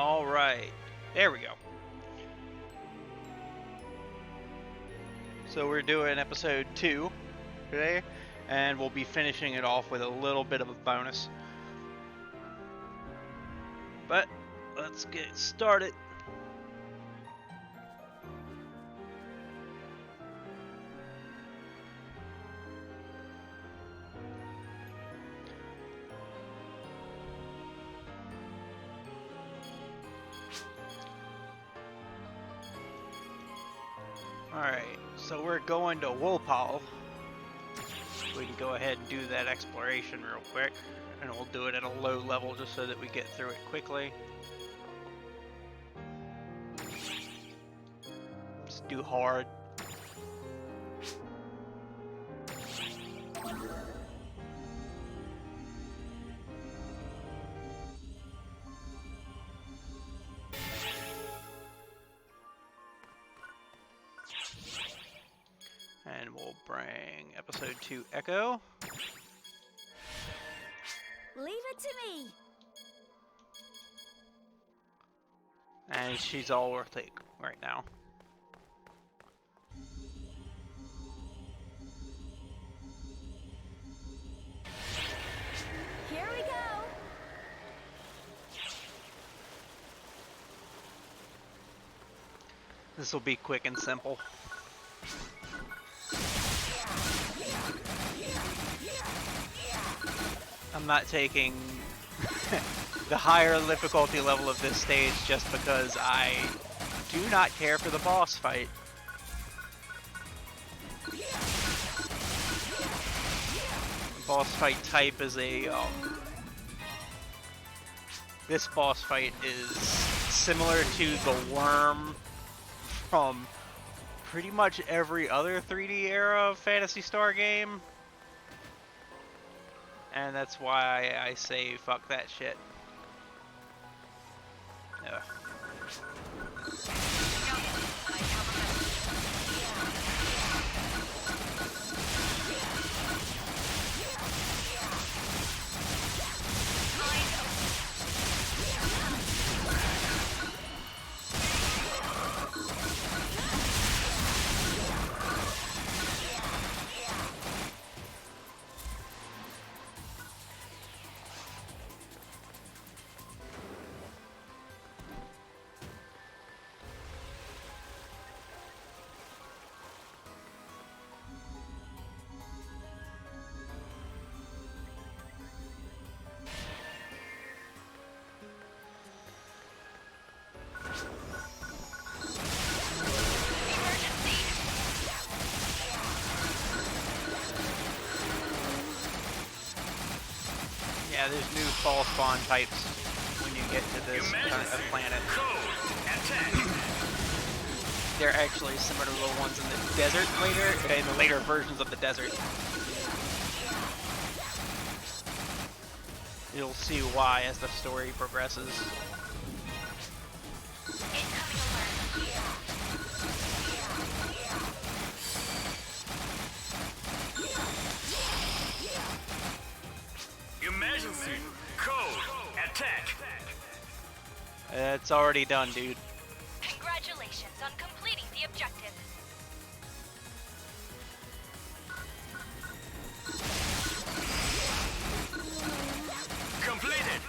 Alright, there we go. So we're doing episode 2 today, and we'll be finishing it off with a little bit of a bonus. But let's get started. Alright, so we're going to Woolpall. We can go ahead and do that exploration real quick, and we'll do it at a low level just so that we get through it quickly. Just do hard. And we'll bring episode 2 Echo. Leave it to me. And she's all worth it right now. Here we go. This will be quick and simple. I'm not taking the higher difficulty level of this stage just because I do not care for the boss fight. The boss fight type is a this boss fight is similar to the worm from pretty much every other 3D era Phantasy Star game. And that's why I say fuck that shit. Ugh. Yeah, there's new fall spawn types when you get to this kind of planet. They're actually similar to the ones in the desert later, in the later versions of the desert. You'll see why as the story progresses. Emergency code attack. It's already done, dude. Congratulations on completing the objective. Completed.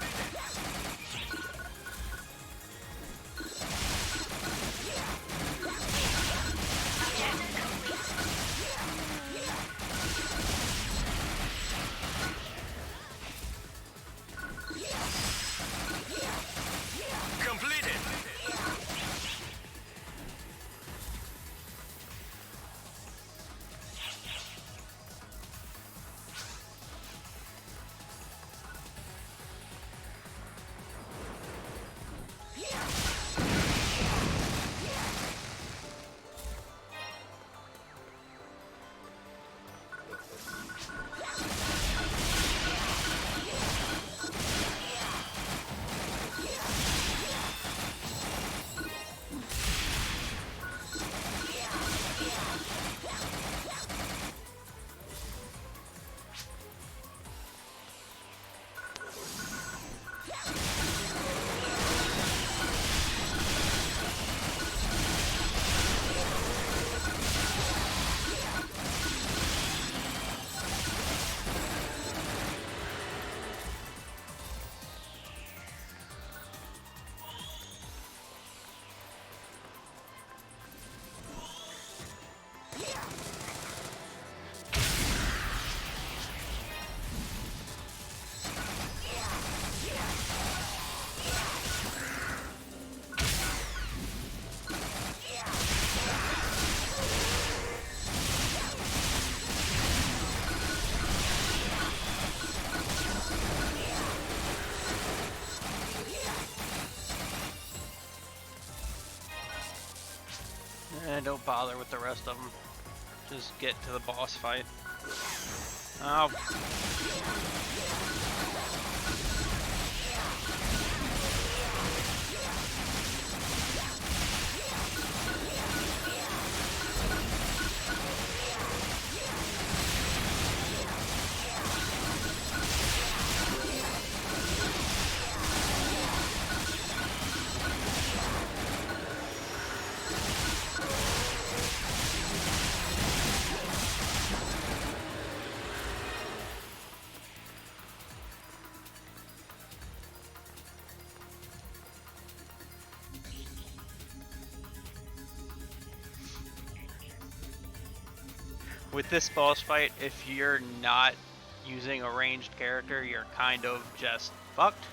Don't bother with the rest of them. Just get to the boss fight. Oh. With this boss fight, if you're not using a ranged character, you're kind of just fucked.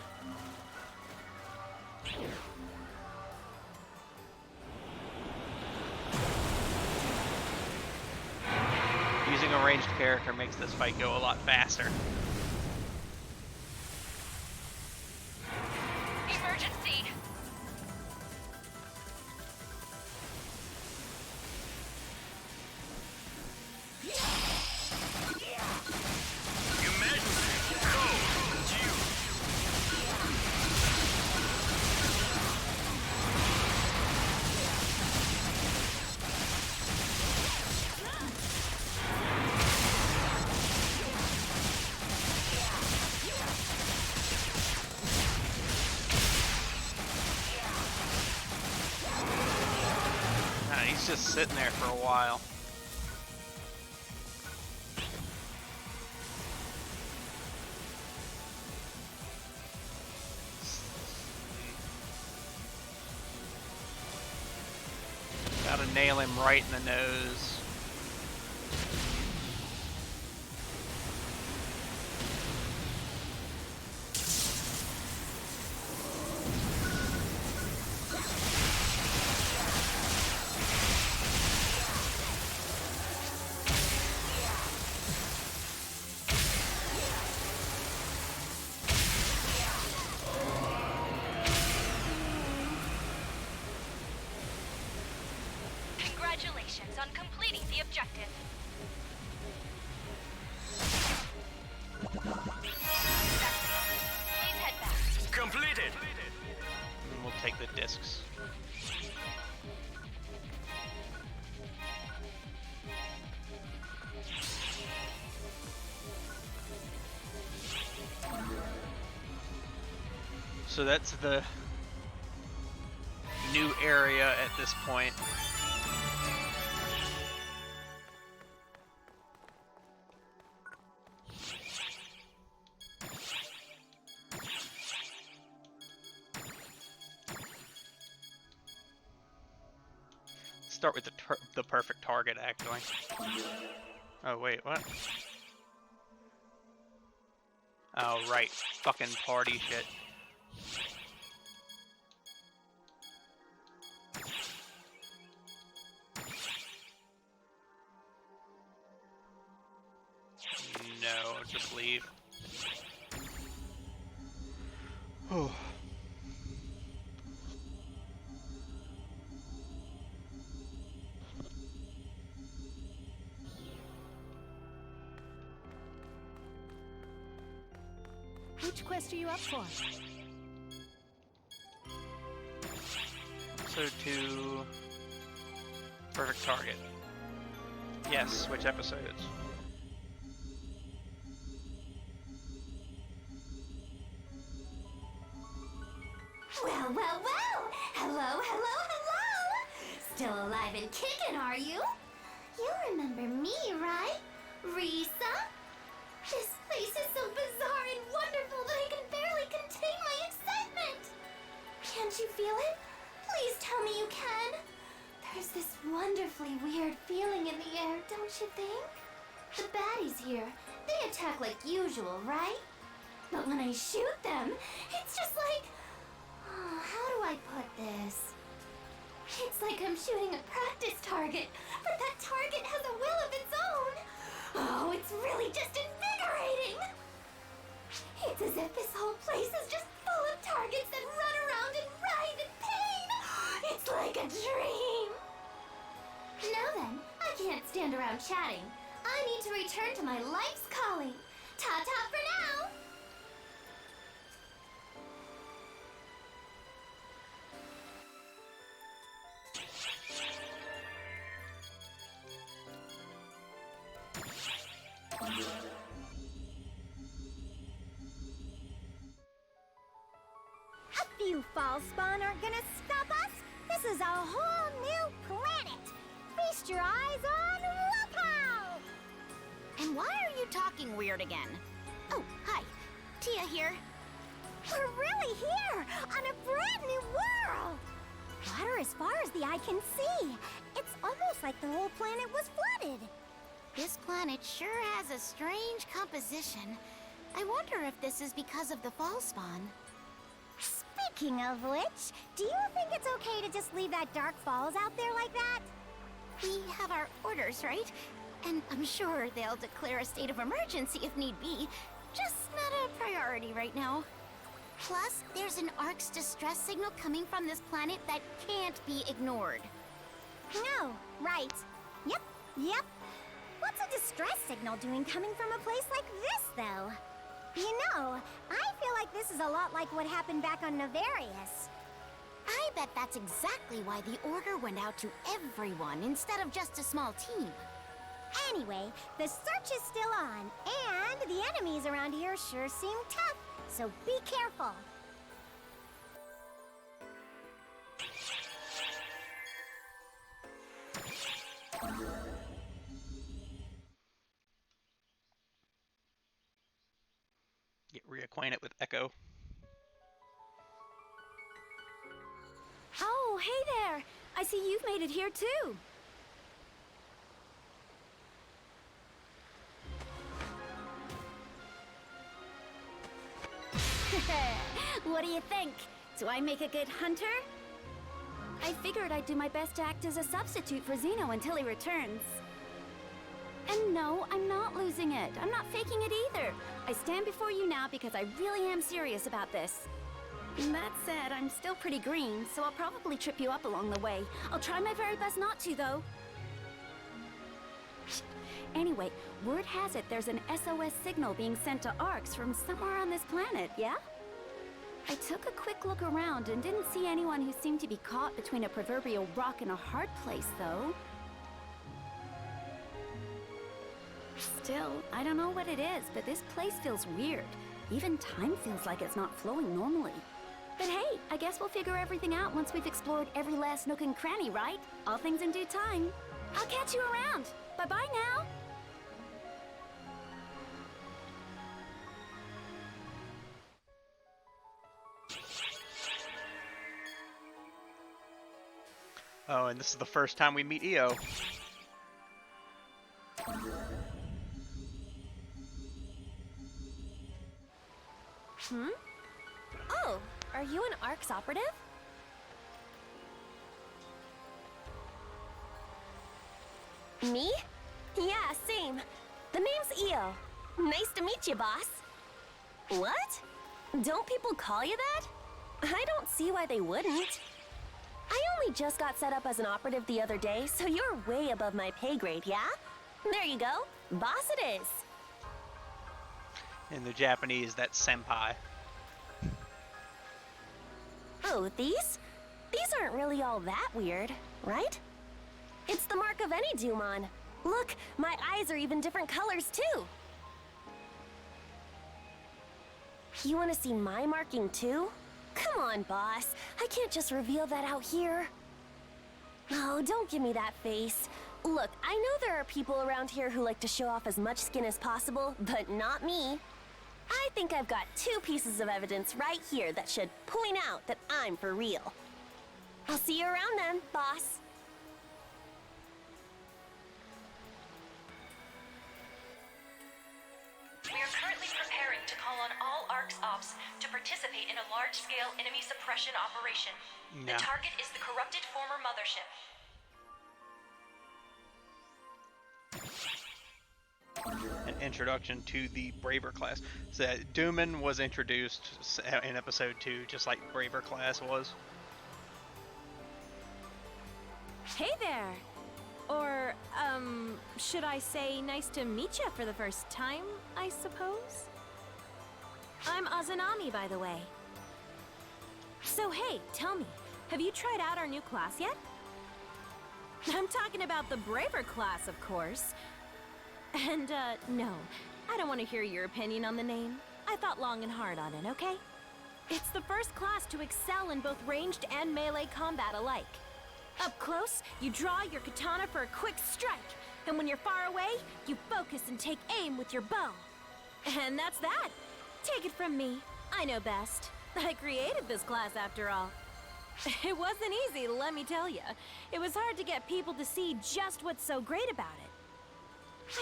Using a ranged character makes this fight go a lot faster. Emergency! He's just sitting there for a while. Gotta nail him right in the nose. Congratulations on completing the objective. Please head back. Completed. And we'll take the discs. So that's the new area at this point. Start with the perfect target, actually. Oh wait, what? Oh right, fucking party shit. No, just leave. Oh. Which quest are you up for? Episode 2. Perfect target. Yes, which episodes? Well, well, well! Hello, hello, hello! Still alive and kicking, are you? You remember me, right? Risa? This place is so bizarre and wonderful that I can barely contain my excitement! Can't you feel it? Please tell me you can! There's this wonderfully weird feeling in the air, don't you think? The baddies here, they attack like usual, right? But when I shoot them, it's just like... how do I put this? It's like I'm shooting a practice target, but that target has a will of its own. Oh, it's really just invigorating. It's as if this whole place is just full of targets that run around and writhe in pain. It's like a dream. can't stand around chatting. I need to return to my life's calling. Ta-ta for now! A few fall spawn aren't gonna stop us. This is a whole new planet. Feast your eyes on Wapow! And why are you talking weird again? Oh, hi. Tia here. We're really here on a brand new world. Water as far as the eye can see. It's almost like the whole planet was flooded. This planet sure has a strange composition. I wonder if this is because of the fall spawn. Speaking of which, do you think it's okay to just leave that Dark Falls out there like that? We have our orders, right? And I'm sure they'll declare a state of emergency if need be. Just not a priority right now. Plus, there's an Ark's distress signal coming from this planet that can't be ignored. No, right. Yep. What's a distress signal doing coming from a place like this, though? You know, I feel like this is a lot like what happened back on Navarius. I bet that's exactly why the order went out to everyone instead of just a small team. Anyway, the search is still on, and the enemies around here sure seem tough, so be careful. Get reacquainted with Echo. Oh, hey there! I see you've made it here too. What do you think? Do I make a good hunter? I figured I'd do my best to act as a substitute for Zeno until he returns. And no, I'm not losing it. I'm not faking it either. I stand before you now because I really am serious about this. That said, I'm still pretty green, so I'll probably trip you up along the way. I'll try my very best not to, though. Anyway, word has it there's an SOS signal being sent to Arks from somewhere on this planet, yeah? I took a quick look around and didn't see anyone who seemed to be caught between a proverbial rock and a hard place, though. Still, I don't know what it is, but this place feels weird. Even time feels like it's not flowing normally. But hey, I guess we'll figure everything out once we've explored every last nook and cranny, right? All things in due time. I'll catch you around. Bye-bye now. Oh, and this is the first time we meet EO. Oh, are you an Ark's operative? Me? Yeah, same. The name's Io. Nice to meet you, boss. What? Don't people call you that? I don't see why they wouldn't. I only just got set up as an operative the other day, so you're way above my pay grade, yeah? There you go. Boss it is. In the Japanese, that's senpai. Oh, these? These aren't really all that weird, right? It's the mark of any Dumon. Look, my eyes are even different colors too. You want to see my marking too? Come on, boss. I can't just reveal that out here. Oh, don't give me that face. Look, I know there are people around here who like to show off as much skin as possible, but not me. I think I've got 2 pieces of evidence right here that should point out that I'm for real. I'll see you around then, boss. We are currently preparing to call on all ARCS ops to participate in a large-scale enemy suppression operation. Yeah. The target is the corrupted former mothership. An introduction to the Braver class. So Dooman was introduced in episode 2, just like Braver class was. Hey there! Or, should I say nice to meet you for the first time, I suppose? I'm Azanami, by the way. So hey, tell me, have you tried out our new class yet? I'm talking about the Braver class, of course. And, no, I don't want to hear your opinion on the name. I thought long and hard on it, okay? It's the first class to excel in both ranged and melee combat alike. Up close, you draw your katana for a quick strike, and when you're far away, you focus and take aim with your bow. And that's that. Take it from me, I know best. I created this class after all. It wasn't easy, let me tell you. It was hard to get people to see just what's so great about it.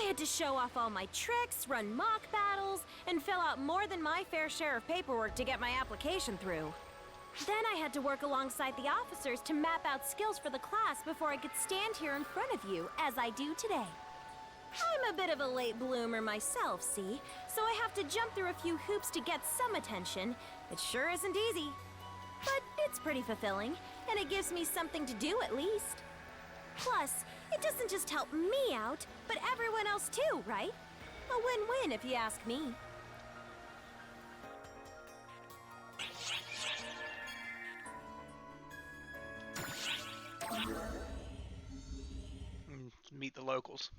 I had to show off all my tricks, run mock battles, and fill out more than my fair share of paperwork to get my application through. Then I had to work alongside the officers to map out skills for the class before I could stand here in front of you, as I do today. I'm a bit of a late bloomer myself, see? So I have to jump through a few hoops to get some attention. It sure isn't easy. But it's pretty fulfilling, and it gives me something to do at least. Plus, it doesn't just help me out, but everyone else too, right? A win-win if you ask me. Meet the locals.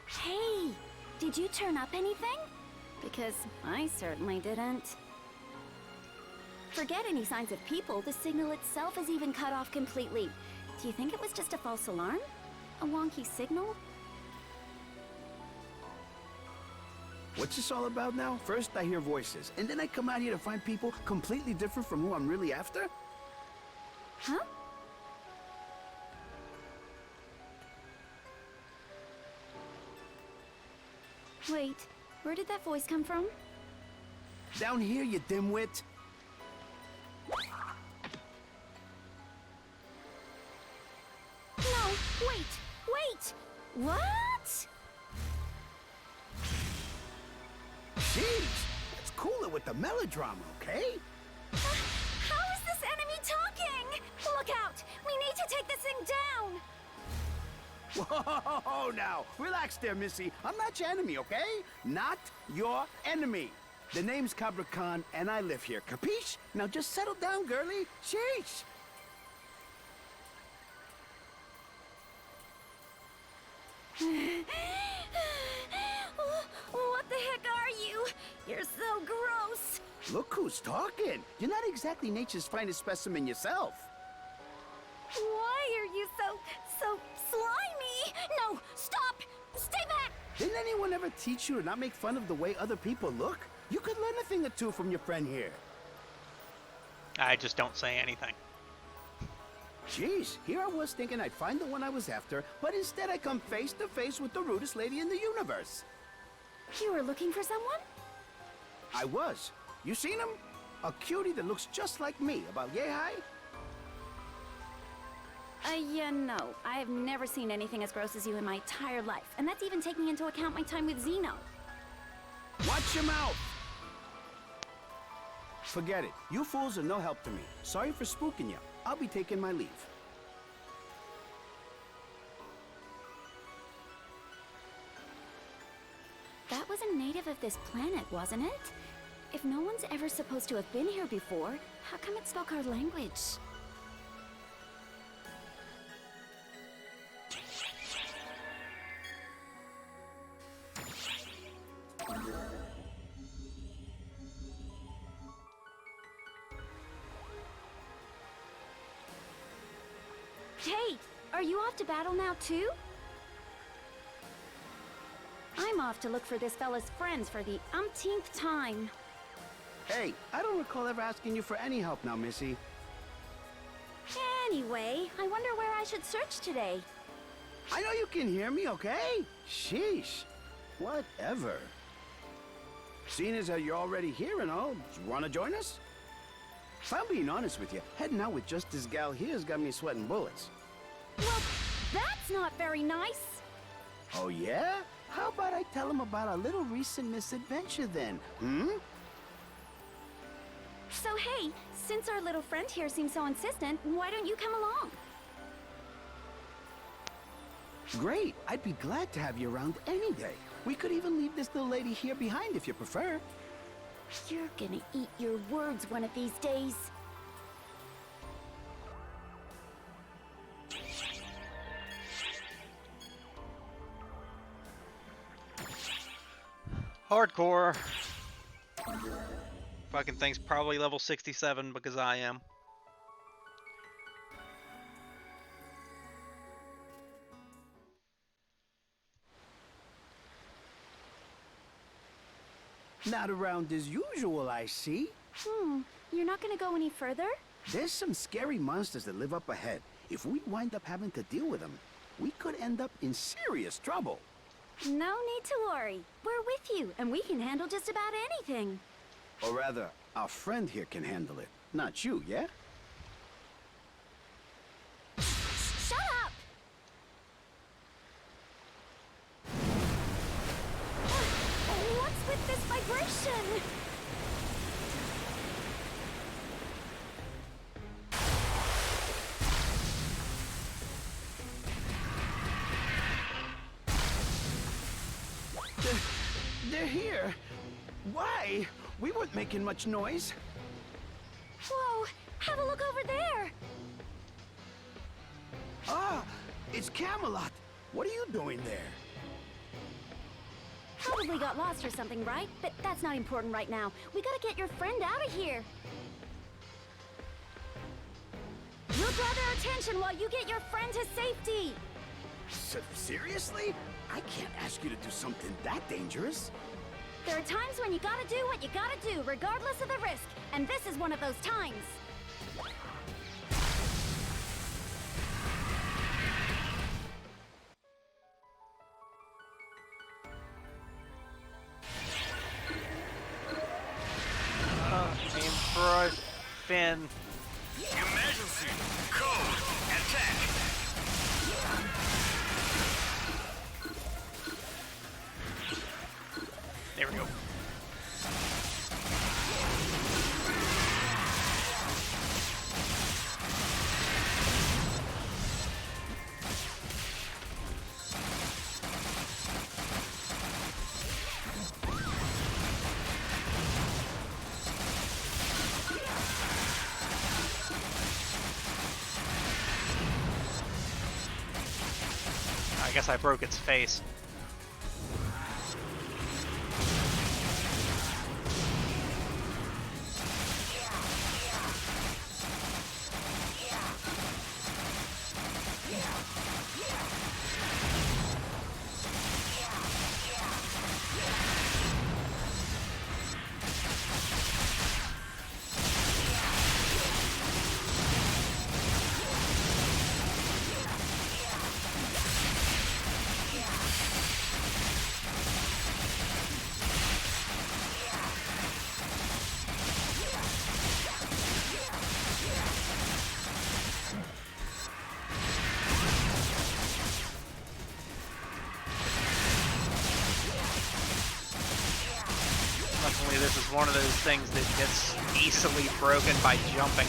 Hey, did you turn up anything? Because I certainly didn't. Forget any signs of people, the signal itself is even cut off completely. Do you think it was just a false alarm? A wonky signal? What's this all about now? First I hear voices, and then I come out here to find people completely different from who I'm really after? Huh? Wait, where did that voice come from? Down here, you dimwit. No, wait! What? Jeez, let's cool it with the melodrama, okay? How is this enemy talking? Look out! We need to take this thing down! Whoa, now, relax there, Missy. I'm not your enemy, okay? Not your enemy. The name's Cabra Khan, and I live here, capiche? Now just settle down, girlie. Sheesh. What the heck are you? You're so gross! Look who's talking. You're not exactly nature's finest specimen yourself. Why are you so slimy? No, stop! Stay back! Didn't anyone ever teach you to not make fun of the way other people look? You could learn a thing or two from your friend here. I just don't say anything. Jeez, here I was thinking I'd find the one I was after, but instead I come face to face with the rudest lady in the universe. You were looking for someone? I was. You seen him? A cutie that looks just like me, about yay high? Yeah, no. I have never seen anything as gross as you in my entire life, and that's even taking into account my time with Zeno. Watch your mouth! Forget it. You fools are no help to me. Sorry for spooking you. I'll be taking my leave. That was a native of this planet, wasn't it? If no one's ever supposed to have been here before, how come it spoke our language? Hey, are you off to battle now too? I'm off to look for this fella's friends for the umpteenth time. Hey, I don't recall ever asking you for any help now, Missy. Anyway, I wonder where I should search today. I know you can hear me, okay? Sheesh. Whatever. Seeing as how you're already here and all, you want to join us? If I'm being honest with you, heading out with just this gal here's got me sweating bullets. Well, that's not very nice. Oh, yeah? How about I tell him about our little recent misadventure then, hmm? hey, since our little friend here seems so insistent, why don't you come along? Great. I'd be glad to have you around any day. We could even leave this little lady here behind if you prefer. You're gonna eat your words one of these days. Hardcore. Fucking thing's probably level 67 because I am. Not around as usual, I see. You're not gonna go any further? There's some scary monsters that live up ahead. If we wind up having to deal with them, we could end up in serious trouble. No need to worry. We're with you, and we can handle just about anything. Or rather, our friend here can handle it. Not you, yeah? Shut up! What's with this vibration? They're here. Why? We weren't making much noise. Whoa! Have a look over there! Ah, it's Camelot. What are you doing there? Probably got lost or something, right? But that's not important right now. We gotta get your friend out of here. We'll draw their attention while you get your friend to safety. Seriously? I can't ask you to do something that dangerous. There are times when you gotta do what you gotta do, regardless of the risk. And this is one of those times. Aim for a fin. Emergency. Code. Attack. There we go. I guess I broke its face. Luckily, this is one of those things that gets easily broken by jumping.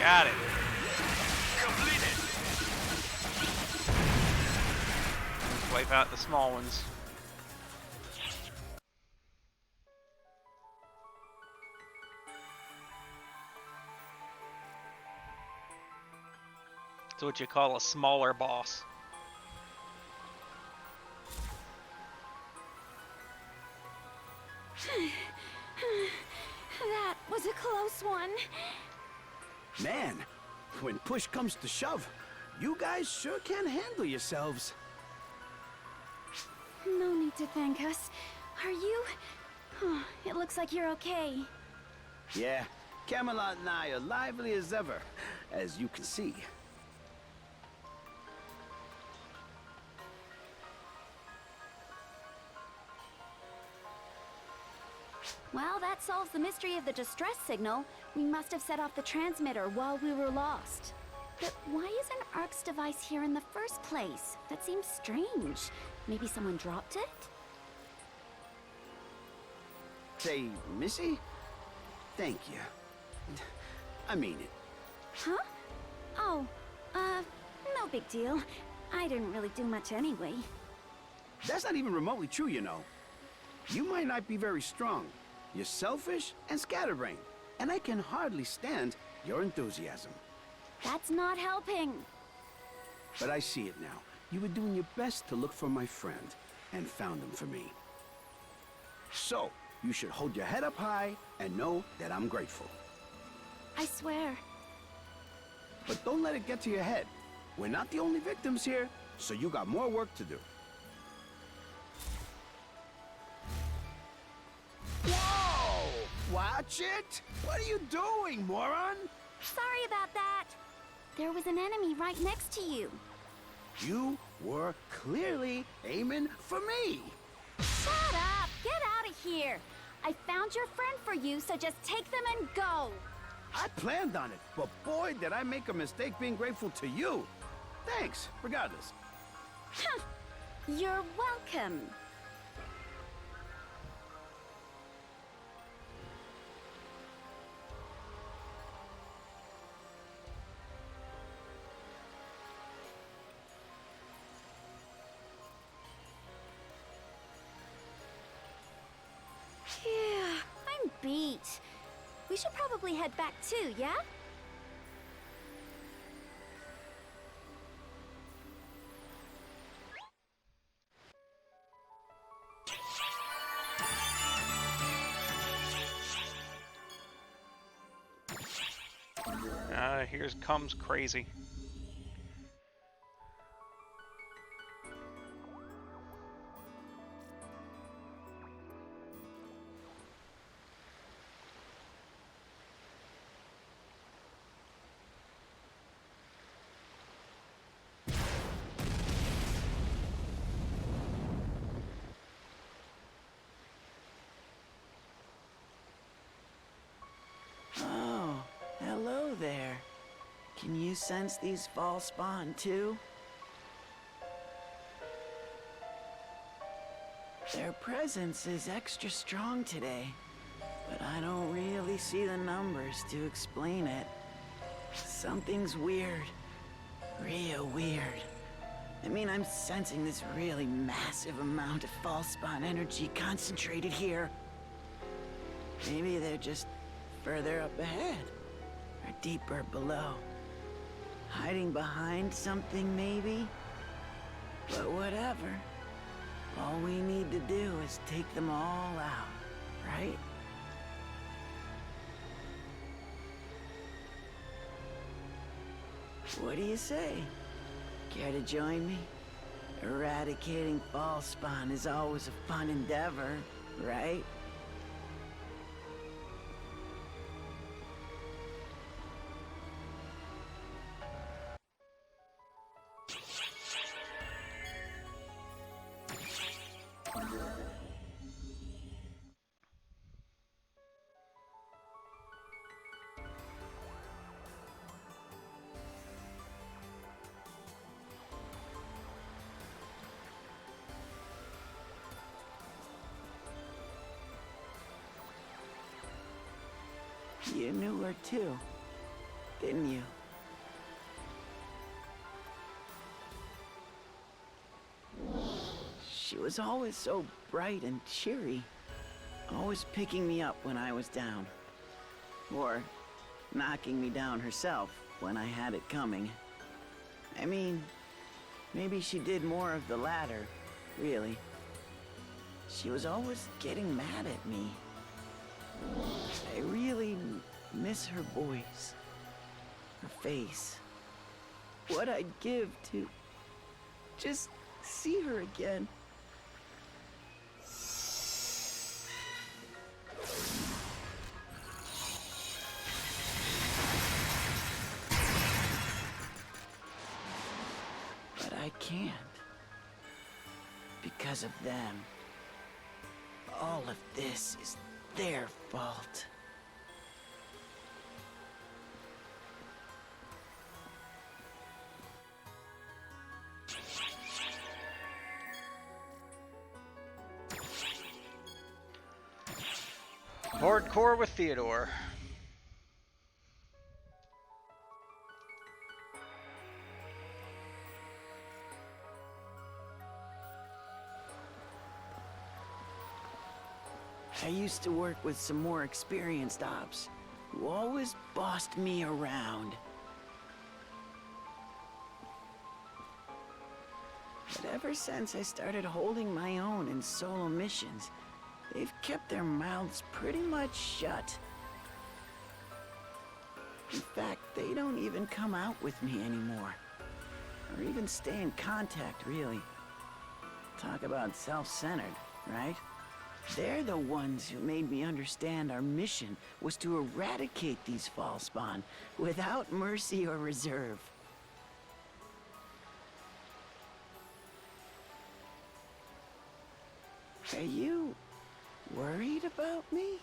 Got it. Completed. Wipe out the small ones. It's what you call a smaller boss. That was a close one. Man, when push comes to shove, you guys sure can handle yourselves. No need to thank us. Are you? Oh, it looks like you're okay. Yeah, Camelot and I are lively as ever. as you can see. Well, that solves the mystery of the distress signal. We must have set off the transmitter while we were lost. But why isn't Ark's device here in the first place? That seems strange. Maybe someone dropped it? Say, Missy? Thank you. I mean it. Huh? Oh, no big deal. I didn't really do much anyway. That's not even remotely true, you know. You might not be very strong. You're selfish and scatterbrained, and I can hardly stand your enthusiasm. That's not helping. But I see it now. You were doing your best to look for my friend, and found him for me. So, you should hold your head up high and know that I'm grateful. I swear. But don't let it get to your head. We're not the only victims here, so you got more work to do. Whoa! Watch it! What are you doing, moron? Sorry about that. There was an enemy right next to you. You were clearly aiming for me. Shut up! Get out of here! I found your friend for you, so just take them and go! I planned on it, but boy, did I make a mistake being grateful to you. Thanks, regardless. Huh. You're welcome. Yeah, I'm beat. We should probably head back too, yeah? Here comes crazy. Oh, hello there. Can you sense these fall spawn too? Their presence is extra strong today, but I don't really see the numbers to explain it. Something's weird. Real weird. I mean, I'm sensing this really massive amount of fall spawn energy concentrated here. Maybe they're just further up ahead, or deeper below. Hiding behind something, maybe? But whatever. All we need to do is take them all out, right? What do you say? Care to join me? Eradicating fall spawn is always a fun endeavor, right? You knew her too, didn't you? She was always so bright and cheery, always picking me up when I was down. Or knocking me down herself when I had it coming. I mean, maybe she did more of the latter, really. She was always getting mad at me. I really miss her voice, her face. What I'd give to just see her again. I can't. Because of them. All of this is their fault. Hardcore with Theodore. I used to work with some more experienced ops who always bossed me around. But ever since I started holding my own in solo missions, they've kept their mouths pretty much shut. In fact, they don't even come out with me anymore. Or even stay in contact, really. Talk about self-centered, right? They're the ones who made me understand our mission was to eradicate these Fallspawn without mercy or reserve. Are you worried about me?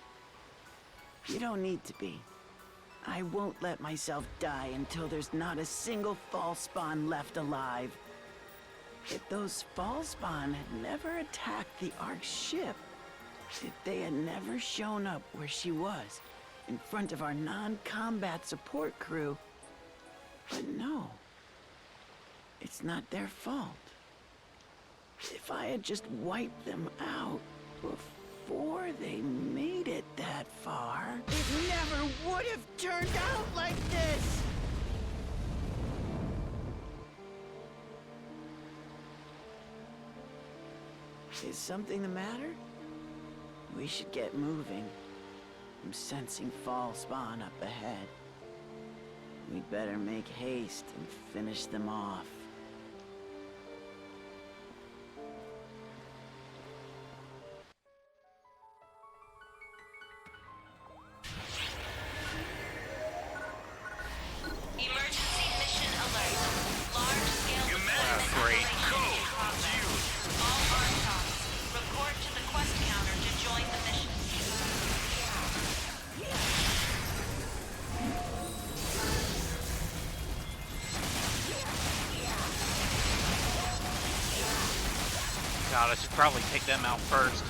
You don't need to be. I won't let myself die until there's not a single Fallspawn left alive. If those Fallspawn had never attacked the Ark's ship, if they had never shown up where she was, in front of our non-combat support crew. But no, it's not their fault. If I had just wiped them out before they made it that far, it never would have turned out like this! Is something the matter? We should get moving. I'm sensing Fallspawn up ahead. We'd better make haste and finish them off. Emergency mission alert. Large-scale deployment great. operation in progress. All armed ops, report to the quest counter to join the mission. God, I should probably take them out first.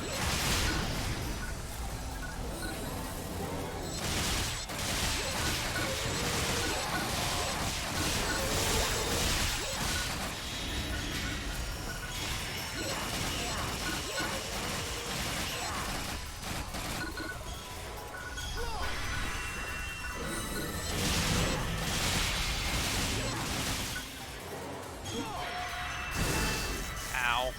Ow.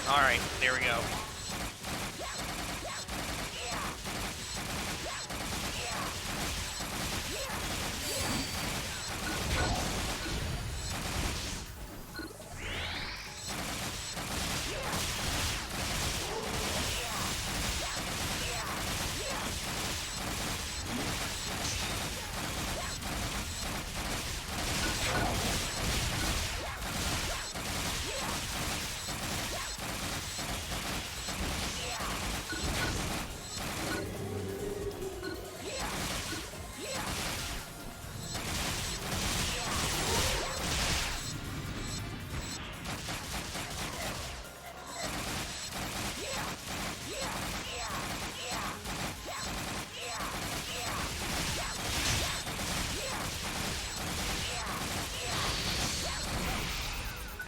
Alright, there we go.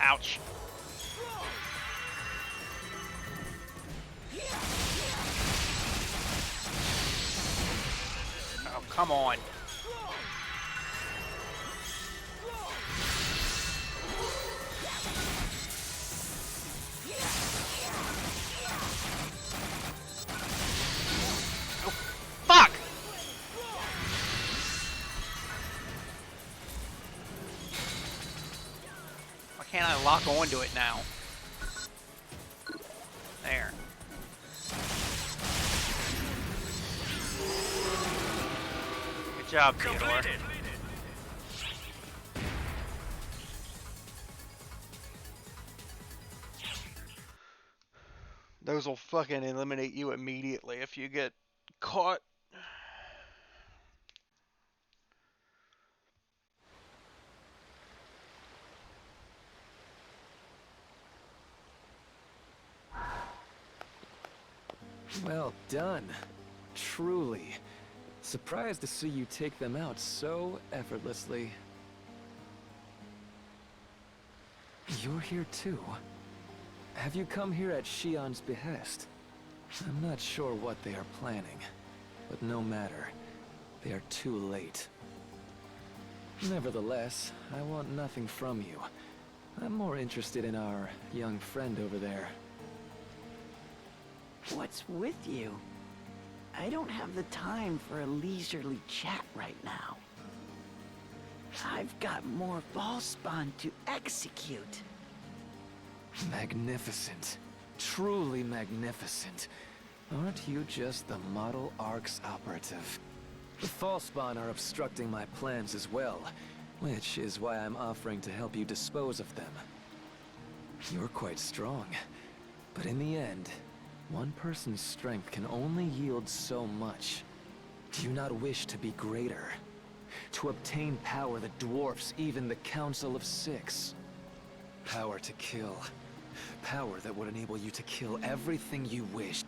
Ouch. Oh, come on. Oh, fuck! can't I lock onto it now? There. Good job, Theodore. Completed. Those will fucking eliminate you immediately if you get caught. Well done. Truly. Surprised to see you take them out so effortlessly. You're here too. Have you come here at Shion's behest? I'm not sure what they are planning, but no matter. They are too late. Nevertheless, I want nothing from you. I'm more interested in our young friend over there. What's with you? I don't have the time for a leisurely chat right now. I've got more ball spawn to execute. Magnificent. Truly magnificent. Aren't you just the model Arcs operative? The Falspawn are obstructing my plans as well, which is why I'm offering to help you dispose of them. You're quite strong, but in the end, one person's strength can only yield so much. Do you not wish to be greater? To obtain power that dwarfs even the Council of Six? Power to kill. Power that would enable you to kill everything you wish.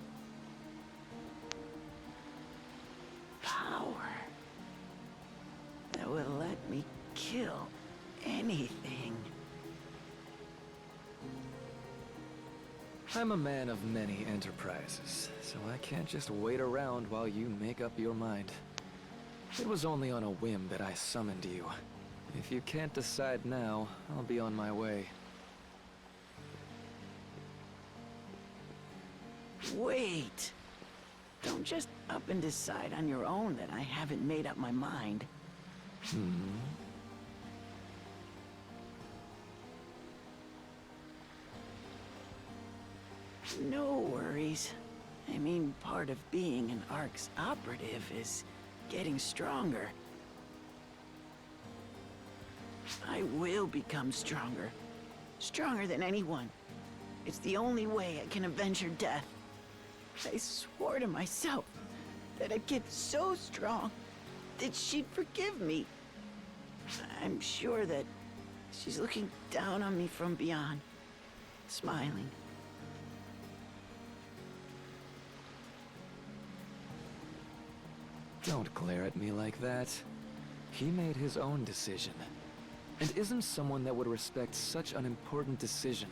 Power that will let me kill anything. I'm a man of many enterprises, so I can't just wait around while you make up your mind. It was only on a whim that I summoned you. If you can't decide now, I'll be on my way. Wait! Don't just up and decide on your own that I haven't made up my mind. No worries. I mean, part of being an Arcs operative is getting stronger. I will become stronger. Stronger than anyone. It's the only way I can avenge her death. I swore to myself that I'd get so strong that she'd forgive me. I'm sure that she's looking down on me from beyond, smiling. Don't glare at me like that. He made his own decision. And isn't someone that would respect such an important decision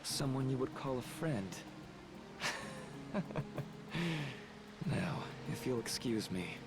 someone you would call a friend? Now, if you'll excuse me.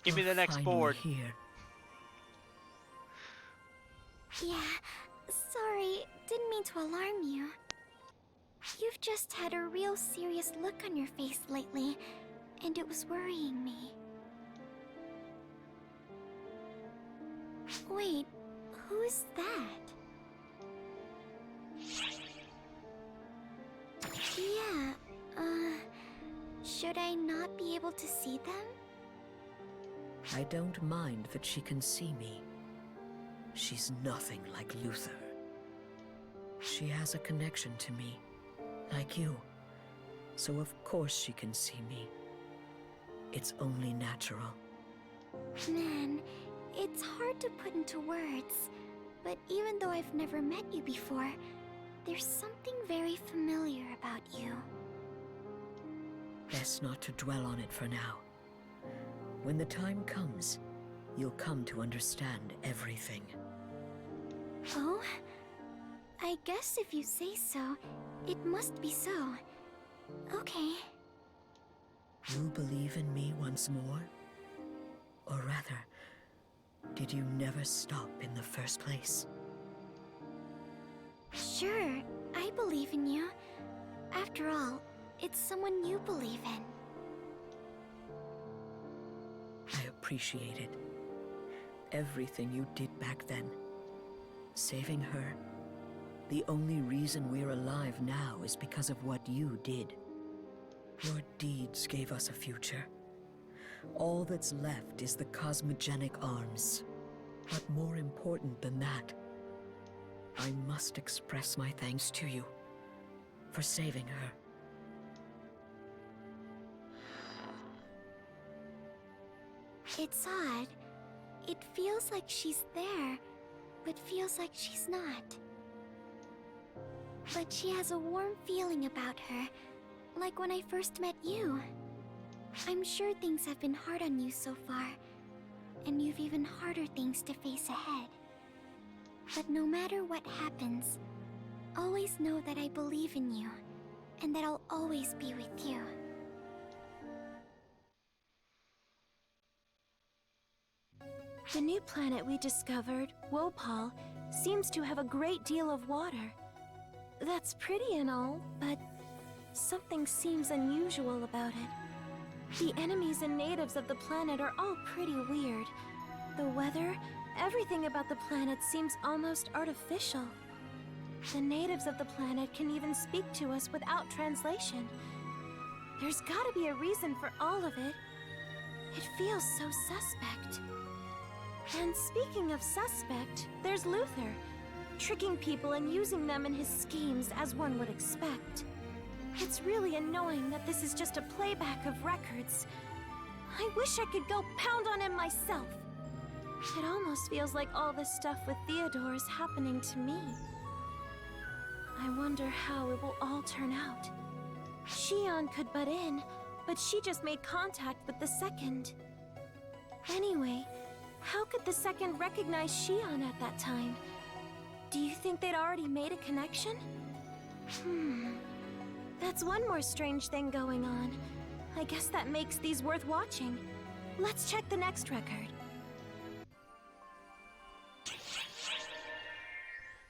Give me the next board. Here. Yeah, sorry, didn't mean to alarm you. You've just had a real serious look on your face lately, and it was worrying me. Wait, who's that? Yeah, should I not be able to see them? I don't mind that she can see me. She's nothing like Luther. She has a connection to me, like you. So of course she can see me. It's only natural. Man, it's hard to put into words, but even though I've never met you before, there's something very familiar about you. Best not to dwell on it for now. When the time comes, you'll come to understand everything. Oh? I guess if you say so, it must be so. Okay. You believe in me once more? Or rather, did you never stop in the first place? Sure, I believe in you. After all, it's someone you believe in. I appreciated everything you did back then. Saving her. The only reason we're alive now is because of what you did. Your deeds gave us a future. All that's left is the cosmogenic arms. But more important than that, I must express my thanks to you for saving her. It's odd. It feels like she's there, but feels like she's not. But she has a warm feeling about her, like when I first met you. I'm sure things have been hard on you so far, and you've even harder things to face ahead. But no matter what happens, always know that I believe in you, and that I'll always be with you. The new planet we discovered, Wopal, seems to have a great deal of water. That's pretty and all, but something seems unusual about it. The enemies and natives of the planet are all pretty weird. The weather, everything about the planet seems almost artificial. The natives of the planet can even speak to us without translation. There's gotta be a reason for all of it. It feels so suspect. And speaking of suspect, there's Luther, tricking people and using them in his schemes as one would expect. It's really annoying that this is just a playback of records. I wish I could go pound on him myself. It almost feels like all this stuff with Theodore is happening to me. I wonder how it will all turn out. Shion could butt in, but she just made contact with the second. Anyway, how could the second recognize Shion at that time? Do you think they'd already made a connection? That's one more strange thing going on. I guess that makes these worth watching. Let's check the next record.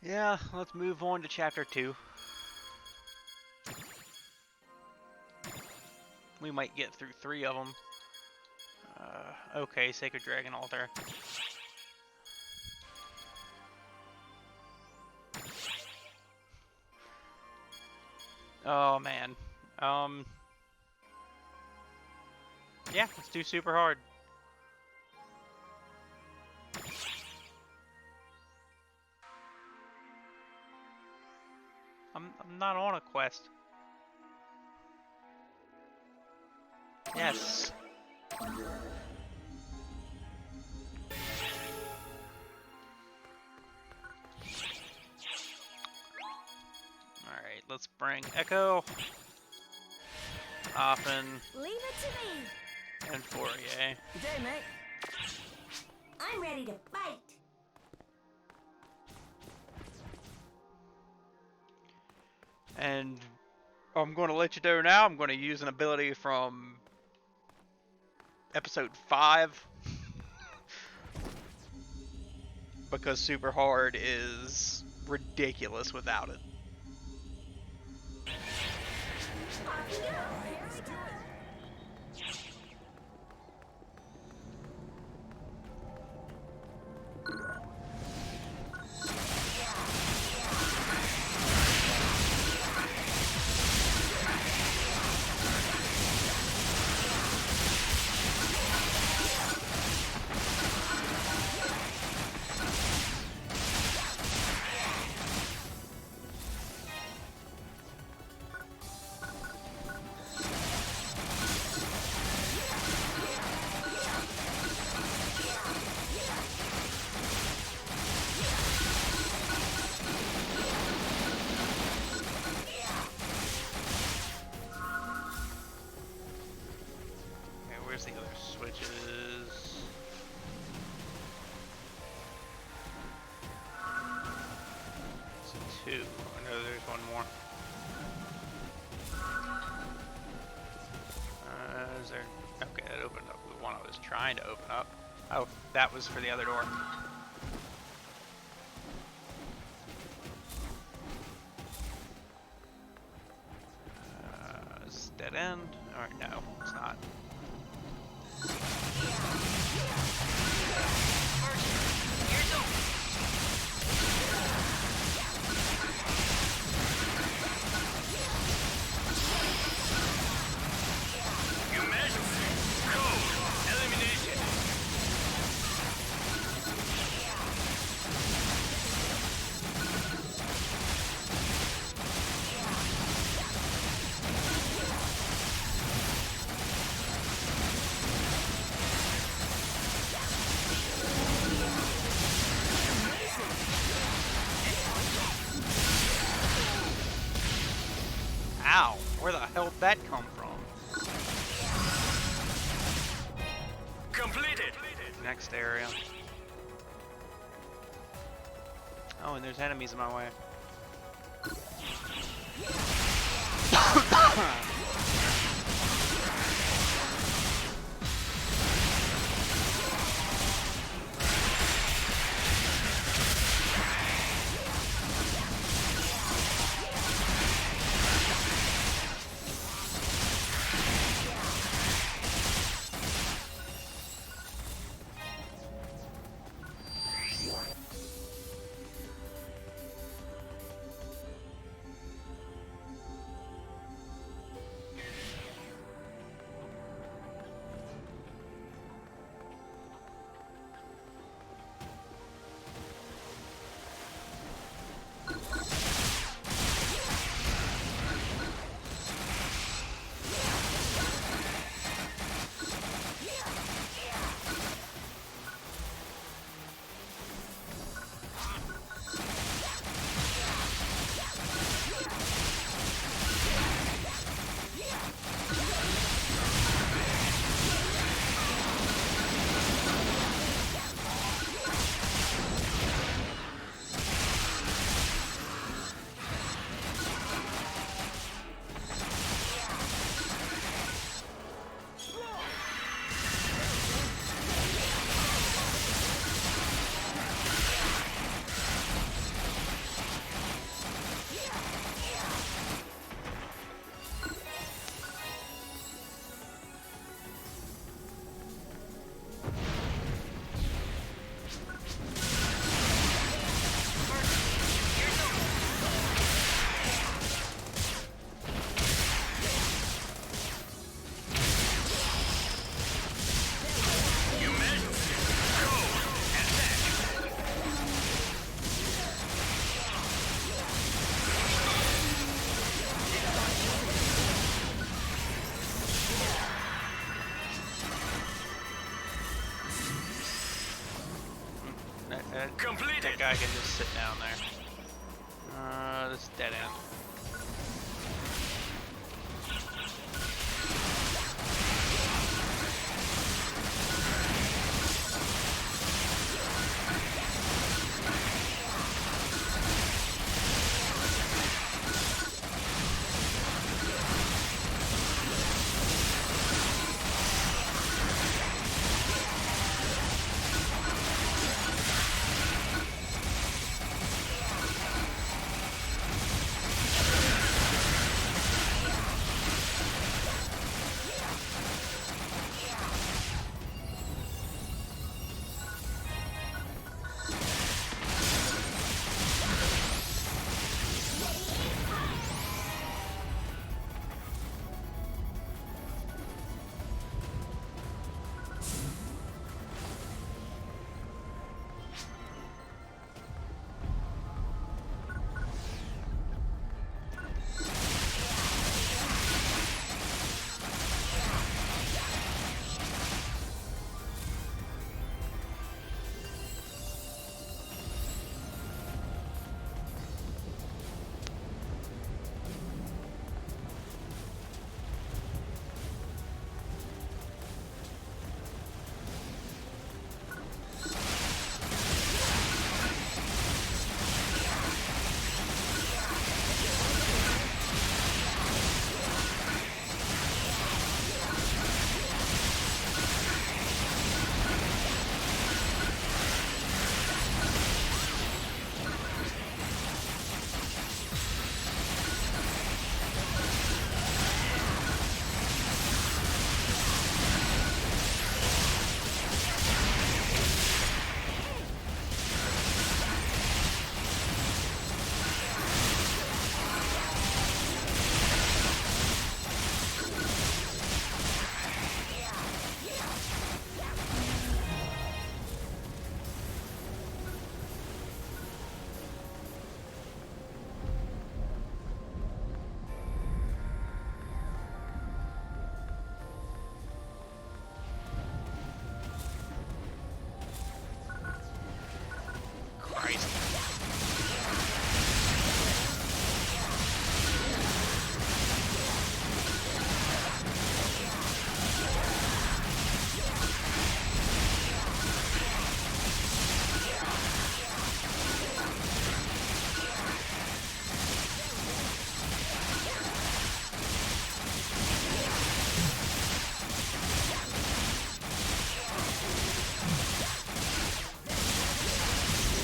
Yeah, let's move on to chapter 2. We might get through 3 of them. Okay, Sacred Dragon Altar. Oh man. Yeah, let's do super hard. I'm not on a quest. Yes. Alright, let's bring Echo, Offen, Leave it to me. and Fourier. Good day, mate. I'm ready to fight. And I'm going to let you know now, I'm going to use an ability from episode 5. Because super hard is ridiculous without it. Okay, where's the other switches? 2. I know there's one more. Is there? Okay, that opened up the one I was trying to open up. Oh, that was for the other door. Is it dead end? Or no, it's not. Ow! Where the hell did that come from? Completed. Next area. Oh, and there's enemies in my way. Completed. That guy can just sit down there. This is dead end.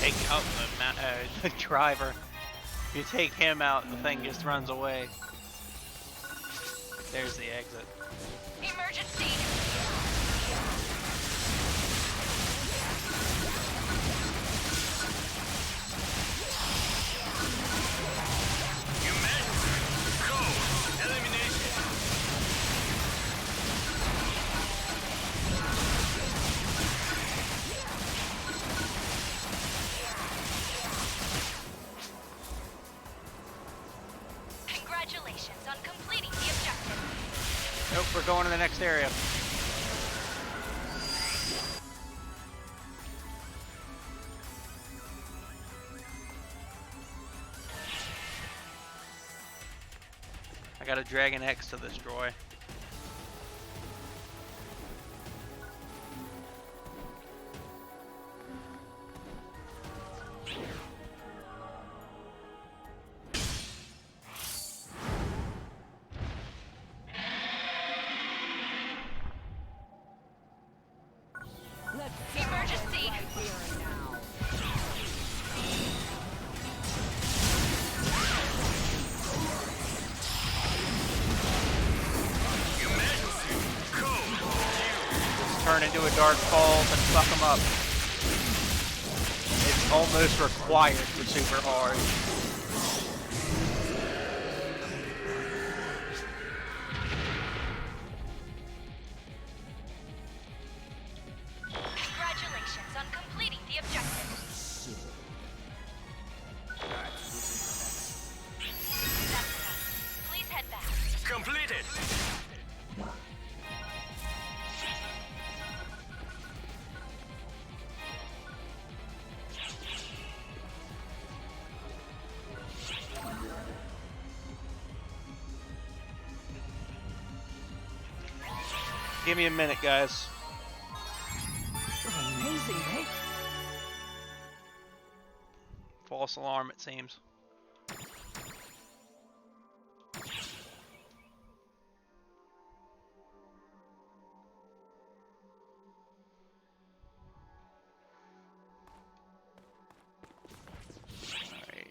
take out the driver. If you take him out, the thing just runs away. There's the exit. Emergency! Emergency! Code! Elimination! Congratulations on completing the objective. Nope, we're going to the next area. I got a Dragon X to destroy. Emergency! Turn into a Dark Falls and fuck them up. It's almost required for super hard. Congratulations on completing the objective. That's enough. Please head back. Completed! Give me a minute, guys. Amazing, hey? False alarm, it seems. Alright.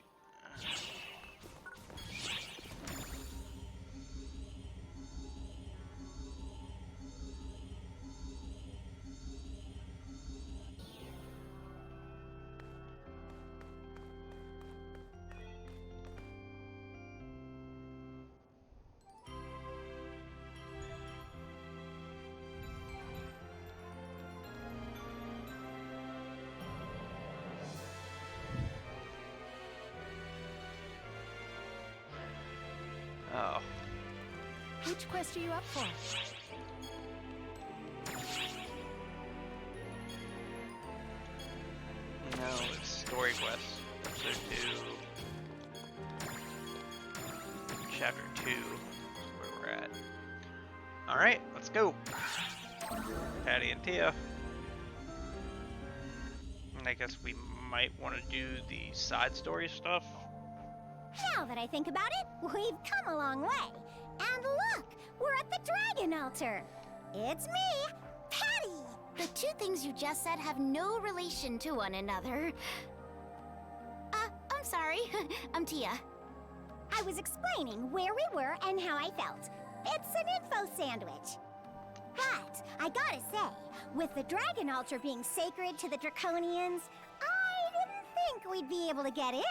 Oh. Which quest are you up for? No, it's story quest. Episode 2. Chapter 2 is where we're at. Alright, let's go. Patty and Tia. And I guess we might want to do the side story stuff. Now that I think about it, we've come a long way. And look, we're at the Dragon Altar. It's me, Patty. The two things you just said have no relation to one another. I'm sorry. I'm Tia. I was explaining where we were and how I felt. It's an info sandwich. But I gotta say, with the Dragon Altar being sacred to the Draconians, I didn't think we'd be able to get in.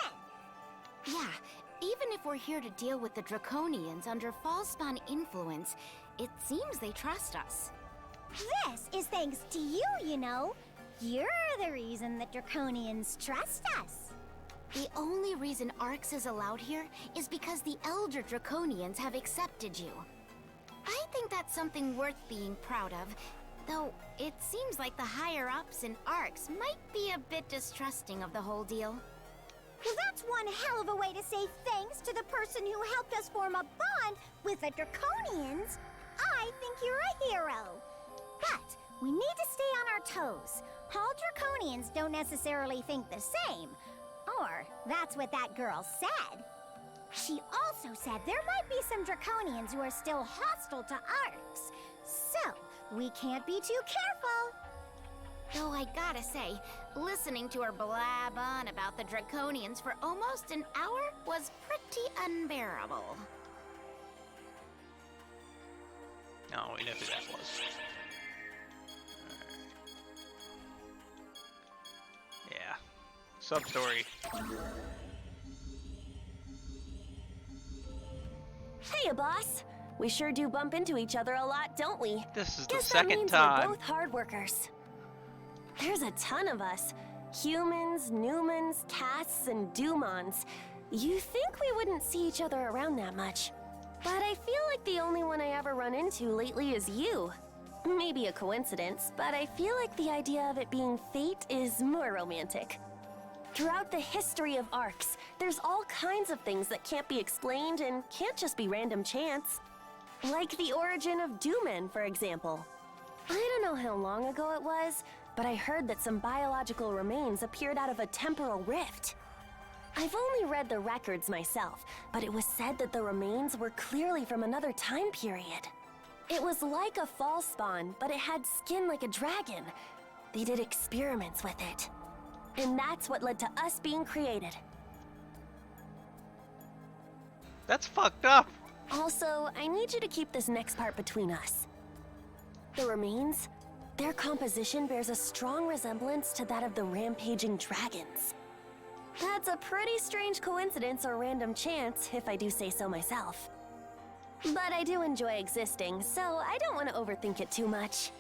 Yeah, even if we're here to deal with the Draconians under Fallspawn influence, it seems they trust us. This is thanks to you, you know. You're the reason the Draconians trust us. The only reason Arx is allowed here is because the Elder Draconians have accepted you. I think that's something worth being proud of, though it seems like the higher-ups in Arx might be a bit distrusting of the whole deal. Well, that's one hell of a way to say thanks to the person who helped us form a bond with the Draconians. I think you're a hero. But we need to stay on our toes. All Draconians don't necessarily think the same. Or that's what that girl said. She also said there might be some Draconians who are still hostile to Arx. So, we can't be too careful. Though I gotta say, listening to her blab on about the Draconians for almost an hour was pretty unbearable. No, we know who that was. Yeah. Sub-story. Hey, boss. We sure do bump into each other a lot, don't we? This is the Guess that second means time. we're both hard workers. There's a ton of us. Humans, Newmans, Casts, and Dumons. You think we wouldn't see each other around that much. But I feel like the only one I ever run into lately is you. Maybe a coincidence, but I feel like the idea of it being fate is more romantic. Throughout the history of arcs, there's all kinds of things that can't be explained and can't just be random chance. Like the origin of Doomen, for example. I don't know how long ago it was, but I heard that some biological remains appeared out of a temporal rift. I've only read the records myself, but it was said that the remains were clearly from another time period. It was like a false spawn, but it had skin like a dragon. They did experiments with it. And that's what led to us being created. That's fucked up. Also, I need you to keep this next part between us. The remains, their composition bears a strong resemblance to that of the rampaging dragons. That's a pretty strange coincidence or random chance, if I do say so myself. But I do enjoy existing, so I don't want to overthink it too much.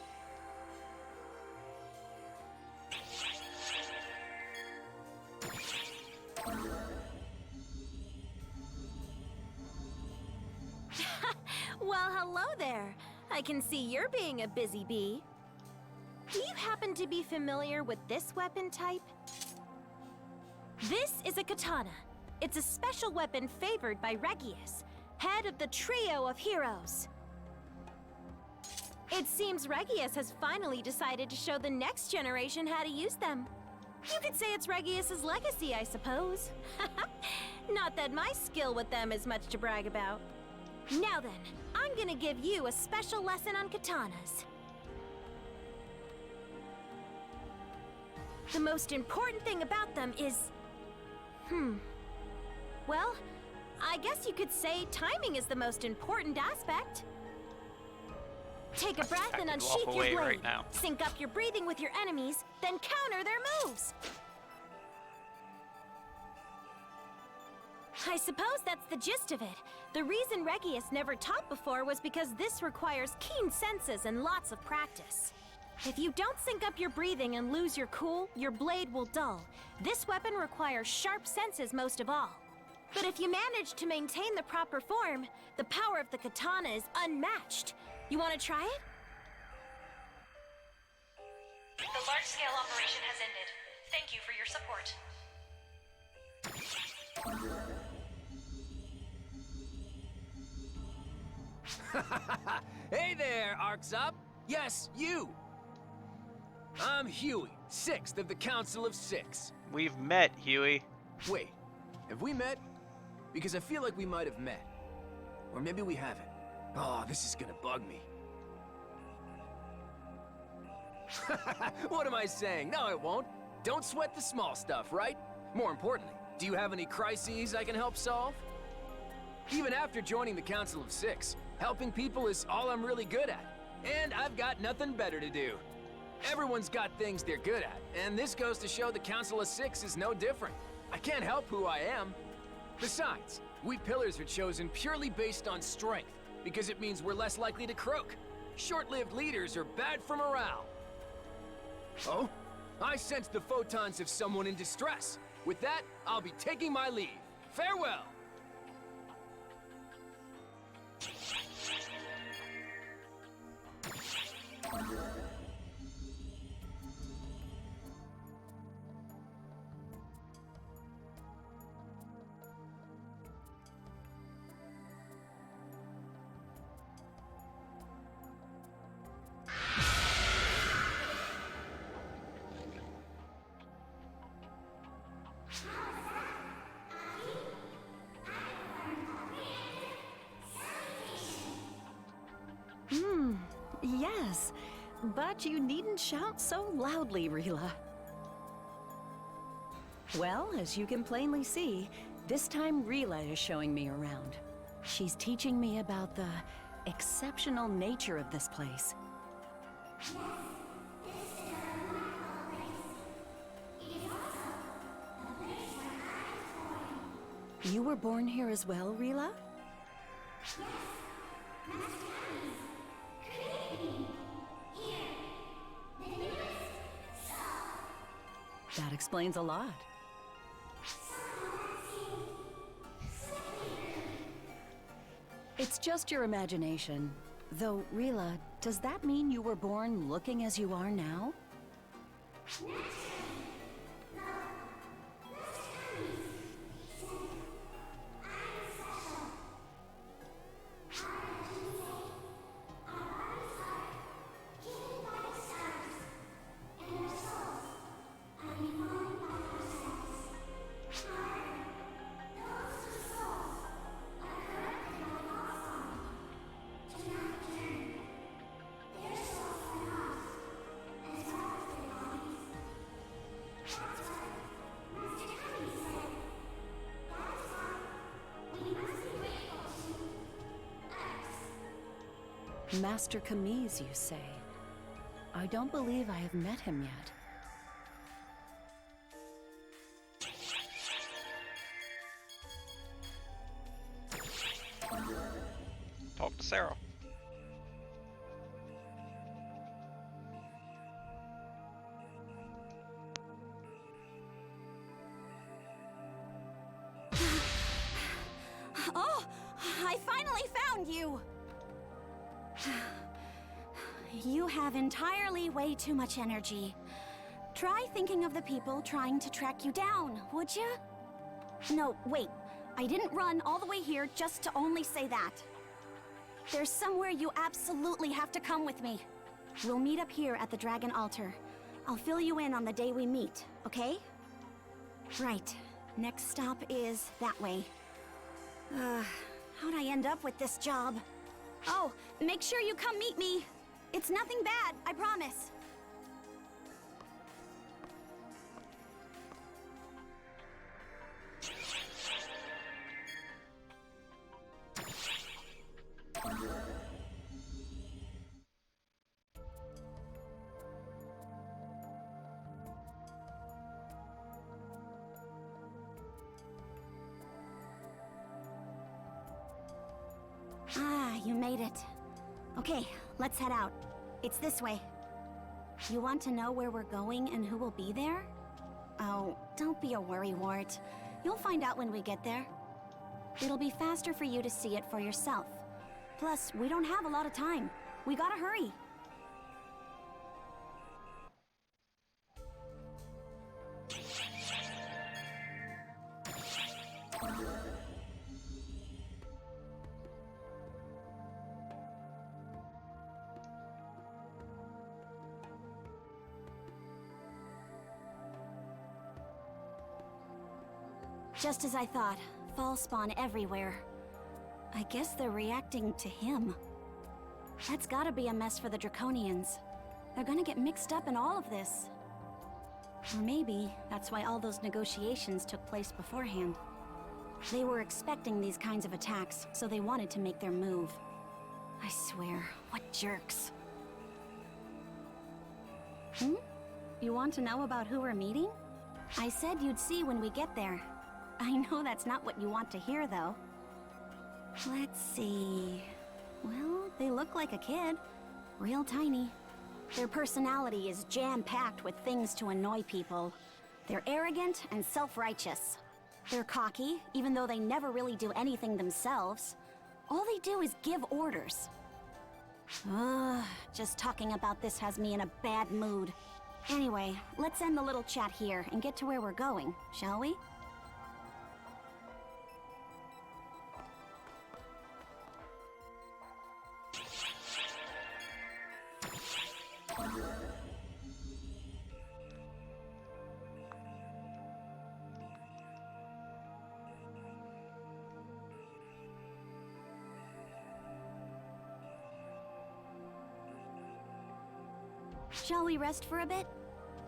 Well, hello there. I can see you're being a busy bee. Do you happen to be familiar with this weapon type? This is a katana. It's a special weapon favored by Regius, head of the trio of heroes. It seems Regius has finally decided to show the next generation how to use them. You could say it's Regius's legacy, I suppose. Not that my skill with them is much to brag about. Now then, I'm gonna give you a special lesson on katanas. The most important thing about them is... Well, I guess you could say timing is the most important aspect. Take a breath and unsheath your blade. Right now. Sync up your breathing with your enemies, then counter their moves. I suppose that's the gist of it. The reason Regius never taught before was because this requires keen senses and lots of practice. If you don't sync up your breathing and lose your cool, your blade will dull. This weapon requires sharp senses most of all. But if you manage to maintain the proper form, the power of the katana is unmatched. You want to try it? The large-scale operation has ended. Thank you for your support. Hey there, Arksop! Yes, you! I'm Huey, 6th of the Council of 6. We've met, Huey. Wait, have we met? Because I feel like we might have met. Or maybe we haven't. Oh, this is gonna bug me. What am I saying? No, it won't. Don't sweat the small stuff, right? More importantly, do you have any crises I can help solve? Even after joining the Council of 6, helping people is all I'm really good at. And I've got nothing better to do. Everyone's got things they're good at, and this goes to show the Council of 6 is no different. I can't help who I am. Besides, we pillars are chosen purely based on strength, because it means we're less likely to croak. Short-lived leaders are bad for morale. Oh? I sense the photons of someone in distress. With that, I'll be taking my leave. Farewell! Yes. But you needn't shout so loudly, Rila. Well, as you can plainly see, this time Rila is showing me around. She's teaching me about the exceptional nature of this place. You were born here as well, Rila? That explains a lot. It's just your imagination. Though, Rila, does that mean you were born looking as you are now? Master Kamise, you say? I don't believe I have met him yet. Talk to Sarah. Oh, I finally found you! You have entirely way too much energy. Try thinking of the people trying to track you down, would you? No, wait. I didn't run all the way here just to only say that. There's somewhere you absolutely have to come with me. We'll meet up here at the Dragon Altar. I'll fill you in on the day we meet, okay? Right. Next stop is that way. How'd I end up with this job? Oh, make sure you come meet me. It's nothing bad, I promise. Ah, you made it. Okay, let's head out. It's this way. You want to know where we're going and who will be there? Oh, don't be a worrywart. You'll find out when we get there. It'll be faster for you to see it for yourself. Plus, we don't have a lot of time. We gotta hurry. Just as I thought, fall spawn everywhere. I guess they're reacting to him. That's gotta be a mess for the Draconians. They're gonna get mixed up in all of this. Or maybe that's why all those negotiations took place beforehand. They were expecting these kinds of attacks, so they wanted to make their move. I swear, what jerks. You want to know about who we're meeting? I said you'd see when we get there. I know that's not what you want to hear, though. Let's see... Well, they look like a kid. Real tiny. Their personality is jam-packed with things to annoy people. They're arrogant and self-righteous. They're cocky, even though they never really do anything themselves. All they do is give orders. Ugh, just talking about this has me in a bad mood. Anyway, let's end the little chat here and get to where we're going, shall we? Shall we rest for a bit?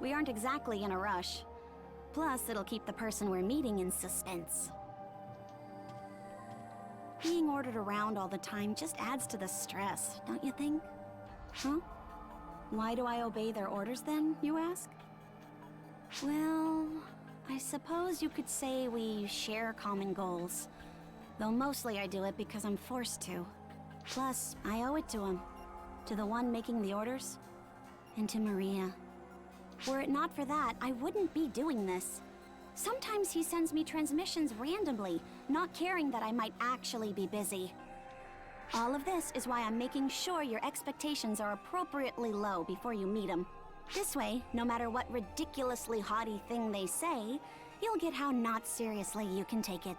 We aren't exactly in a rush. Plus, it'll keep the person we're meeting in suspense. Being ordered around all the time just adds to the stress, don't you think? Huh? Why do I obey their orders then, you ask? Well, I suppose you could say we share common goals. Though mostly I do it because I'm forced to. Plus, I owe it to him. To the one making the orders. And to Maria. Were it not for that, I wouldn't be doing this. Sometimes he sends me transmissions randomly, not caring that I might actually be busy. All of this is why I'm making sure your expectations are appropriately low before you meet him. This way, no matter what ridiculously haughty thing they say, you'll get how not seriously you can take it.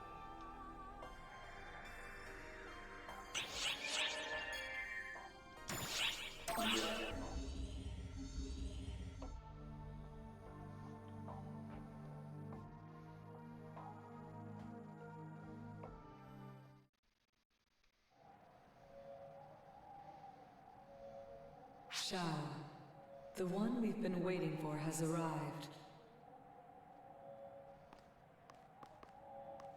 Shao, the one we've been waiting for has arrived.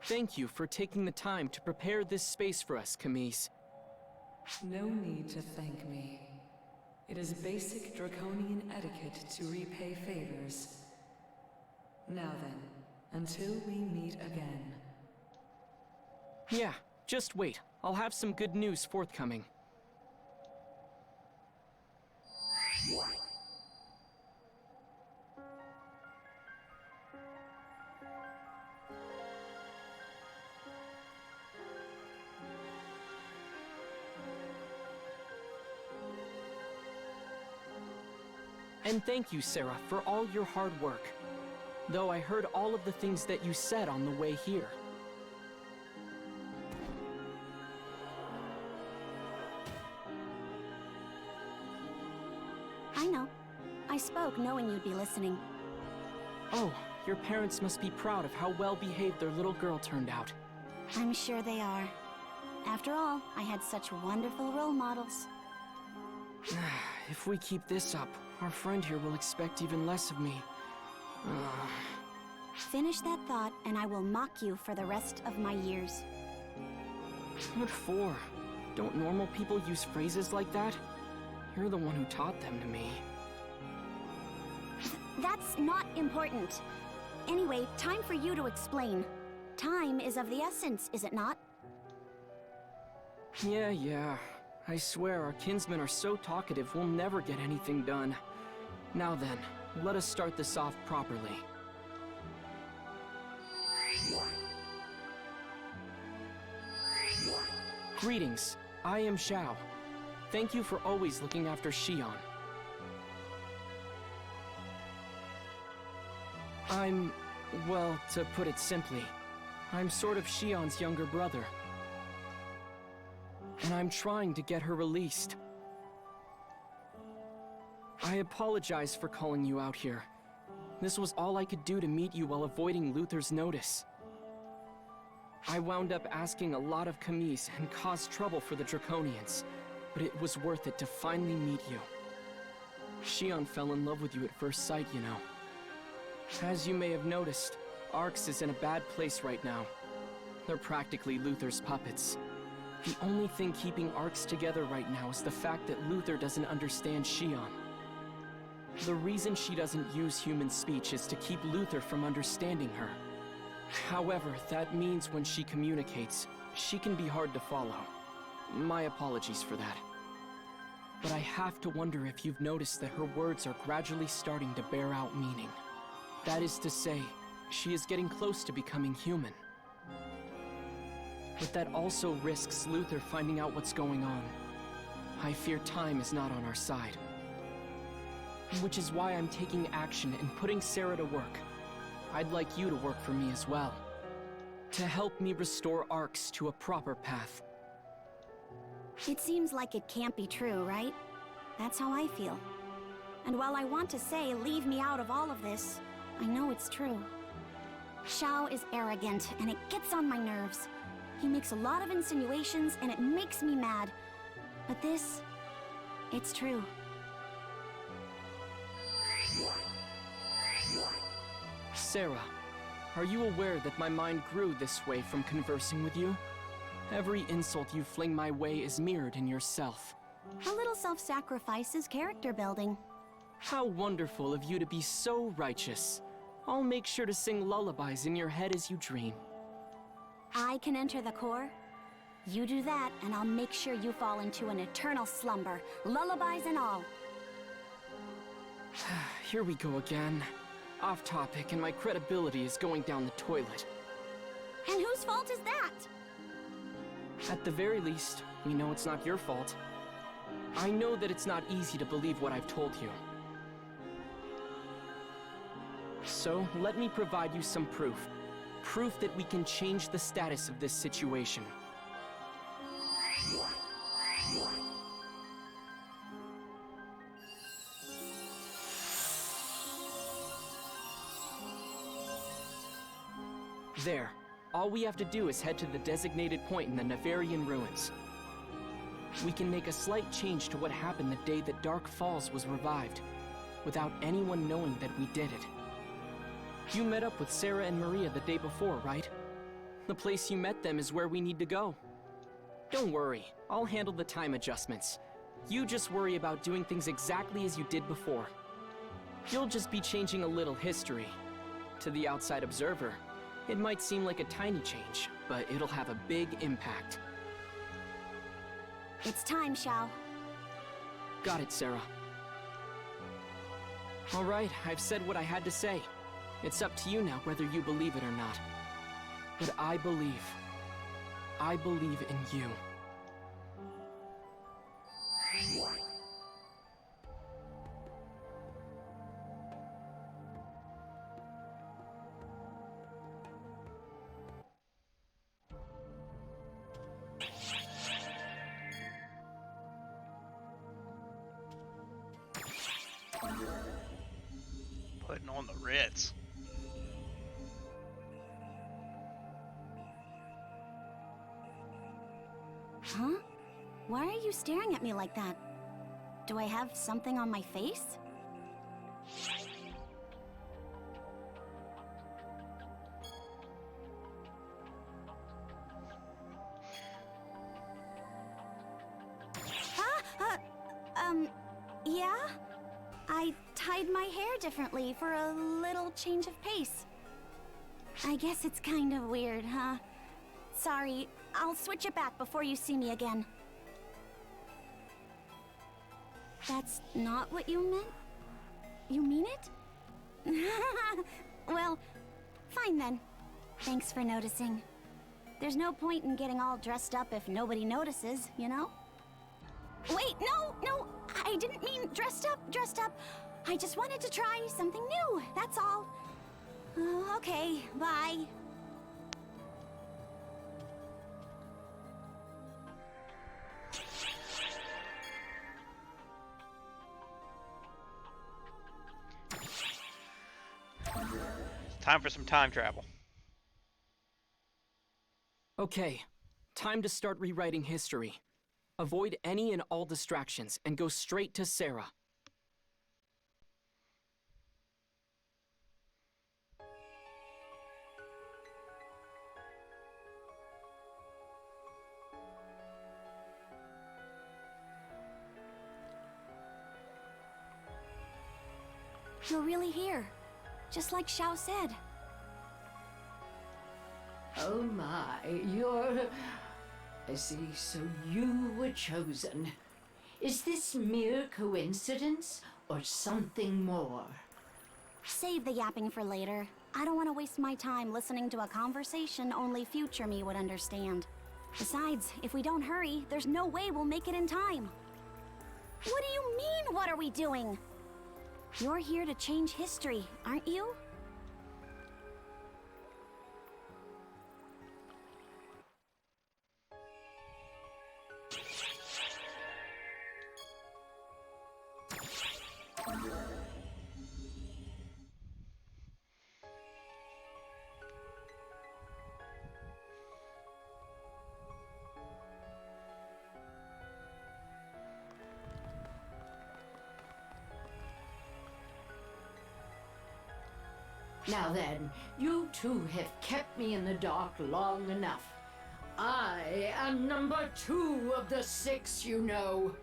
Thank you for taking the time to prepare this space for us, Camise. No need to thank me. It is basic draconian etiquette to repay favors. Now then, until we meet again. Yeah, just wait. I'll have some good news forthcoming. And thank you, Sarah, for all your hard work. Though I heard all of the things that you said on the way here. I know. I spoke knowing you'd be listening. Oh, your parents must be proud of how well behaved their little girl turned out. I'm sure they are. After all, I had such wonderful role models. If we keep this up, our friend here will expect even less of me. Finish that thought, and I will mock you for the rest of my years. What for? Don't normal people use phrases like that? You're the one who taught them to me. That's not important. Anyway, time for you to explain. Time is of the essence, is it not? Yeah. I swear our kinsmen are so talkative we'll never get anything done. Now then, let us start this off properly. Greetings, I am Xiao. Thank you for always looking after Xion. Well, to put it simply, I'm sort of Xion's younger brother. And I'm trying to get her released. I apologize for calling you out here. This was all I could do to meet you while avoiding Luther's notice. I wound up asking a lot of Camise and caused trouble for the Draconians, but it was worth it to finally meet you. Xion fell in love with you at first sight, you know. As you may have noticed, Arx is in a bad place right now. They're practically Luther's puppets. The only thing keeping Arx together right now is the fact that Luther doesn't understand Xion. The reason she doesn't use human speech is to keep Luther from understanding her. However, that means when she communicates, she can be hard to follow. My apologies for that. But I have to wonder if you've noticed that her words are gradually starting to bear out meaning. That is to say, she is getting close to becoming human. But that also risks Luther finding out what's going on. I fear time is not on our side. Which is why I'm taking action and putting Sarah to work. I'd like you to work for me as well. To help me restore Arx to a proper path. It seems like it can't be true, right? That's how I feel. And while I want to say, leave me out of all of this, I know it's true. Xiao is arrogant, and it gets on my nerves. He makes a lot of insinuations, and it makes me mad. But this, it's true. Sarah, are you aware that my mind grew this way from conversing with you? Every insult you fling my way is mirrored in yourself. A little self-sacrifice is character building. How wonderful of you to be so righteous. I'll make sure to sing lullabies in your head as you dream. I can enter the core. You do that, and I'll make sure you fall into an eternal slumber, lullabies and all. Here we go again. Off topic, and my credibility is going down the toilet. And whose fault is that? At the very least, we know it's not your fault. I know that it's not easy to believe what I've told you. So, let me provide you some proof. Proof that we can change the status of this situation. There. All we have to do is head to the designated point in the Nevarian ruins. We can make a slight change to what happened the day that Dark Falls was revived, without anyone knowing that we did it. You met up with Sarah and Maria the day before, right? The place you met them is where we need to go. Don't worry, I'll handle the time adjustments. You just worry about doing things exactly as you did before. You'll just be changing a little history. To the outside observer, it might seem like a tiny change, but it'll have a big impact. It's time, Xiao. Got it, Sarah. All right, I've said what I had to say. It's up to you now whether you believe it or not. But I believe. I believe in you. Putting on the Ritz. Huh? Why are you staring at me like that? Do I have something on my face? Yeah? I tied my hair differently for a little change of pace. I guess it's kind of weird, huh? Sorry, I'll switch it back before you see me again. That's not what you meant? You mean it? Well, fine then. Thanks for noticing. There's no point in getting all dressed up if nobody notices, you know? Wait, no, I didn't mean dressed up. I just wanted to try something new, that's all. Okay, bye. Time for some time travel. Okay, time to start rewriting history. Avoid any and all distractions and go straight to Sarah. You're really here, just like Xiao said. Oh my, you're... I see, so you were chosen. Is this mere coincidence or something more? Save the yapping for later. I don't want to waste my time listening to a conversation only future me would understand. Besides, if we don't hurry, there's no way we'll make it in time. What do you mean, what are we doing? You're here to change history, aren't you? Now then, you two have kept me in the dark long enough. I am number 2 of the 6, you know.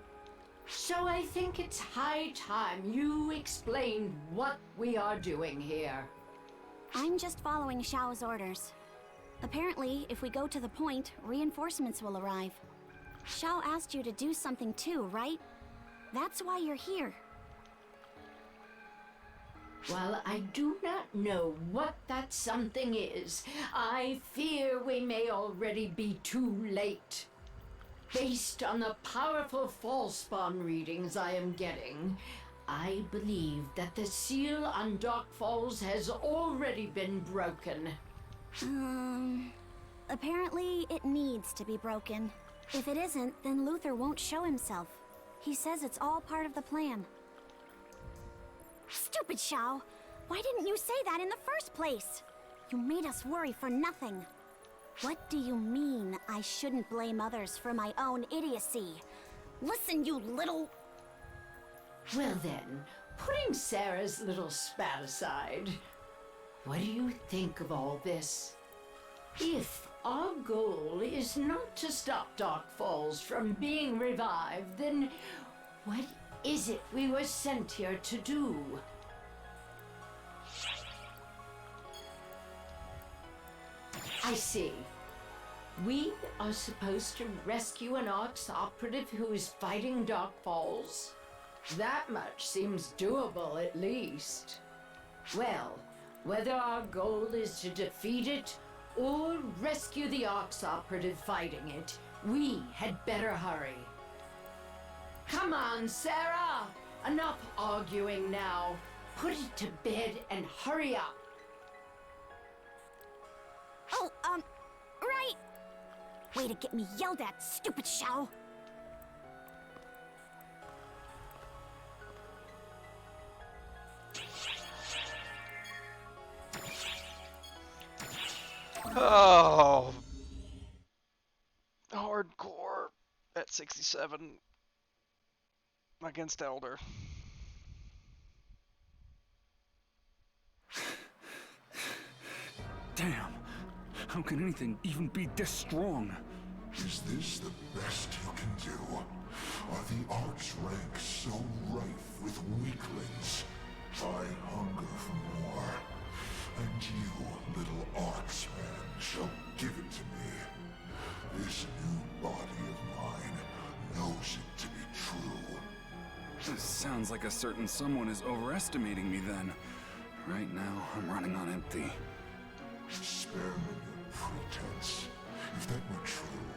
So I think it's high time you explained what we are doing here. I'm just following Xiao's orders. Apparently, if we go to the point, reinforcements will arrive. Xiao asked you to do something too, right? That's why you're here. While I do not know what that something is, I fear we may already be too late. Based on the powerful Fallspawn readings I am getting, I believe that the seal on Dark Falls has already been broken. Apparently it needs to be broken. If it isn't, then Luther won't show himself. He says it's all part of the plan. Stupid Xiao! Why didn't you say that in the first place? You made us worry for nothing. What do you mean I shouldn't blame others for my own idiocy? Listen, you little... Well then, putting Sarah's little spat aside, what do you think of all this? If our goal is not to stop Dark Falls from being revived, then what is it we were sent here to do? I see. We are supposed to rescue an Arx operative who is fighting Dark Falls? That much seems doable, at least. Well, whether our goal is to defeat it or rescue the Arx operative fighting it, we had better hurry. Come on, Sarah! Enough arguing now. Put it to bed and hurry up. Oh, right! Way to get me yelled at, stupid Xiao! Oh, hardcore at 67 against Elder. Damn, how can anything even be this strong? Is this the best you can do? Are the Arch ranks so rife with weaklings? I hunger for more. And you, little Archman, shall give it to me. This new body of mine knows it to be true. This sounds like a certain someone is overestimating me then. Right now, I'm running on empty. Spare me your pretense. If that were true,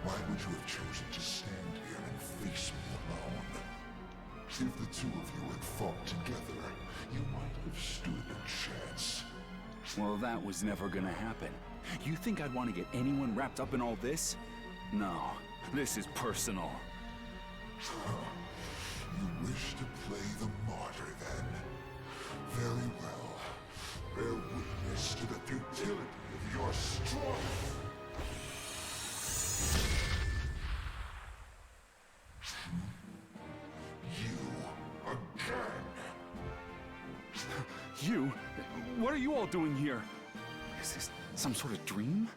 why would you have chosen to stand here and face me alone? If the two of you had fought together, you might have stood a chance. Well, that was never gonna happen. You think I'd want to get anyone wrapped up in all this? No, this is personal. You wish to play the martyr, then? Very well. Bear witness to the futility of your strife. You again. You? What are you all doing here? Is this some sort of dream?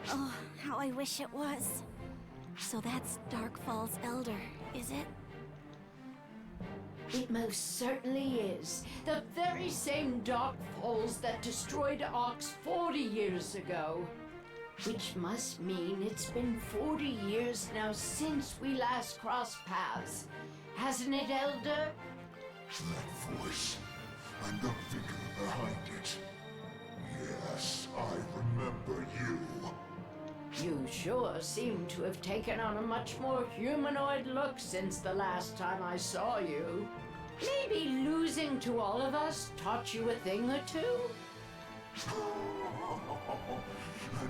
Oh, how I wish it was. So that's Dark Falls Elder, is it? It most certainly is. The very same Dark Falls that destroyed Arx 40 years ago. Which must mean it's been 40 years now since we last crossed paths. Hasn't it, Elder? That voice, and the vigor behind it. Yes, I remember you. You sure seem to have taken on a much more humanoid look since the last time I saw you. Maybe losing to all of us taught you a thing or two? And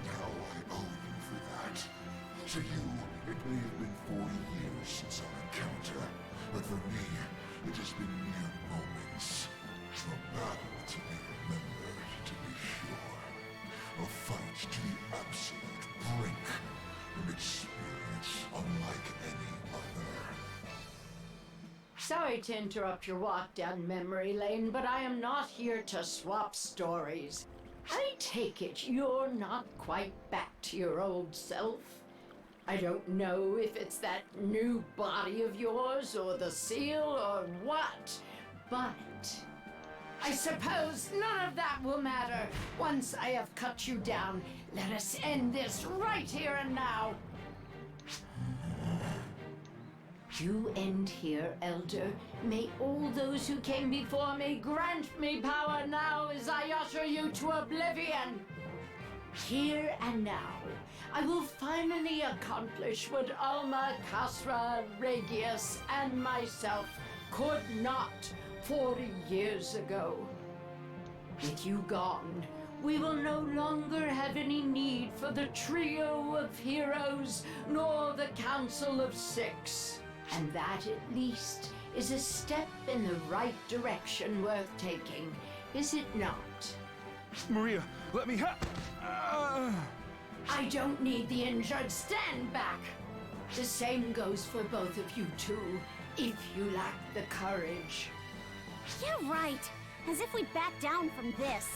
how I owe you for that. To you, it may have been 40 years since our encounter, but for me, it has been mere moments. A battle to be remembered, to be sure. A fight to the absolute brink. An experience unlike any other. So, Sorry to interrupt your walk down memory lane, but I am not here to swap stories. I take it you're not quite back to your old self. I don't know if it's that new body of yours or the seal or what, but I suppose none of that will matter. Once I have cut you down, let us end this right here and now. You end here, Elder. May all those who came before me grant me power now as I usher you to oblivion. Here and now, I will finally accomplish what Alma, Kasra, Regius, and myself could not 40 years ago. With you gone, we will no longer have any need for the trio of heroes nor the Council of Six. And that, at least, is a step in the right direction worth taking, is it not? Maria, let me I don't need the injured. Stand back! The same goes for both of you two, if you lack the courage. Yeah, right. As if we'd back down from this.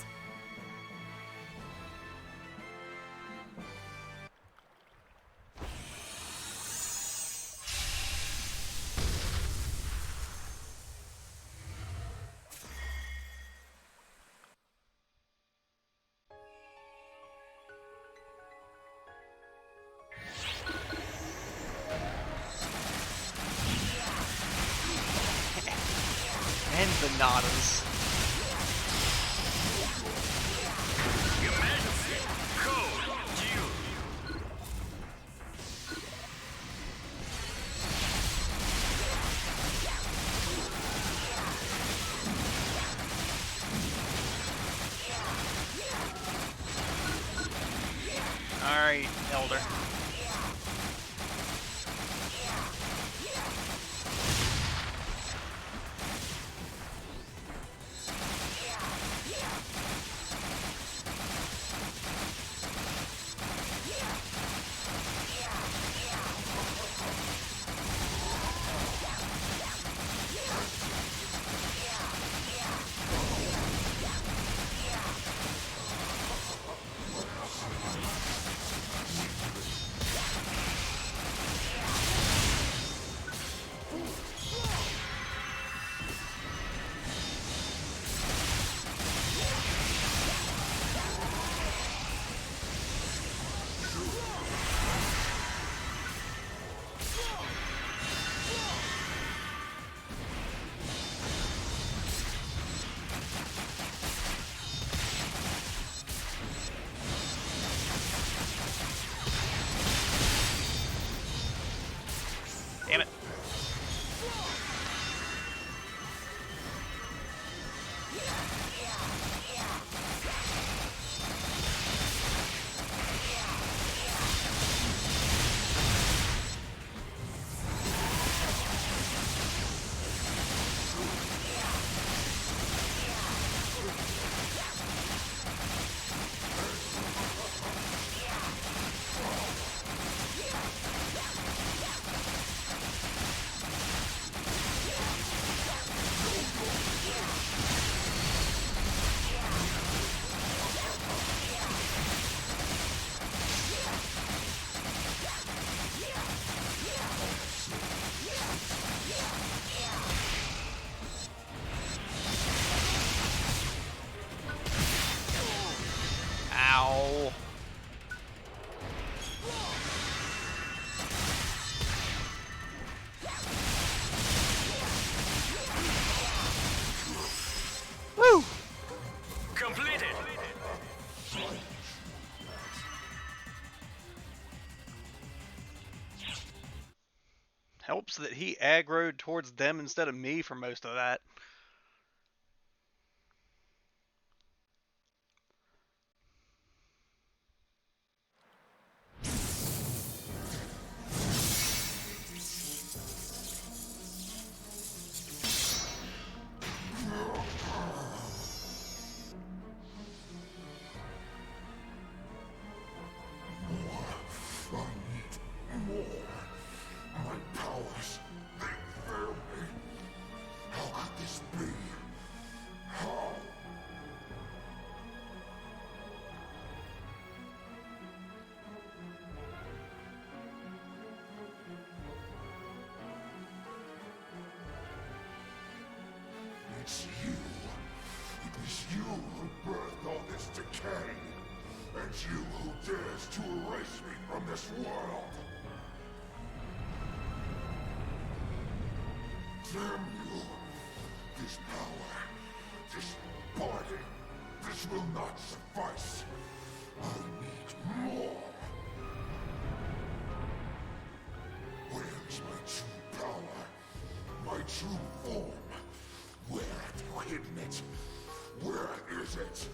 And the Nadas. Your Majesty, code due. Alright, Elder. Damn it. Ow. Woo! Completed. Helps that he aggroed towards them instead of me for most of that. My powers, they fail me. It's you. It is you who birthed all this decay. And you who dares to erase me from this world. Damn you. This power, this body, this will not suffice. I need more. Where's my true power? My true form? Where have you hidden it? Where is it?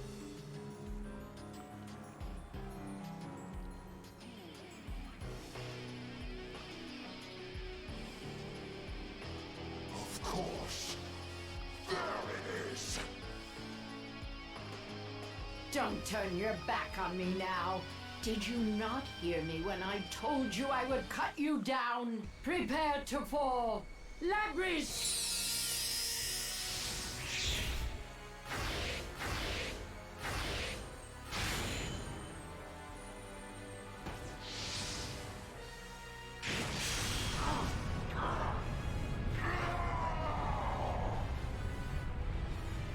Of course. There it is. Don't turn your back on me now. Did you not hear me when I told you I would cut you down? Prepare to fall. Labris!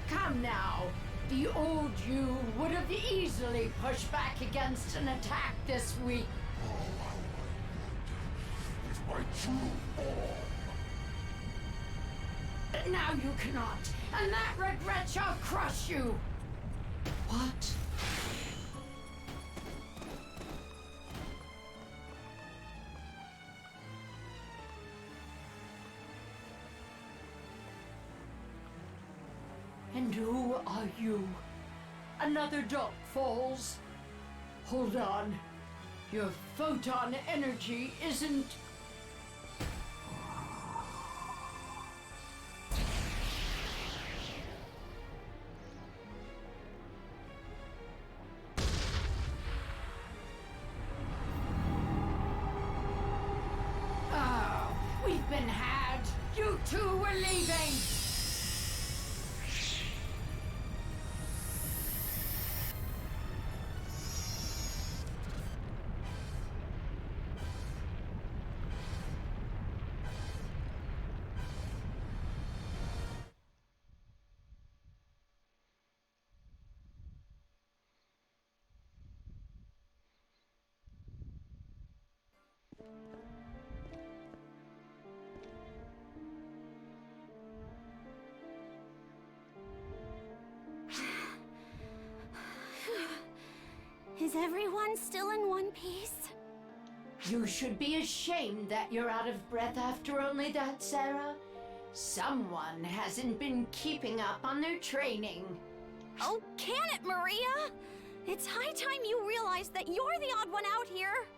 Come now. The old you would have easily pushed back against an attack this week. With my true form. Now you cannot, and that regret shall crush you. What? And who are you? Another Dark Falls? Hold on. Your photon energy isn't... Oh, we've been had. You two were leaving. Is everyone still in one piece? You should be ashamed that you're out of breath after only that, Sarah. Someone hasn't been keeping up on their training. Oh, can it, Maria? It's high time you realize that you're the odd one out here.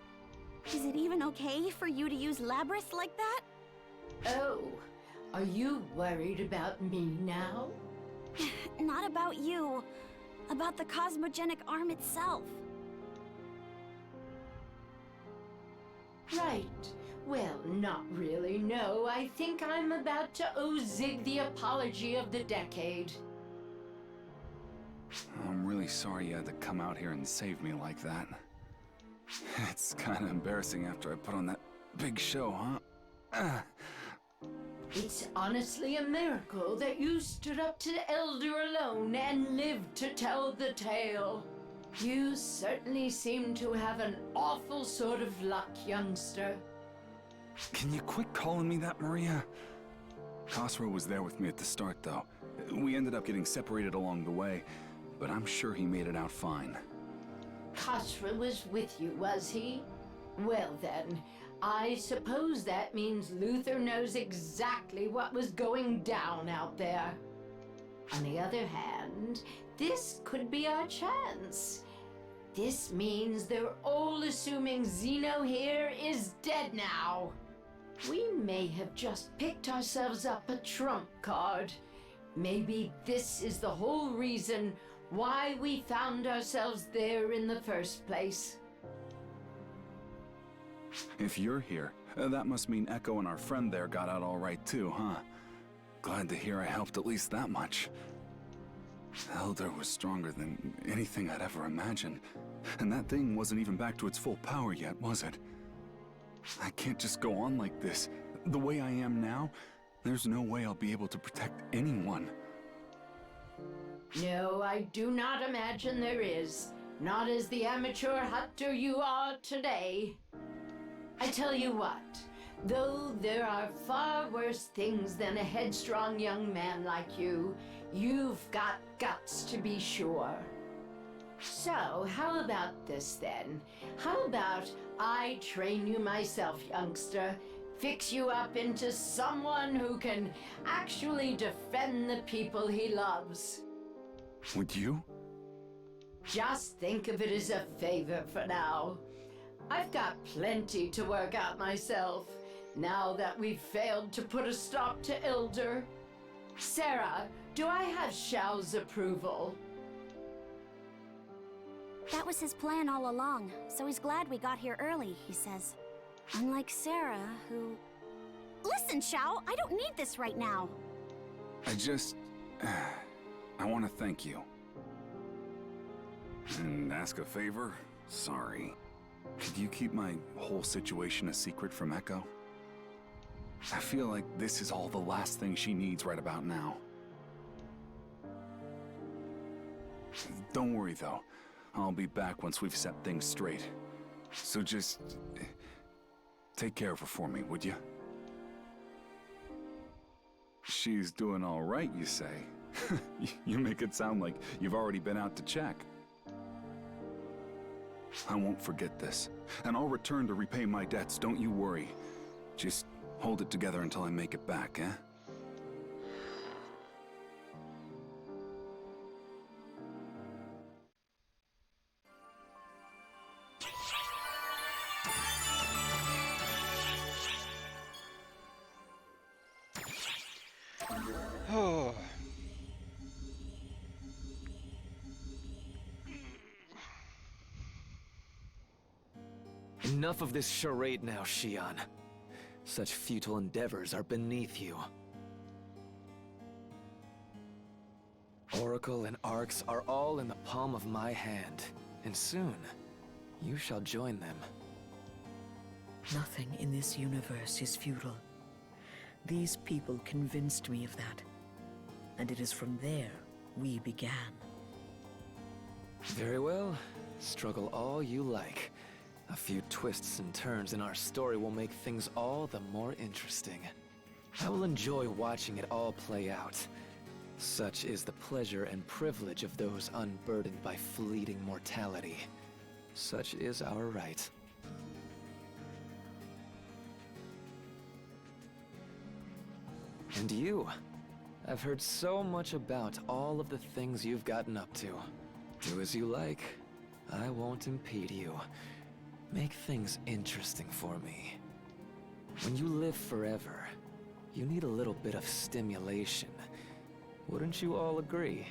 Is it even okay for you to use Labrys like that? Oh, are you worried about me now? Not about you. About the cosmogenic arm itself. Right. Well, not really, no. I think I'm about to owe Zig the apology of the decade. I'm really sorry you had to come out here and save me like that. It's kind of embarrassing after I put on that big show, huh? It's honestly a miracle that you stood up to the Elder alone and lived to tell the tale. You certainly seem to have an awful sort of luck, youngster. Can you quit calling me that, Maria? Khosrow was there with me at the start, though. We ended up getting separated along the way, but I'm sure he made it out fine. Khosrow was with you, was he? Well then, I suppose that means Luther knows exactly what was going down out there. On the other hand, this could be our chance. This means they're all assuming Zeno here is dead now. We may have just picked ourselves up a trump card. Maybe this is the whole reason why we found ourselves there in the first place. If you're here, that must mean Echo and our friend there got out all right too, huh? Glad to hear I helped at least that much. Elder was stronger than anything I'd ever imagined. And that thing wasn't even back to its full power yet, was it? I can't just go on like this. The way I am now, there's no way I'll be able to protect anyone. No, I do not imagine there is. Not as the amateur hunter you are today. I tell you what, though there are far worse things than a headstrong young man like you, you've got guts to be sure. So, how about this then? How about I train you myself, youngster? Fix you up into someone who can actually defend the people he loves. Would you? Just think of it as a favor for now. I've got plenty to work out myself, now that we've failed to put a stop to Ilder. Sarah, do I have Xiao's approval? That was his plan all along, so he's glad we got here early, he says. Unlike Sarah, who... Listen, Xiao, I don't need this right now. I want to thank you. And ask a favor? Sorry. Could you keep my whole situation a secret from Echo? I feel like this is all the last thing she needs right about now. Don't worry though. I'll be back once we've set things straight. So just... take care of her for me, would you? She's doing all right, you say? You make it sound like you've already been out to check. I won't forget this, and I'll return to repay my debts, don't you worry. Just hold it together until I make it back, eh? Oh. Enough of this charade now, Xion. Such futile endeavors are beneath you. Oracle and Arcs are all in the palm of my hand, and soon, you shall join them. Nothing in this universe is futile. These people convinced me of that. And it is from there we began. Very well. Struggle all you like. A few twists and turns in our story will make things all the more interesting. I will enjoy watching it all play out. Such is the pleasure and privilege of those unburdened by fleeting mortality. Such is our right. And you. I've heard so much about all of the things you've gotten up to. Do as you like. I won't impede you. Make things interesting for me. When you live forever, you need a little bit of stimulation. Wouldn't you all agree?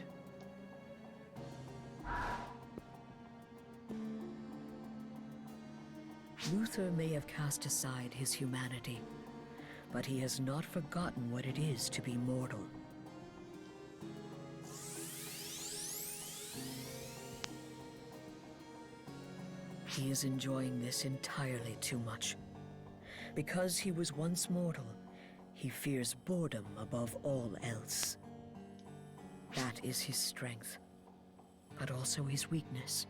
Luther may have cast aside his humanity, but he has not forgotten what it is to be mortal. He is enjoying this entirely too much. Because he was once mortal, he fears boredom above all else. That is his strength, but also his weakness.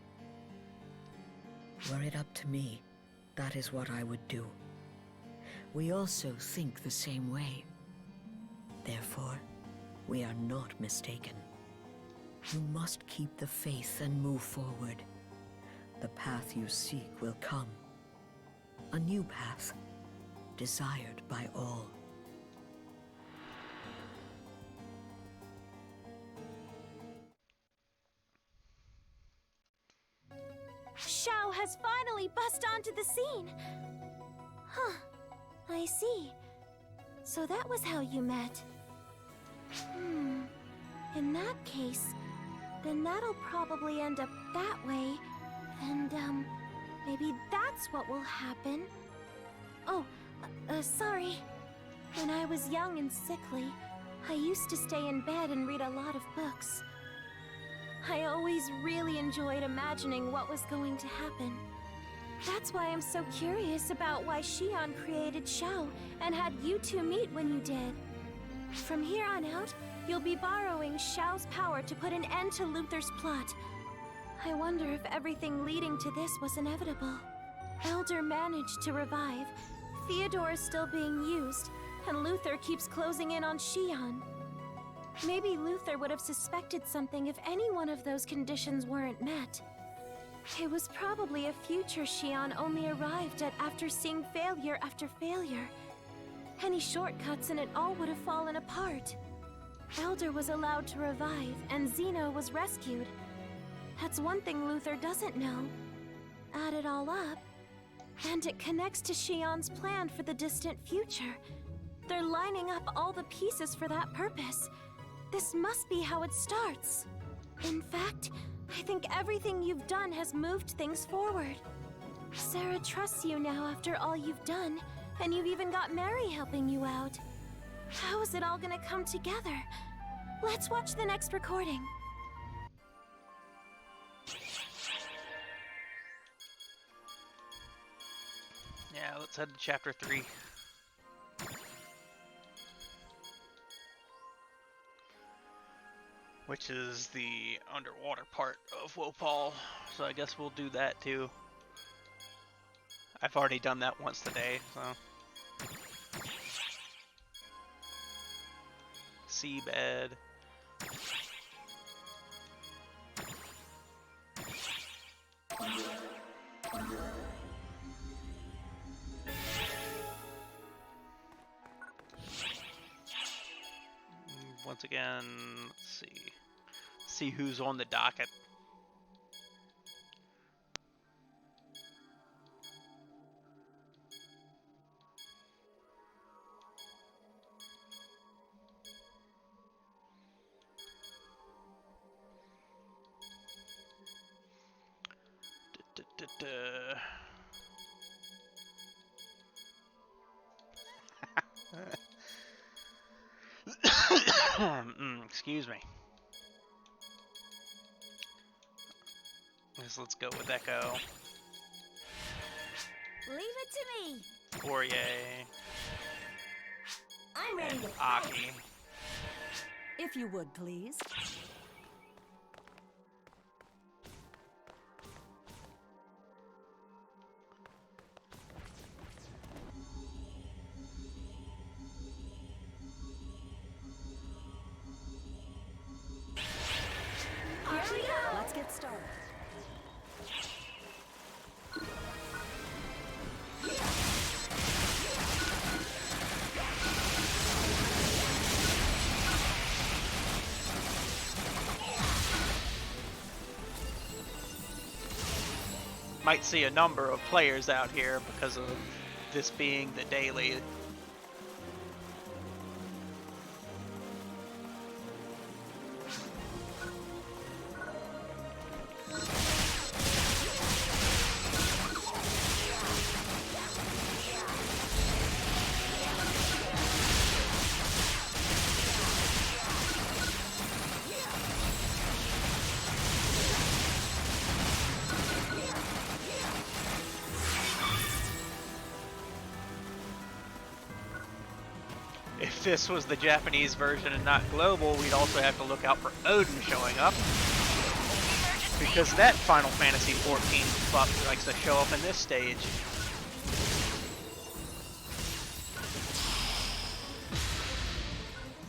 Were it up to me, that is what I would do. We also think the same way. Therefore, we are not mistaken. You must keep the faith and move forward. The path you seek will come. A new path, desired by all. Xiao has finally bust onto the scene! Huh. I see. So that was how you met. In that case, then that'll probably end up that way. And, maybe that's what will happen. Oh, sorry. When I was young and sickly, I used to stay in bed and read a lot of books. I always really enjoyed imagining what was going to happen. That's why I'm so curious about why Xion created Xiao and had you two meet when you did. From here on out, You'll be borrowing Xiao's power to put an end to Luther's plot. I wonder if everything leading to this was inevitable. Elder managed to revive, Theodore is still being used, and Luther keeps closing in on Xion. Maybe Luther would have suspected something if any one of those conditions weren't met. It was probably a future Xion only arrived at after seeing failure after failure. Any shortcuts and it all would have fallen apart. Elder was allowed to revive, and Zeno was rescued. That's one thing Luther doesn't know. Add it all up, and it connects to Xion's plan for the distant future. They're lining up all the pieces for that purpose. This must be how it starts. In fact, I think everything you've done has moved things forward. Sarah trusts you now after all you've done, and you've even got Mary helping you out. How is it all gonna come together? Let's watch the next recording. Yeah, let's head to chapter 3. Which is the underwater part of Wopal, so I guess we'll do that too. I've already done that once today, so. Seabed. Once again, let's see who's on the docket. Excuse me. Let's go with Echo. Leave it to me. Fourier. I'm ready to Aki. If you would, please. Here we go. Let's get started. Might see a number of players out here because of this being the daily. If this was the Japanese version and not global, we'd also have to look out for Odin showing up. Because that Final Fantasy XIV fuck likes to show up in this stage.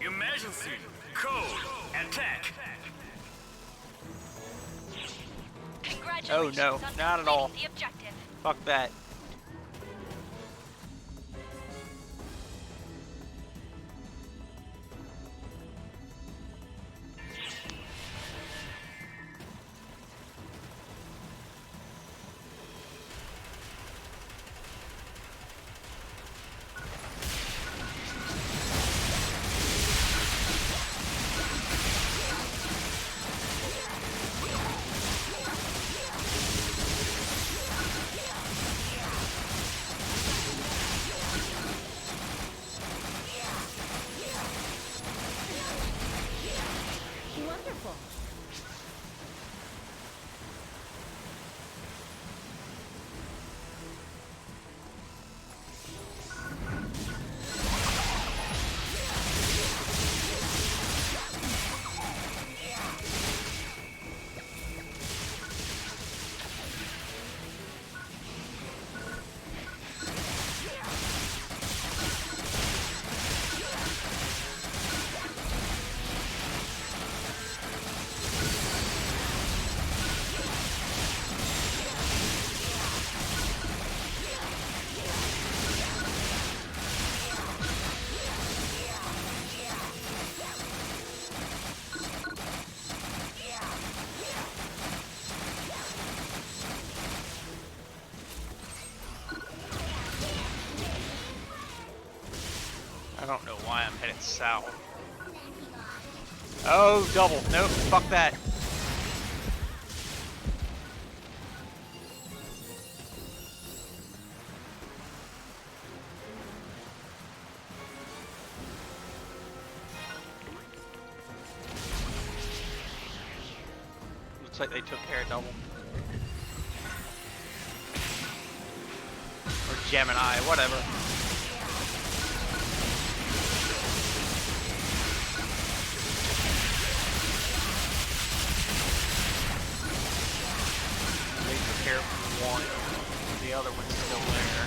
Emergency! Code! Attack! Oh no, not at all. The objective. Fuck that. Wonderful. Headed south. Oh, double. Nope, fuck that. Looks like they took care of double. Or Gemini, whatever. They took care of one. The other one's still there.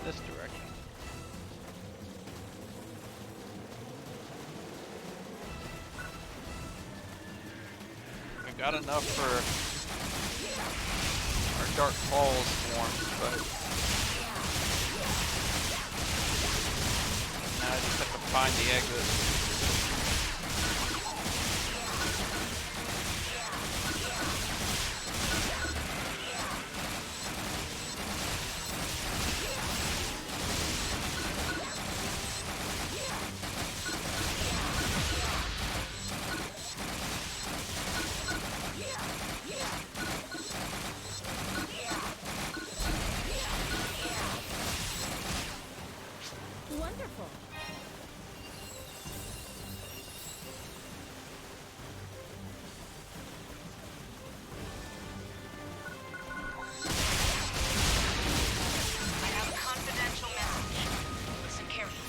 This direction. We got enough for our Dark Falls forms, but now I just have to find the exit. Wonderful. I have a confidential message. Listen carefully.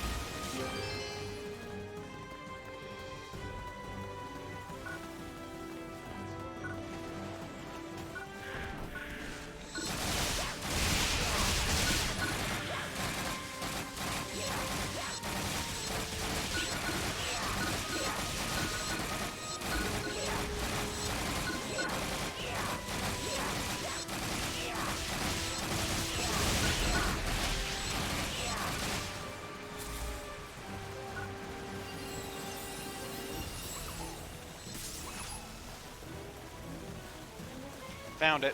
Found it.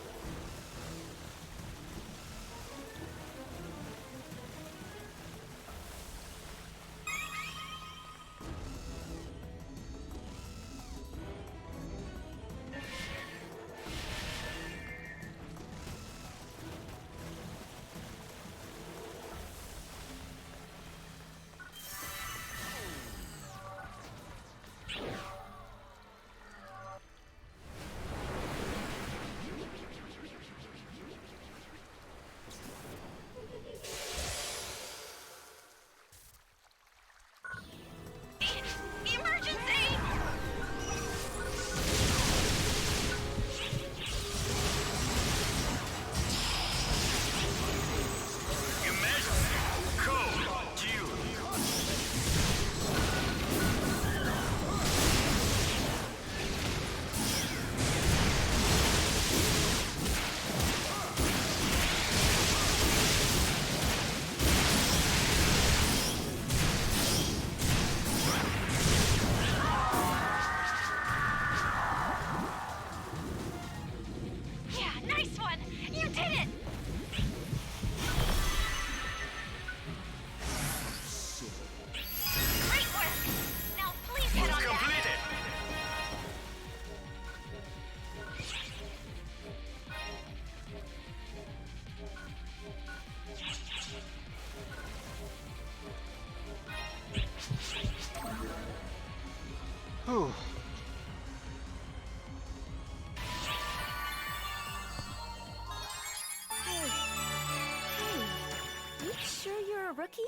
rookie?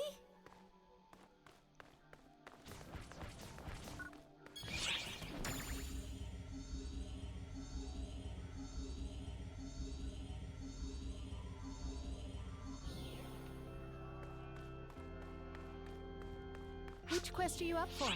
Which quest are you up for?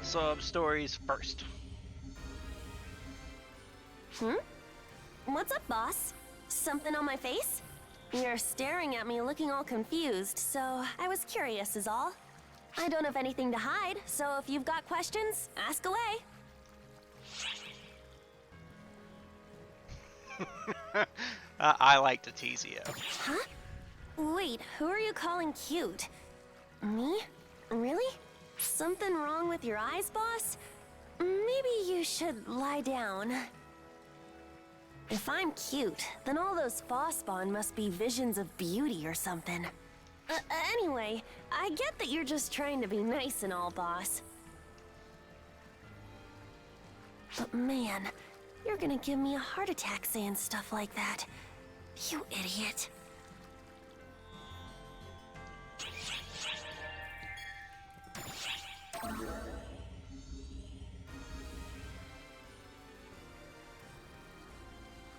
Sub-stories first. What's up, boss? Something on my face? You're staring at me looking all confused, so I was curious is all. I don't have anything to hide, so if you've got questions, ask away. I like to tease you. Huh? Wait, who are you calling cute? Me? Really? Something wrong with your eyes, boss? Maybe you should lie down. If I'm cute, then all those Phosphon must be visions of beauty or something. Anyway, I get that you're just trying to be nice and all, boss. But man, you're gonna give me a heart attack saying stuff like that. You idiot.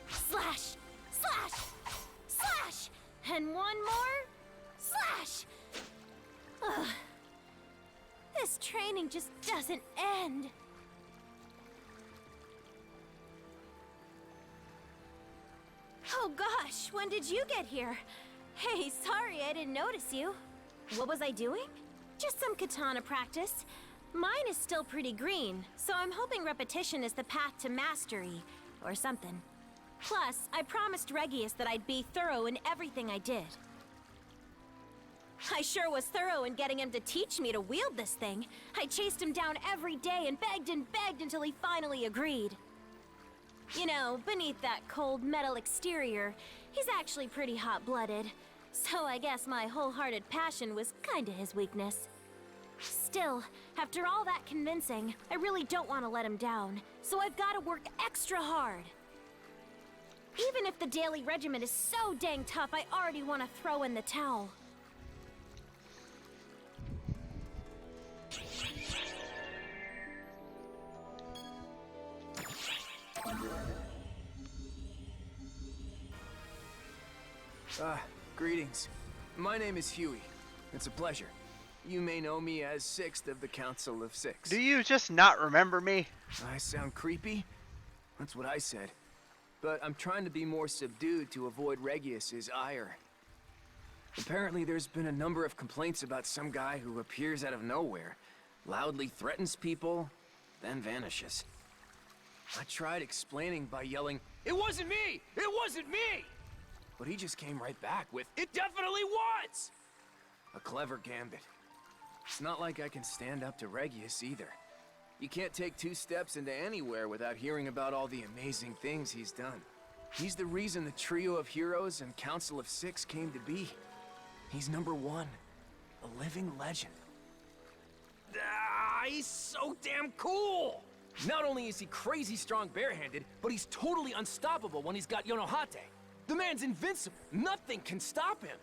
Slash! Slash! Slash! And one more! Slash! Ugh. This training just doesn't end. Oh gosh, when did you get here? Hey, sorry I didn't notice you. What was I doing? Just some katana practice. Mine is still pretty green, so I'm hoping repetition is the path to mastery, or something. Plus, I promised Regius that I'd be thorough in everything I did. I sure was thorough in getting him to teach me to wield this thing. I chased him down every day and begged until he finally agreed. You know, beneath that cold metal exterior, he's actually pretty hot-blooded. So I guess my wholehearted passion was kinda his weakness. Still, after all that convincing, I really don't want to let him down, so I've got to work extra hard. Even if the daily regimen is so dang tough, I already want to throw in the towel. Greetings. My name is Huey. It's a pleasure. You may know me as Sixth of the Council of Six. Do you just not remember me? I sound creepy? That's what I said. But I'm trying to be more subdued to avoid Regius's ire. Apparently there's been a number of complaints about some guy who appears out of nowhere, loudly threatens people, then vanishes. I tried explaining by yelling, "It wasn't me! It wasn't me!" But he just came right back with, "It definitely was!" A clever gambit. It's not like I can stand up to Regius either. You can't take 2 steps into anywhere without hearing about all the amazing things he's done. He's the reason the Trio of Heroes and Council of Six came to be. He's #1, a living legend. He's so damn cool! Not only is he crazy strong barehanded, but he's totally unstoppable when he's got Yonohate. The man's invincible. Nothing can stop him.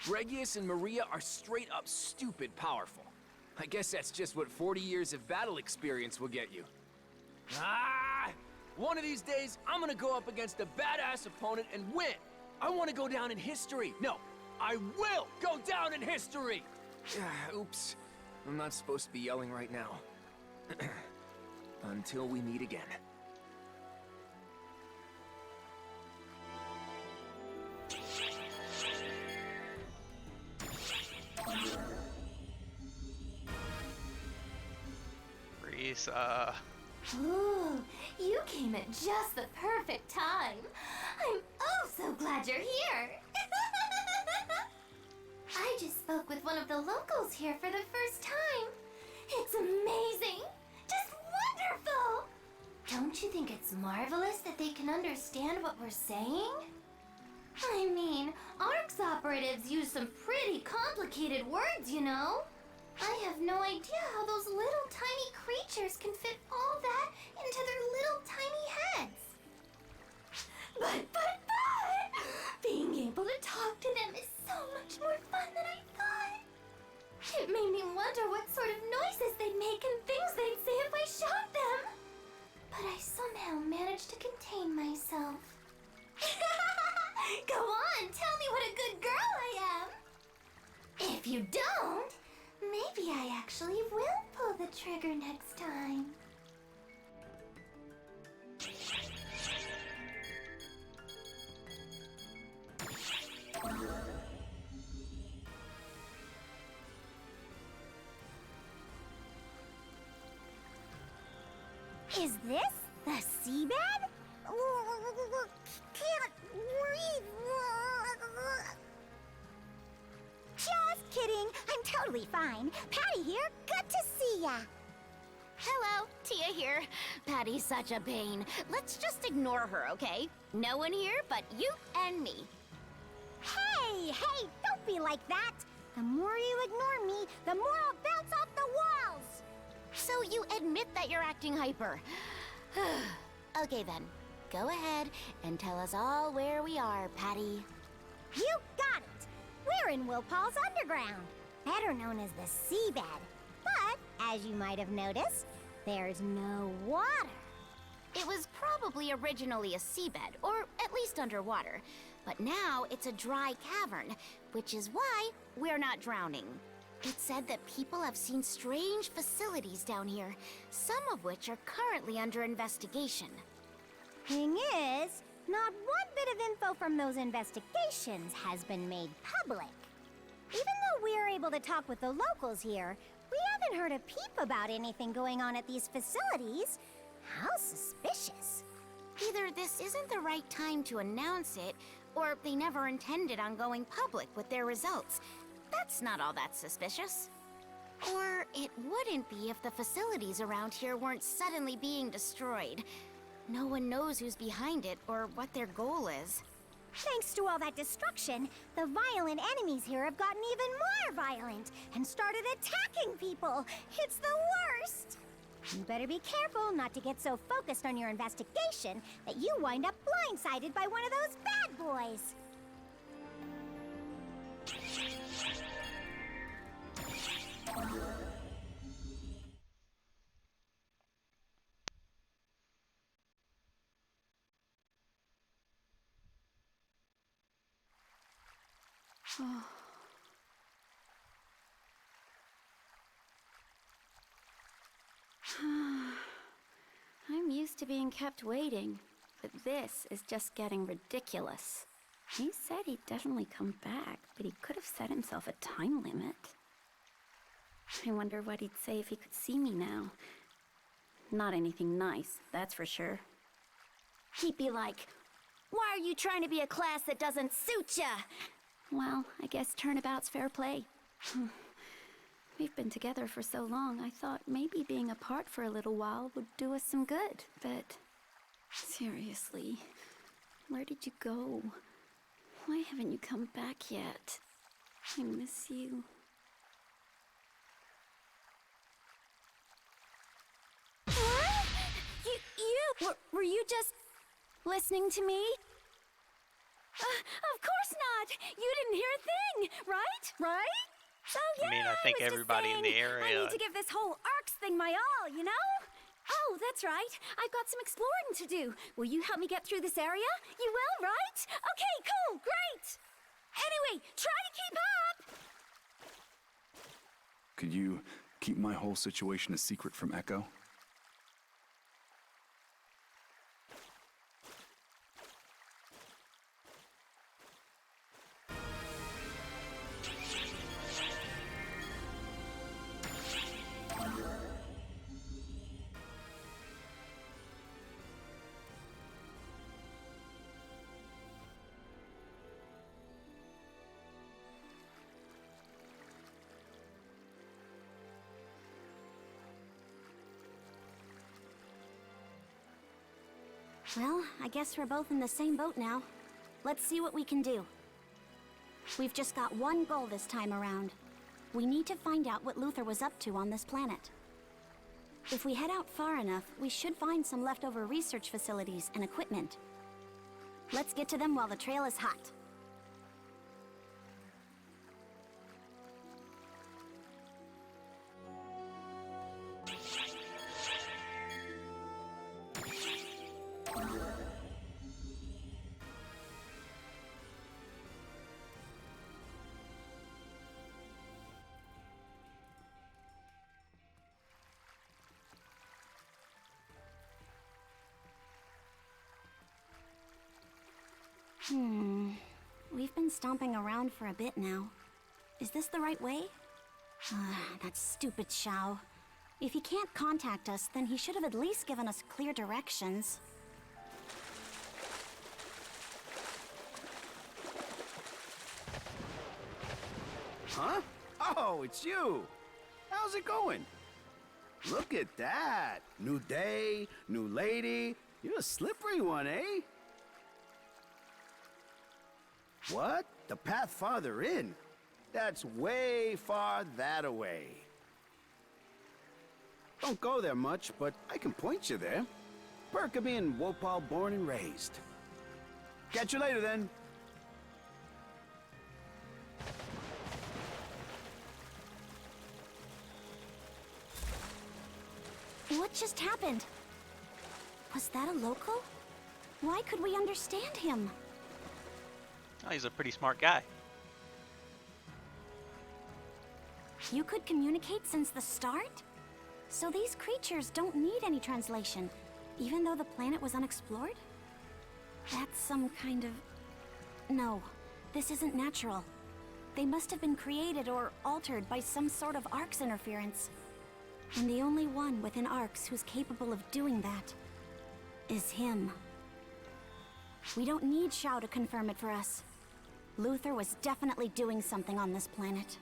Regius and Maria are straight up stupid powerful. I guess that's just what 40 years of battle experience will get you. One of these days, I'm gonna go up against a badass opponent and win. I want to go down in history. No, I will go down in history! Oops. I'm not supposed to be yelling right now. Until we meet again. Ooh, you came at just the perfect time. I'm oh so glad you're here. I just spoke with one of the locals here for the first time. It's amazing. Just wonderful. Don't you think it's marvelous that they can understand what we're saying? I mean, ARCS operatives use some pretty complicated words, you know? I have no idea how those little tiny creatures can fit all that into their little tiny heads. But, being able to talk to them is so much more fun than I thought. It made me wonder what sort of noises they'd make and things they'd say if I shot them. But I somehow managed to contain myself. Go on, tell me what a good girl I am. If you don't, maybe I actually will pull the trigger next time. Is this the seabed? Can't breathe. Just kidding. I'm totally fine. Patty here. Good to see ya. Hello, Tia here. Patty's such a pain. Let's just ignore her, okay? No one here but you and me. Hey, don't be like that. The more you ignore me, the more I'll bounce off the walls. So you admit that you're acting hyper. Okay then, go ahead and tell us all where we are, Patty. You got it. We're in Wilpol's Underground, better known as the seabed. But, as you might have noticed, there's no water. It was probably originally a seabed, or at least underwater. But now it's a dry cavern, which is why we're not drowning. It's said that people have seen strange facilities down here, some of which are currently under investigation. Thing is, not one bit of info from those investigations has been made public. Even though we're able to talk with the locals here, we haven't heard a peep about anything going on at these facilities. How suspicious. Either this isn't the right time to announce it, or they never intended on going public with their results. That's not all that suspicious. Or it wouldn't be if the facilities around here weren't suddenly being destroyed. No one knows who's behind it or what their goal is. Thanks to all that destruction, the violent enemies here have gotten even more violent and started attacking people. It's the worst. You better be careful not to get so focused on your investigation that you wind up blindsided by one of those bad boys. I'm used to being kept waiting, but this is just getting ridiculous. He said he'd definitely come back, but he could have set himself a time limit. I wonder what he'd say if he could see me now. Not anything nice, that's for sure. He'd be like, "Why are you trying to be a class that doesn't suit ya?" Well, I guess turnabout's fair play. We've been together for so long, I thought maybe being apart for a little while would do us some good, but... seriously, where did you go? Why haven't you come back yet? I miss you. What? Were you just listening to me? Of course not! You didn't hear a thing, right? Right? So yeah, I mean, I think was just everybody in the saying, I area... need to give this whole ARCS thing my all, you know? Oh, that's right. I've got some exploring to do. Will you help me get through this area? You will, right? Okay, cool, great! Anyway, try to keep up! Could you keep my whole situation a secret from Echo? Well, I guess we're both in the same boat now. Let's see what we can do. We've just got one goal this time around. We need to find out what Luther was up to on this planet. If we head out far enough, we should find some leftover research facilities and equipment. Let's get to them while the trail is hot. We've been stomping around for a bit now. Is this the right way? That stupid Xiao. If he can't contact us, then he should have at least given us clear directions. Huh? Oh, it's you! How's it going? Look at that! New day, new lady. You're a slippery one, eh? What? The path farther in? That's way far that away. Don't go there much, but I can point you there. Perk of being Wopal born and raised. Catch you later, then. What just happened? Was that a local? Why could we understand him? Oh, he's a pretty smart guy. You could communicate since the start? So these creatures don't need any translation, even though the planet was unexplored? That's some kind of... No, this isn't natural. They must have been created or altered by some sort of Arcs interference. And the only one within Arcs who's capable of doing that is him. We don't need Xiao to confirm it for us. Luther was definitely doing something on this planet.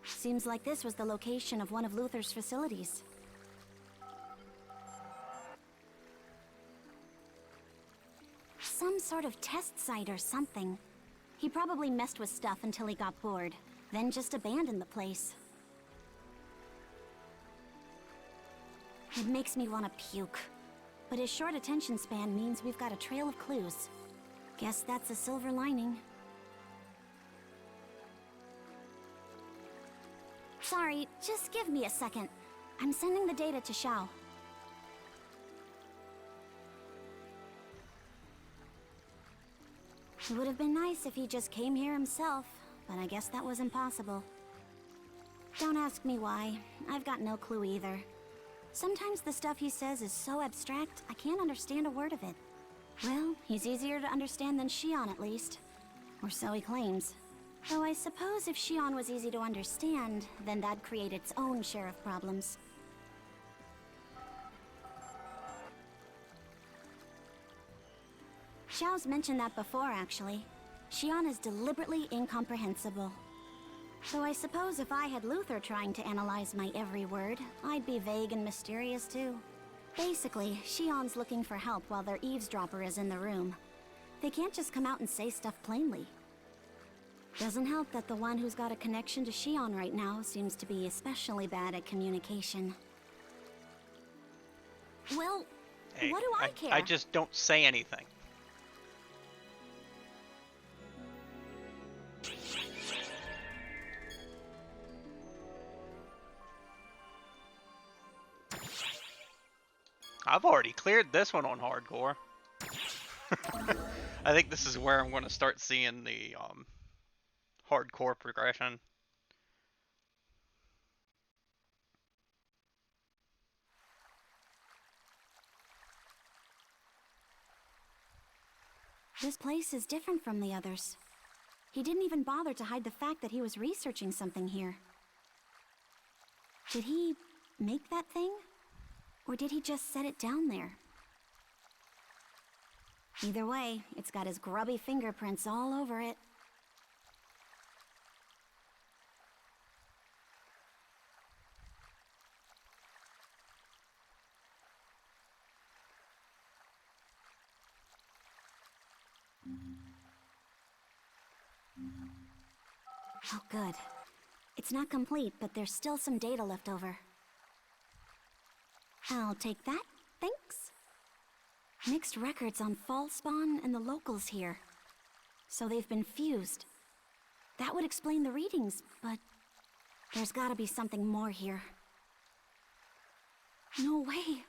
Seems like this was the location of one of Luther's facilities. Some sort of test site or something. He probably messed with stuff until he got bored, then just abandoned the place. It makes me want to puke. But his short attention span means we've got a trail of clues. Guess that's a silver lining. Sorry, just give me a second. I'm sending the data to Xiao. It would have been nice if he just came here himself, but I guess that was impossible. Don't ask me why. I've got no clue either. Sometimes the stuff he says is so abstract, I can't understand a word of it. Well, he's easier to understand than Xion at least. Or so he claims. Though I suppose if Xion was easy to understand, then that'd create its own share of problems. Xiao's mentioned that before, actually. Xion is deliberately incomprehensible. Though I suppose if I had Luther trying to analyze my every word, I'd be vague and mysterious too. Basically, Xion's looking for help while their eavesdropper is in the room. They can't just come out and say stuff plainly. Doesn't help that the one who's got a connection to Xion right now seems to be especially bad at communication. Well, Hey, what do I care? I just don't say anything. I've already cleared this one on hardcore. I think this is where I'm going to start seeing the hardcore progression. This place is different from the others. He didn't even bother to hide the fact that he was researching something here. Did he make that thing? Or did he just set it down there? Either way, it's got his grubby fingerprints all over it. Oh, good. It's not complete, but there's still some data left over. I'll take that, thanks. Mixed records on fall spawn and the locals here. So they've been fused. That would explain the readings, but there's gotta be something more here. No way.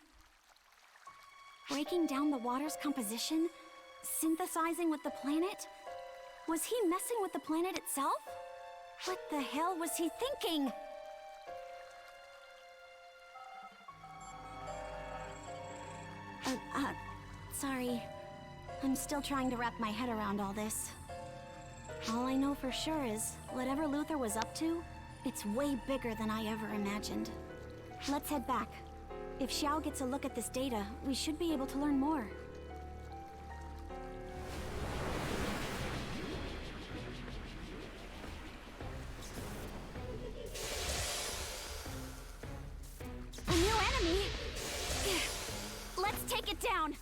Breaking down the water's composition? Synthesizing with the planet? Was he messing with the planet itself? What the hell was he thinking? Sorry. I'm still trying to wrap my head around all this. All I know for sure is, whatever Luther was up to, it's way bigger than I ever imagined. Let's head back. If Xiao gets a look at this data, we should be able to learn more. A new enemy? Let's take it down!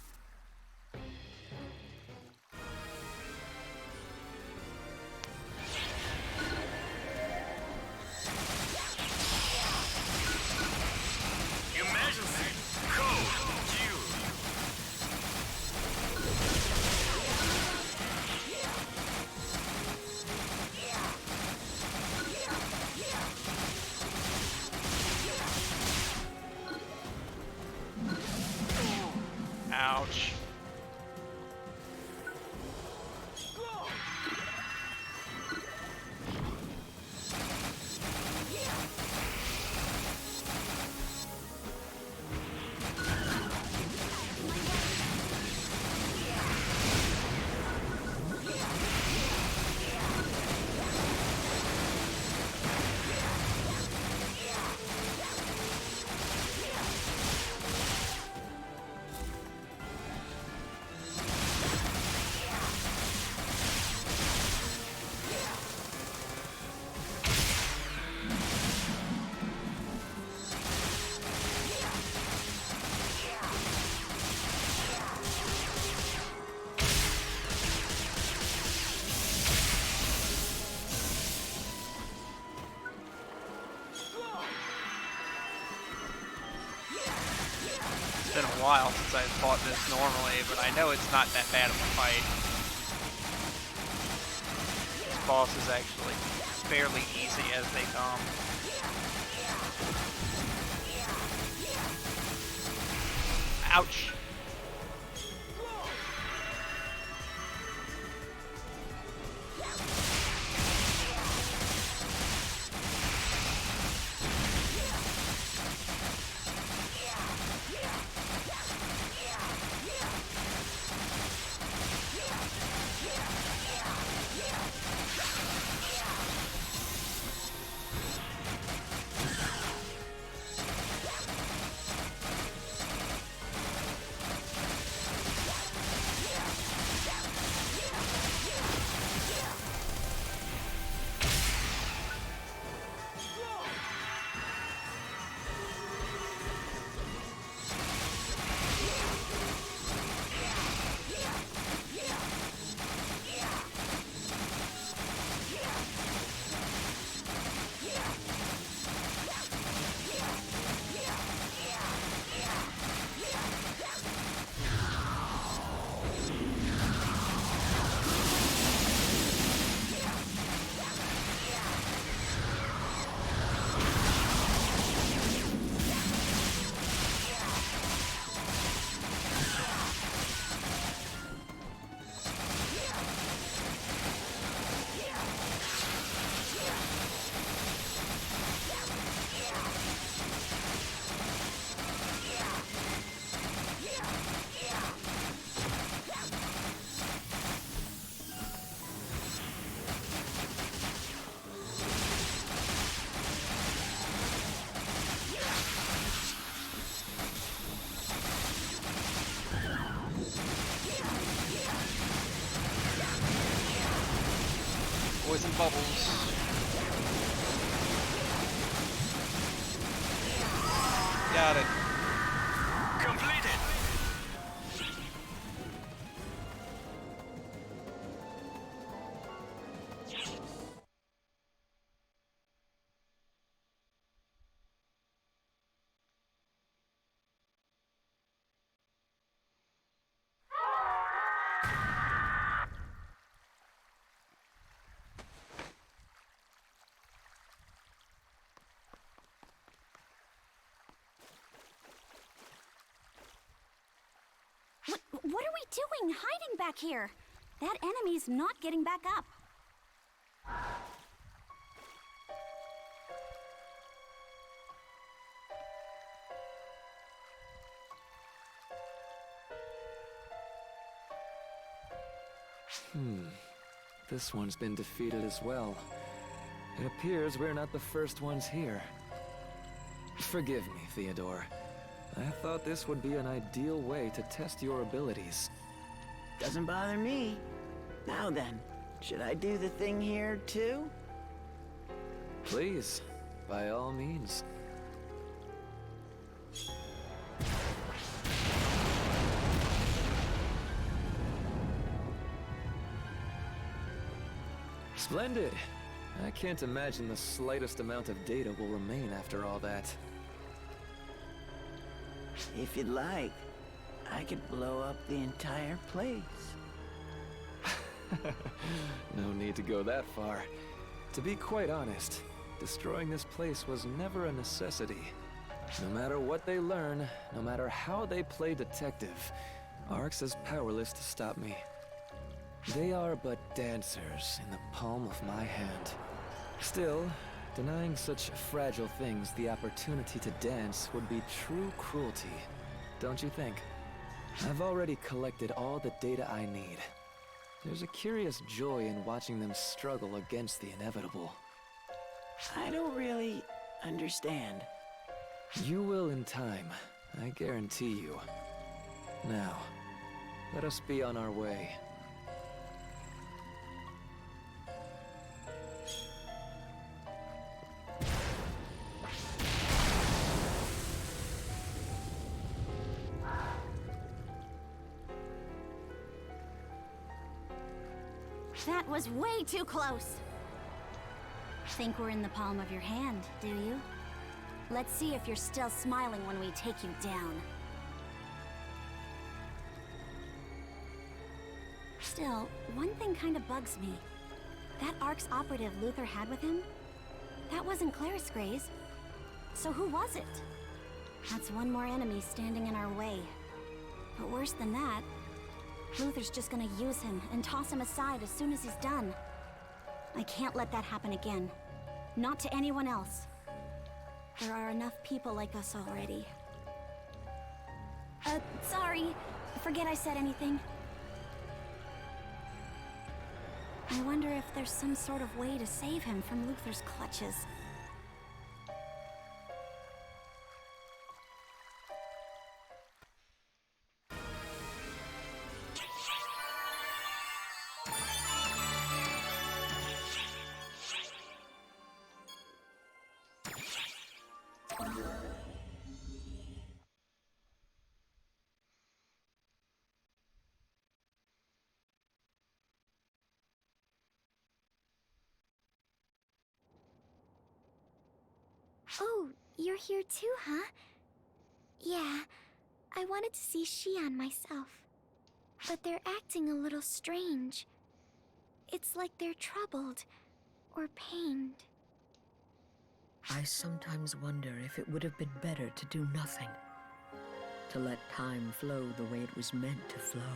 Ouch. It's been a while since I've fought this normally, but I know it's not that bad of a fight. This boss is actually fairly easy as they come. Ouch! poison bubbles. Got it. Completed. What are we doing hiding back here? That enemy's not getting back up. This one's been defeated as well. It appears we're not the first ones here. Forgive me, Theodore. I thought this would be an ideal way to test your abilities. Doesn't bother me. Now then, should I do the thing here too? Please, by all means. Splendid. I can't imagine the slightest amount of data will remain after all that. If you'd like, I could blow up the entire place. No need to go that far. To be quite honest, destroying this place was never a necessity. No matter what they learn, no matter how they play detective, Arx is powerless to stop me. They are but dancers in the palm of my hand. Still, denying such fragile things the opportunity to dance would be true cruelty, don't you think? I've already collected all the data I need. There's a curious joy in watching them struggle against the inevitable. I don't really understand. You will in time, I guarantee you. Now, let us be on our way. That was way too close. Think we're in the palm of your hand, do you? Let's see if you're still smiling when we take you down. Still, one thing kind of bugs me. That Arx operative Luther had with him? That wasn't Claris Grays. So who was it? That's one more enemy standing in our way. But worse than that, Luther's just gonna use him and toss him aside as soon as he's done. I can't let that happen again. Not to anyone else. There are enough people like us already. Sorry. Forget I said anything. I wonder if there's some sort of way to save him from Luther's clutches. Oh, you're here too, huh? Yeah, I wanted to see Xian myself. But they're acting a little strange. It's like they're troubled or pained. I sometimes wonder if it would have been better to do nothing. To let time flow the way it was meant to flow.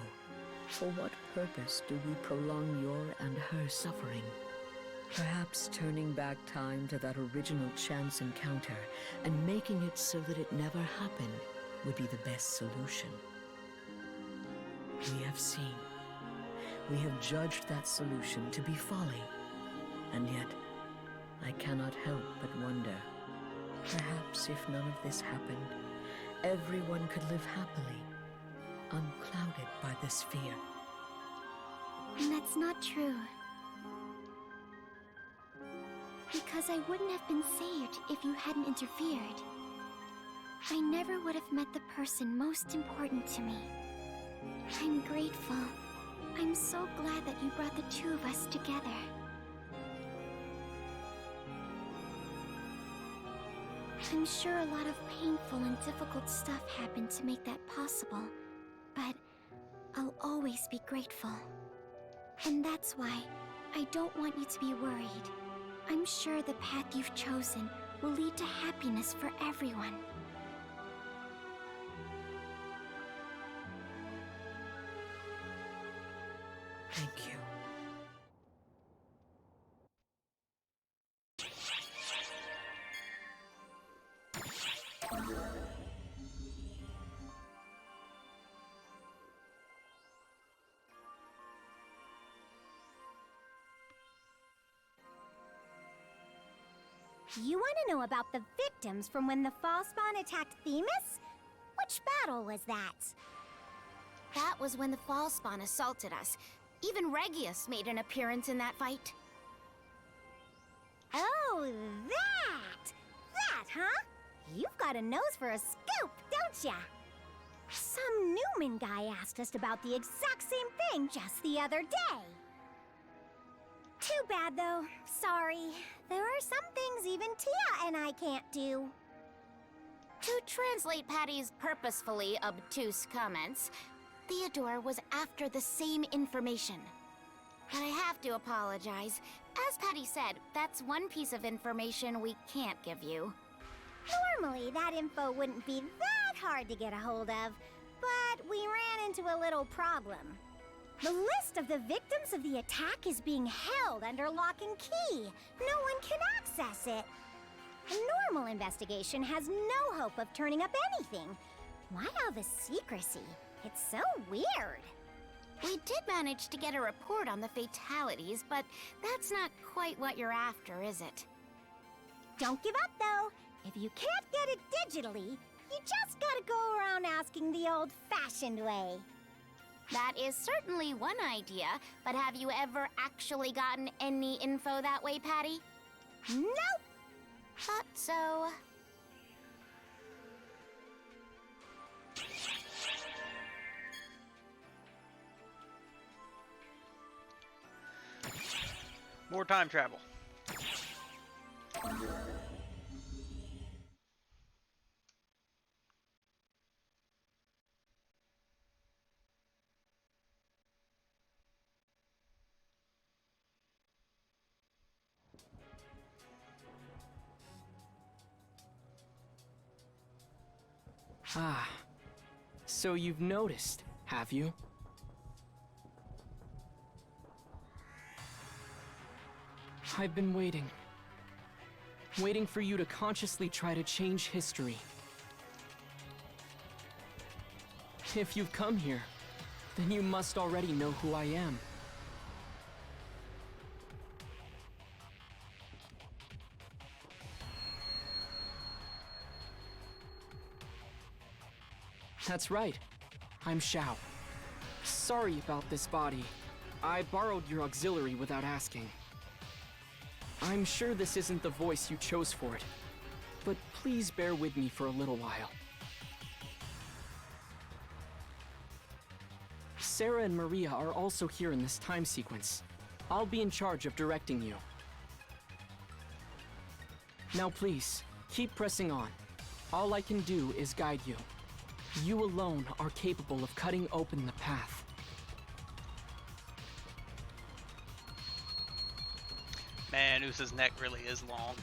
For what purpose do we prolong your and her suffering? Perhaps turning back time to that original chance encounter and making it so that it never happened would be the best solution. We have seen. We have judged that solution to be folly. And yet, I cannot help but wonder. Perhaps if none of this happened, everyone could live happily, unclouded by this fear. And that's not true. Because I wouldn't have been saved if you hadn't interfered. I never would have met the person most important to me. I'm grateful. I'm so glad that you brought the two of us together. I'm sure a lot of painful and difficult stuff happened to make that possible, but I'll always be grateful. And that's why I don't want you to be worried. I'm sure the path you've chosen will lead to happiness for everyone. Thank you. You want to know about the victims from when the Fallspawn attacked Themis? Which battle was that? That was when the Fallspawn assaulted us. Even Regius made an appearance in that fight. Oh, that! That, huh? You've got a nose for a scoop, don't ya? Some Newman guy asked us about the exact same thing just the other day. Too bad, though. Sorry. There are some things even Tia and I can't do. To translate Patty's purposefully obtuse comments, Theodore was after the same information. But I have to apologize. As Patty said, that's one piece of information we can't give you. Normally, that info wouldn't be that hard to get a hold of, but we ran into a little problem. The list of the victims of the attack is being held under lock and key. No one can access it. A normal investigation has no hope of turning up anything. Why all the secrecy? It's so weird. We did manage to get a report on the fatalities, but that's not quite what you're after, is it? Don't give up, though. If you can't get it digitally, you just gotta go around asking the old-fashioned way. That is certainly one idea, but have you ever actually gotten any info that way, Patty? Nope! Thought so. More time travel. Ah, so you've noticed, have you? I've been waiting. Waiting for you to consciously try to change history. If you've come here, then you must already know who I am. That's right. I'm Xiao. Sorry about this body. I borrowed your auxiliary without asking. I'm sure this isn't the voice you chose for it, but please bear with me for a little while. Sarah and Maria are also here in this time sequence. I'll be in charge of directing you. Now please, keep pressing on. All I can do is guide you. You alone are capable of cutting open the path. Man, Usa's neck really is long.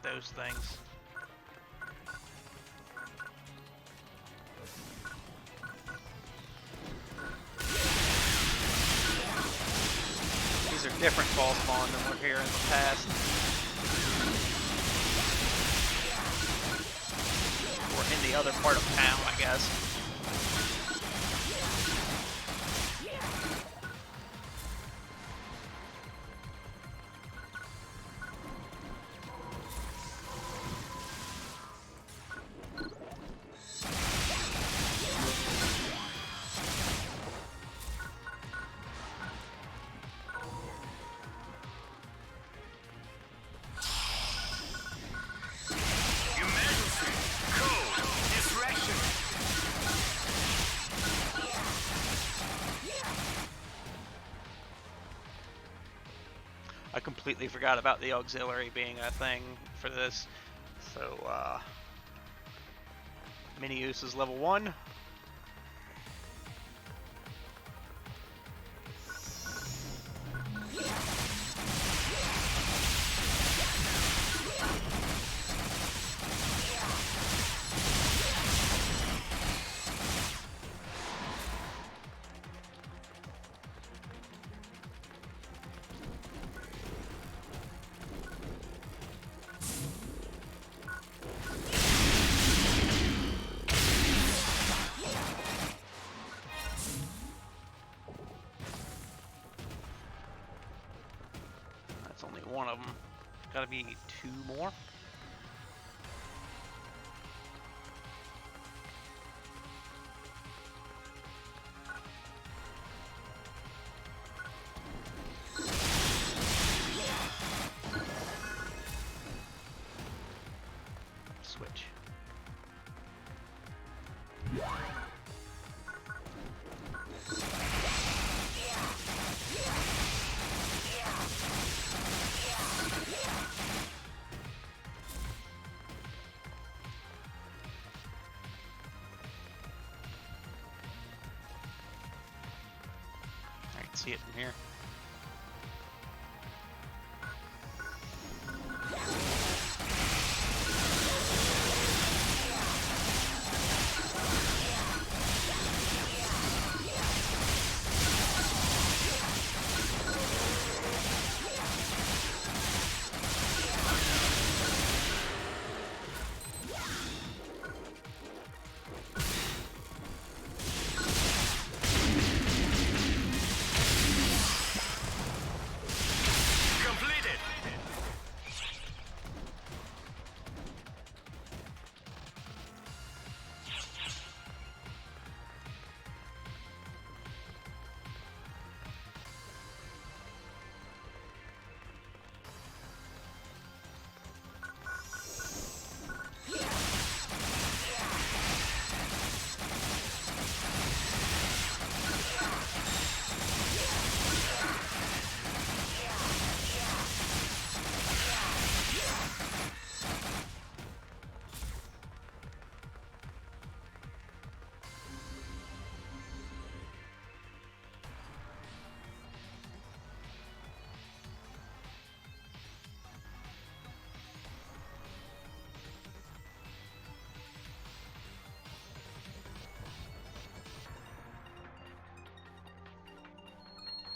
Those things. These are different Fallspawn than we're here in the past. Or in the other part of town, I guess. I completely forgot about the auxiliary being a thing for this. So, mini use is level 1. That's only one of them. Gotta be 2 more. Switch. I can see it from here.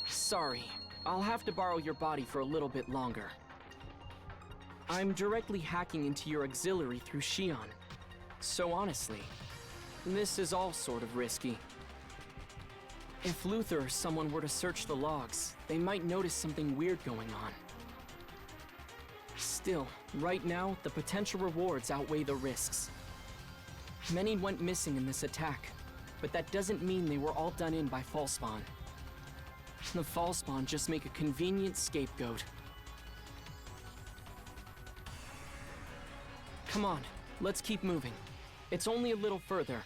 Sorry, I'll have to borrow your body for a little bit longer. I'm directly hacking into your auxiliary through Xion. So honestly, this is all sort of risky. If Luther or someone were to search the logs, they might notice something weird going on. Still, right now, the potential rewards outweigh the risks. Many went missing in this attack, but that doesn't mean they were all done in by Fallspawn. The Fallspawn just make a convenient scapegoat. Come on, let's keep moving. It's only a little further.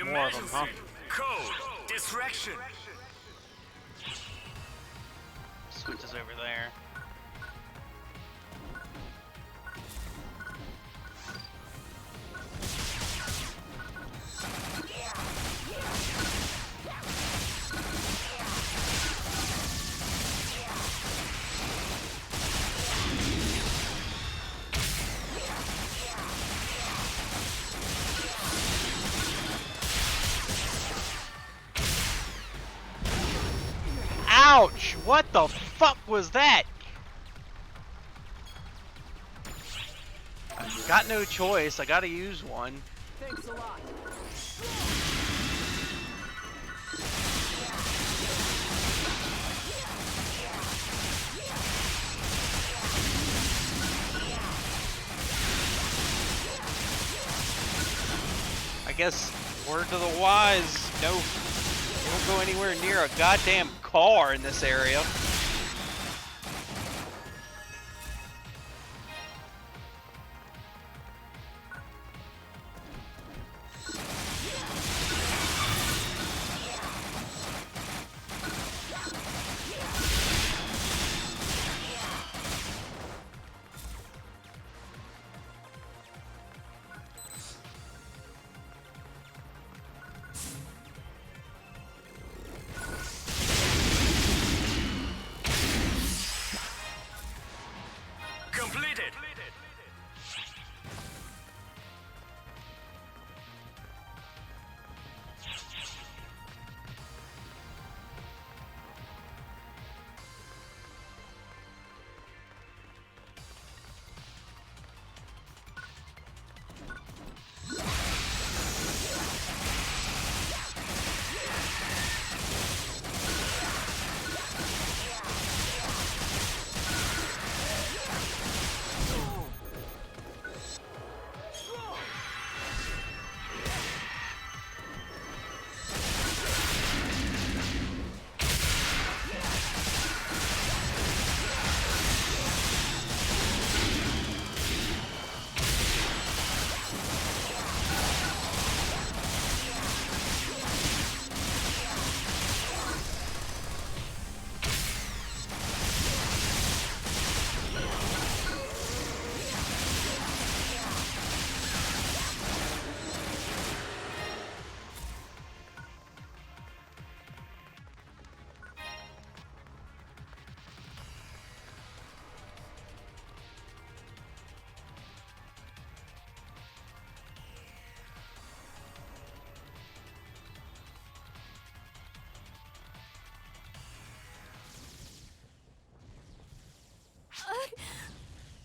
More of them, huh? Code distraction. Switch is over there. Ouch! What the fuck was that? I've got no choice. I gotta use one. Thanks a lot. guess word to the wise, no, don't go anywhere near a goddamn car in this area. Completed.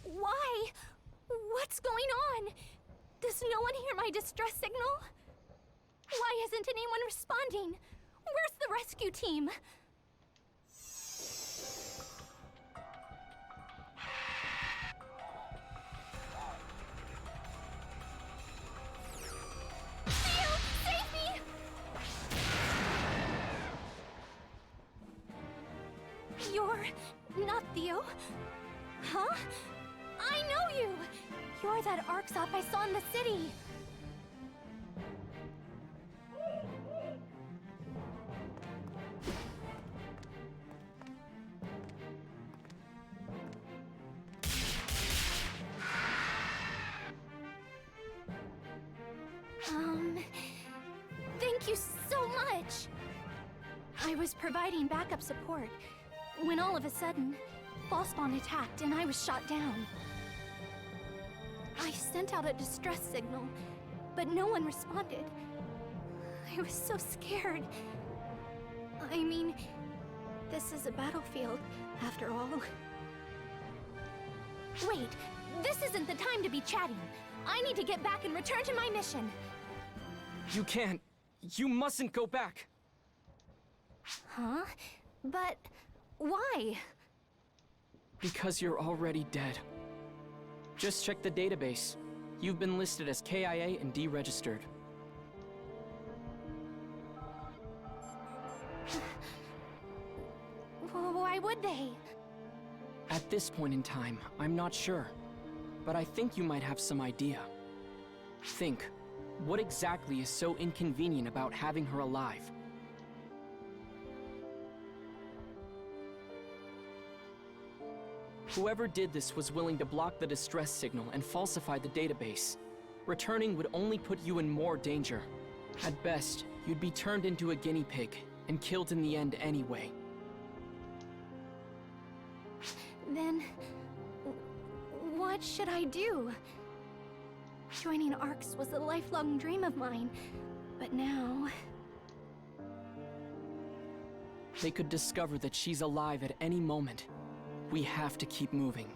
Why? What's going on? Does no one hear my distress signal? Why isn't anyone responding? Where's the rescue team? Theo, save me! You're not Theo. Huh? I know you! You're that Arcs Op I saw in the city! Thank you so much! I was providing backup support when all of a sudden, Ballspawn attacked and I was shot down. I sent out a distress signal, but no one responded. I was so scared. I mean, this is a battlefield, after all. Wait, this isn't the time to be chatting. I need to get back and return to my mission. You can't. You mustn't go back. Huh? But why? Because you're already dead. Just check the database. You've been listed as KIA and deregistered. Why would they? At this point in time, I'm not sure. But I think you might have some idea. Think, what exactly is so inconvenient about having her alive? Whoever did this was willing to block the distress signal and falsify the database. Returning would only put you in more danger. At best, you'd be turned into a guinea pig and killed in the end anyway. Then, what should I do? Joining ARCS was a lifelong dream of mine, but now... They could discover that she's alive at any moment. We have to keep moving.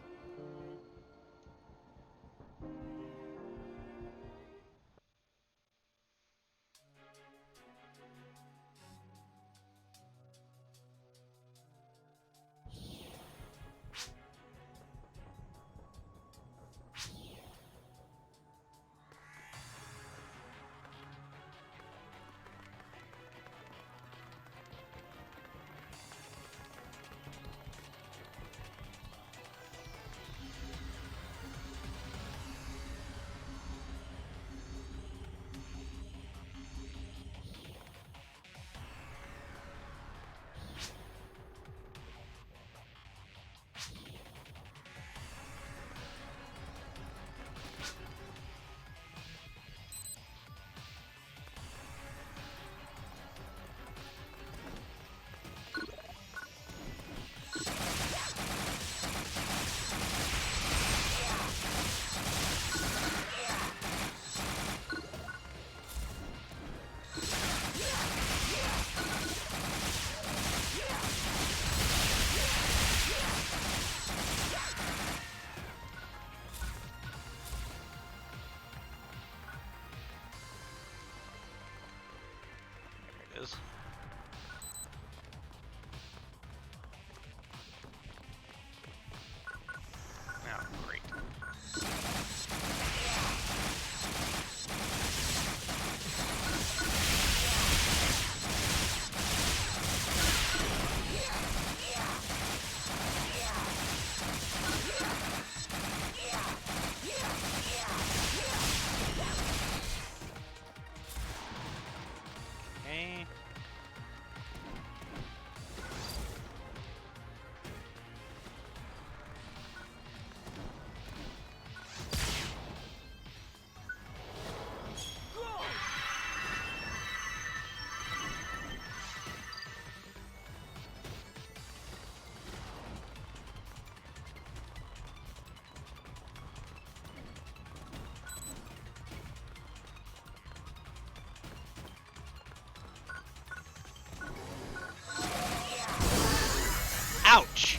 Ouch!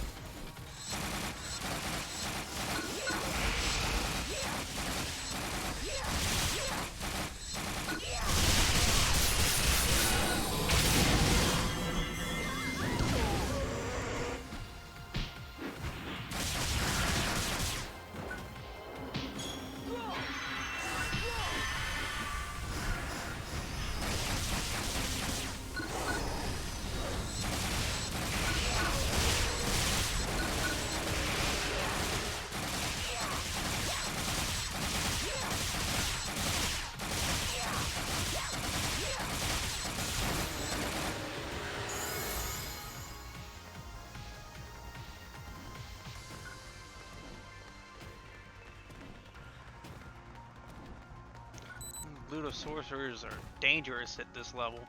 Ludosorcerers are dangerous at this level.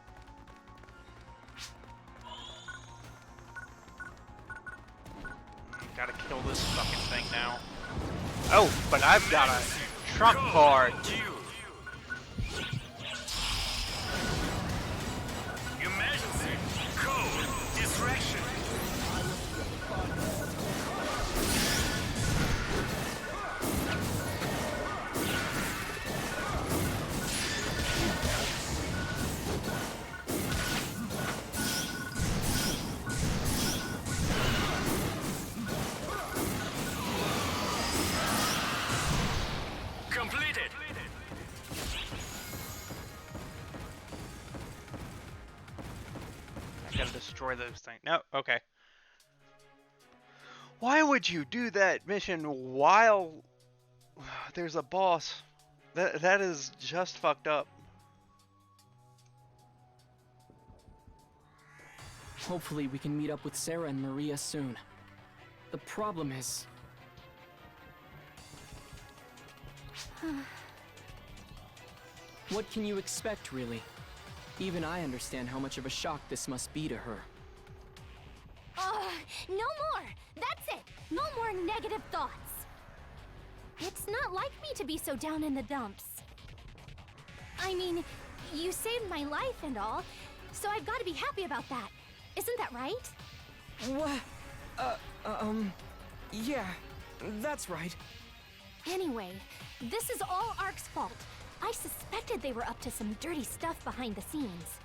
Gotta kill this fucking thing now. Oh, but I've got a trump card. Emergency. Code. Distraction. Completed. I gotta destroy those things. No, okay. Why would you do that mission while there's a boss? That is just fucked up. Hopefully we can meet up with Sarah and Maria soon. The problem is... What can you expect, really? Even I understand how much of a shock this must be to her. No more! That's it! No more negative thoughts! It's not like me to be so down in the dumps. I mean, you saved my life and all, so I've got to be happy about that. Isn't that right? What? Yeah, that's right. Anyway, this is all Ark's fault. I suspected they were up to some dirty stuff behind the scenes.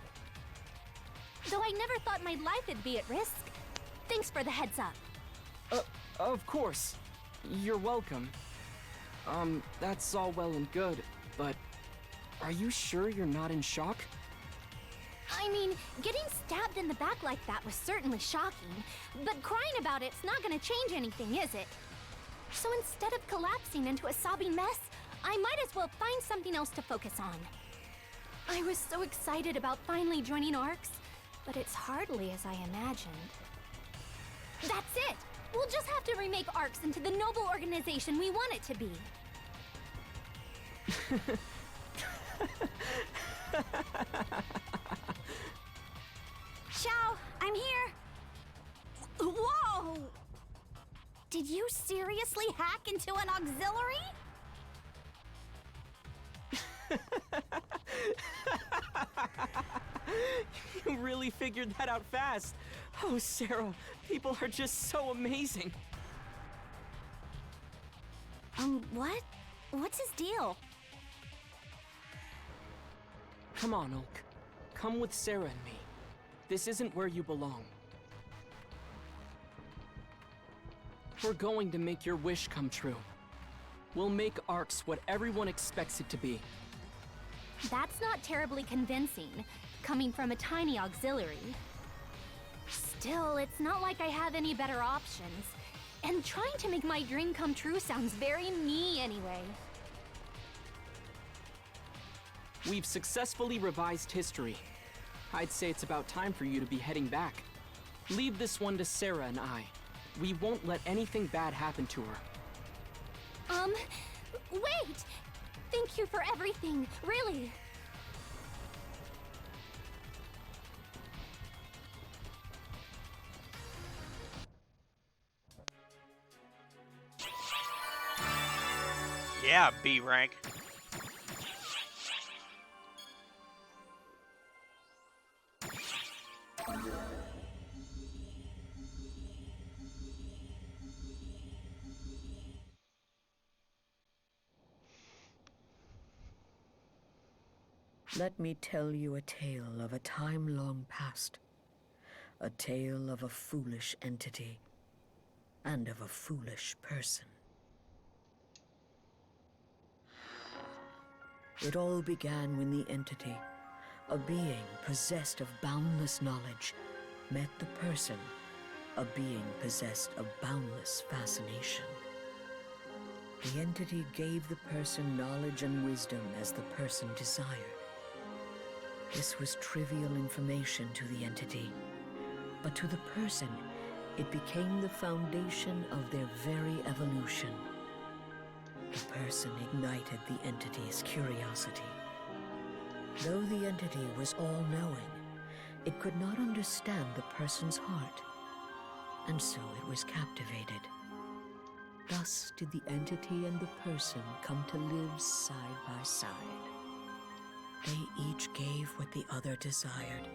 Though I never thought my life would be at risk. Thanks for the heads up. Of course. You're welcome. That's all well and good, but... Are you sure you're not in shock? I mean, getting stabbed in the back like that was certainly shocking, but crying about it's not gonna change anything, is it? So instead of collapsing into a sobbing mess, I might as well find something else to focus on. I was so excited about finally joining ARCS, but it's hardly as I imagined. That's it! We'll just have to remake ARCS into the noble organization we want it to be. Chow, I'm here. Whoa! Did you seriously hack into an auxiliary? You really figured that out fast. Oh, Sarah, people are just so amazing. What? What's his deal? Come on, Ulk. Come with Sarah and me. This isn't where you belong. We're going to make your wish come true. We'll make ARCS what everyone expects it to be. That's not terribly convincing, coming from a tiny auxiliary. Still, it's not like I have any better options. And trying to make my dream come true sounds very me anyway. We've successfully revised history. I'd say it's about time for you to be heading back. Leave this one to Sarah and I. We won't let anything bad happen to her. Wait! Thank you for everything, really. Yeah, B rank. Let me tell you a tale of a time long past. A tale of a foolish entity and of a foolish person. It all began when the entity, a being possessed of boundless knowledge, met the person, a being possessed of boundless fascination. The entity gave the person knowledge and wisdom as the person desired. This was trivial information to the entity, but to the person, it became the foundation of their very evolution. The person ignited the entity's curiosity. Though the entity was all-knowing, it could not understand the person's heart, and so it was captivated. Thus did the entity and the person come to live side by side. They each gave what the other desired,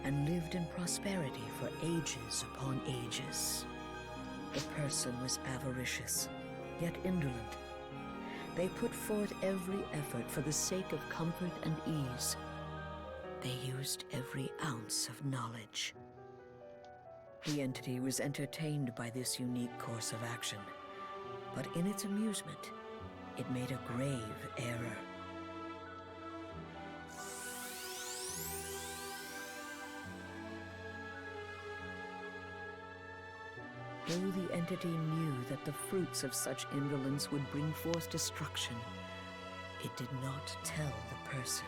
and lived in prosperity for ages upon ages. The person was avaricious, yet indolent. They put forth every effort for the sake of comfort and ease. They used every ounce of knowledge. The entity was entertained by this unique course of action, but in its amusement, it made a grave error. Though the entity knew that the fruits of such indolence would bring forth destruction, it did not tell the person,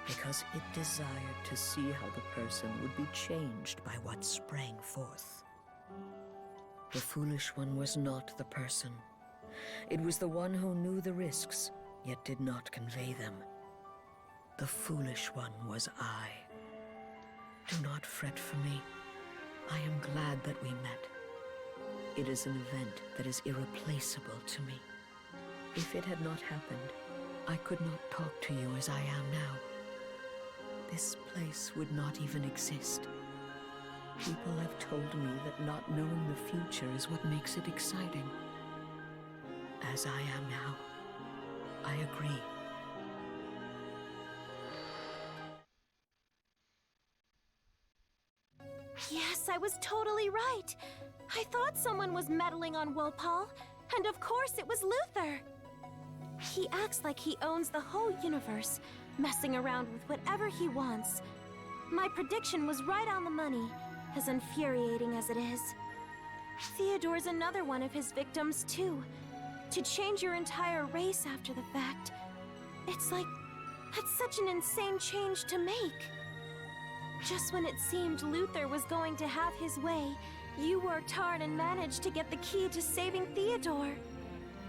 because it desired to see how the person would be changed by what sprang forth. The foolish one was not the person. It was the one who knew the risks, yet did not convey them. The foolish one was I. Do not fret for me. I am glad that we met. It is an event that is irreplaceable to me. If it had not happened, I could not talk to you as I am now. This place would not even exist. People have told me that not knowing the future is what makes it exciting. As I am now, I agree. Yes, I was totally right. I thought someone was meddling on Wolpal, and of course it was Luther. He acts like he owns the whole universe, messing around with whatever he wants. My prediction was right on the money, as infuriating as it is. Theodore's another one of his victims, too. To change your entire race after the fact, it's like, that's such an insane change to make. Just when it seemed Luther was going to have his way, you worked hard and managed to get the key to saving Theodore.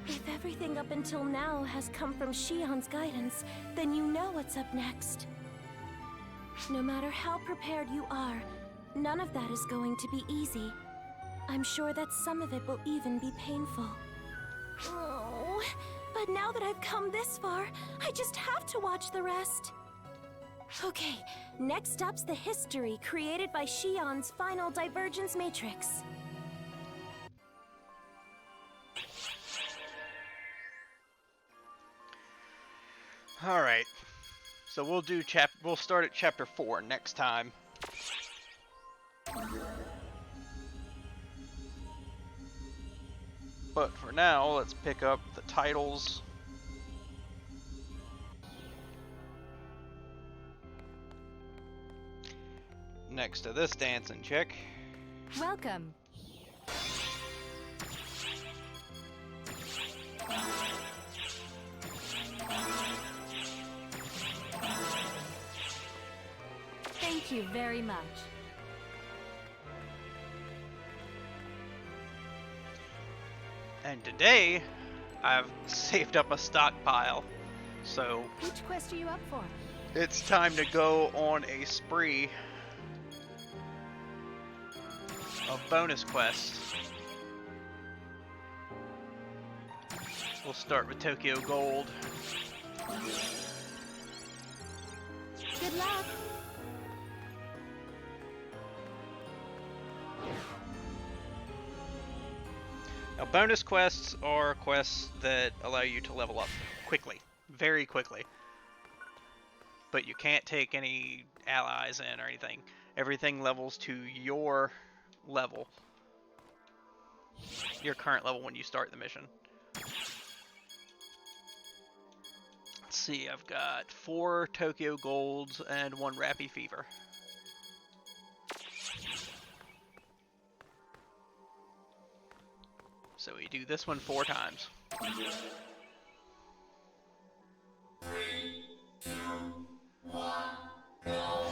If everything up until now has come from Shion's guidance, then you know what's up next. No matter how prepared you are, none of that is going to be easy. I'm sure that some of it will even be painful. Oh, but now that I've come this far, I just have to watch the rest. Okay, next up's the history created by Shion's final divergence matrix. All right. So we'll start at chapter 4 next time. But for now, let's pick up the titles. Next to this dancing chick. Welcome. Thank you very much. And today, I've saved up a stockpile, so Which quest are you up for? it's time to go on a spree of bonus quests. We'll start with Tokyo Gold. Good luck. Now, bonus quests are quests that allow you to level up quickly, very quickly. but you can't take any allies in or anything. Everything levels to your level, your current level when you start the mission. Let's see, I've got 4 Tokyo Golds and 1 Rappy Fever. So we do this one 4 times. 3, 2, 1, go!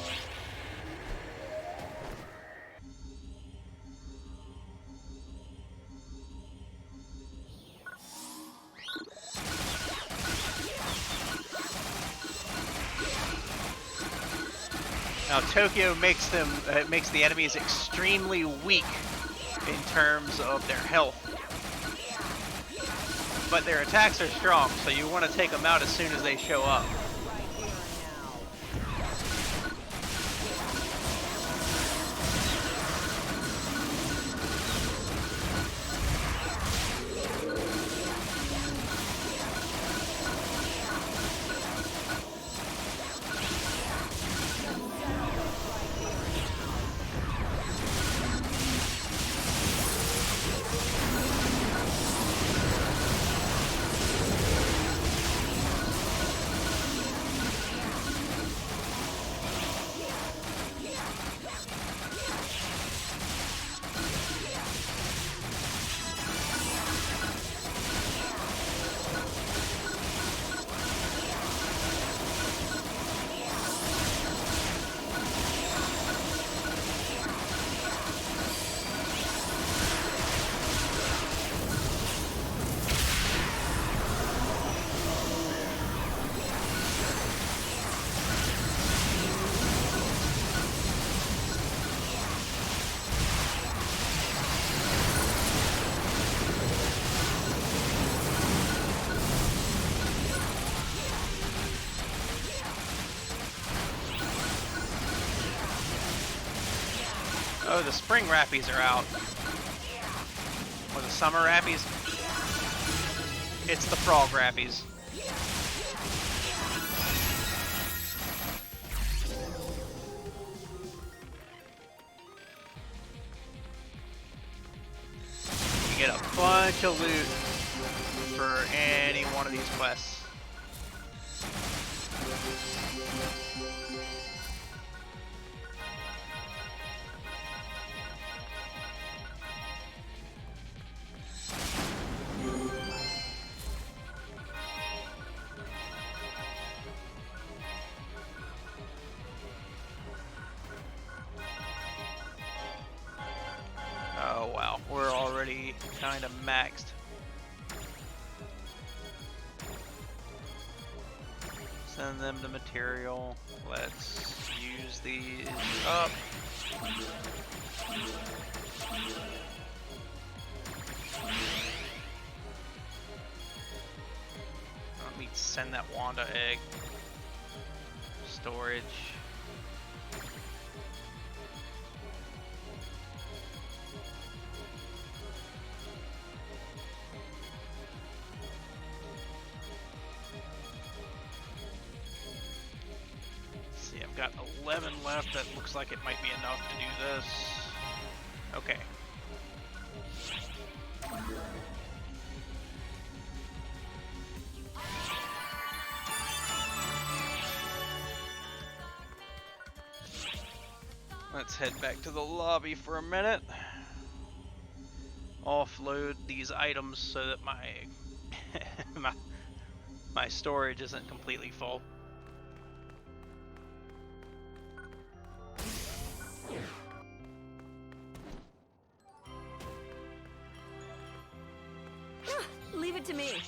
Now Tokyo makes the enemies extremely weak in terms of their health, but their attacks are strong, so you want to take them out as soon as they show up. Oh, the spring Rappies are out. Or the summer Rappies. It's the frog Rappies. You get a bunch of loot for any one of these quests. Oh wow, we're already kind of maxed. Send them the material. Let's use these up. Let me send that Wanda egg. Storage. See, I've got 11 left. That looks like it might be enough to do this. Okay. Let's head back to the lobby for a minute. Offload these items so that my storage isn't completely full. Leave it to me.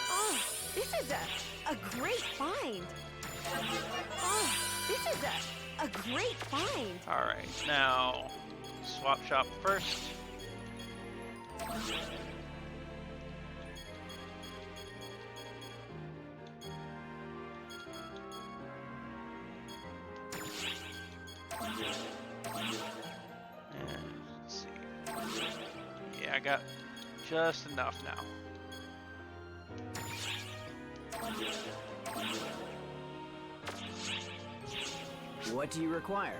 Oh, this is a great find. Oh, this is a great find. All right, now swap shop first. And let's see. Yeah, I got just enough now. What do you require?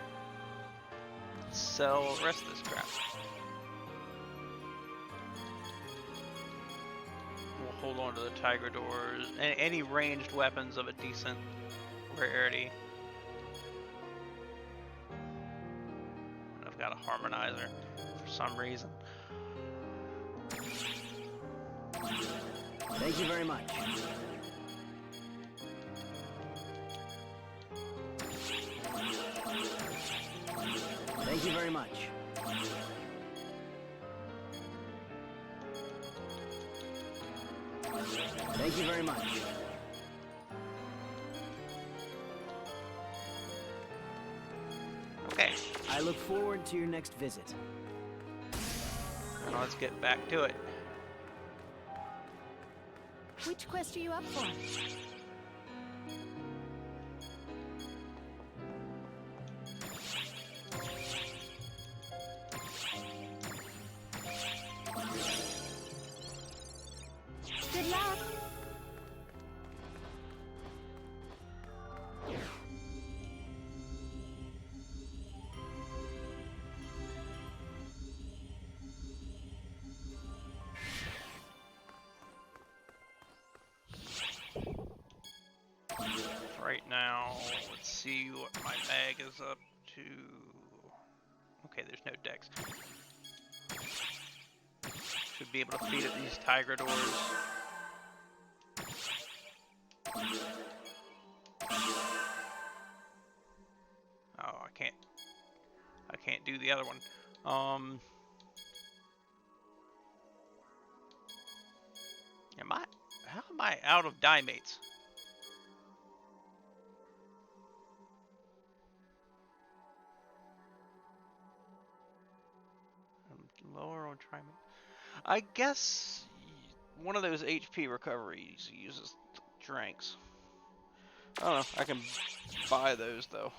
Sell the rest of this crap. We'll hold on to the Tiger Doors. Any ranged weapons of a decent rarity. And I've got a harmonizer for some reason. Thank you very much. Thank you very much. Thank you very much. Okay. I look forward to your next visit. Now let's get back to it. Which quest are you up for? Good luck. Right now, let's see what my bag is up to. Okay, there's no decks. Should be able to feed at these Tiger Doors. Oh, I can't do the other one. How am I out of die mates? Lower on try. I guess one of those HP recoveries uses drinks. I don't know. I can buy those though.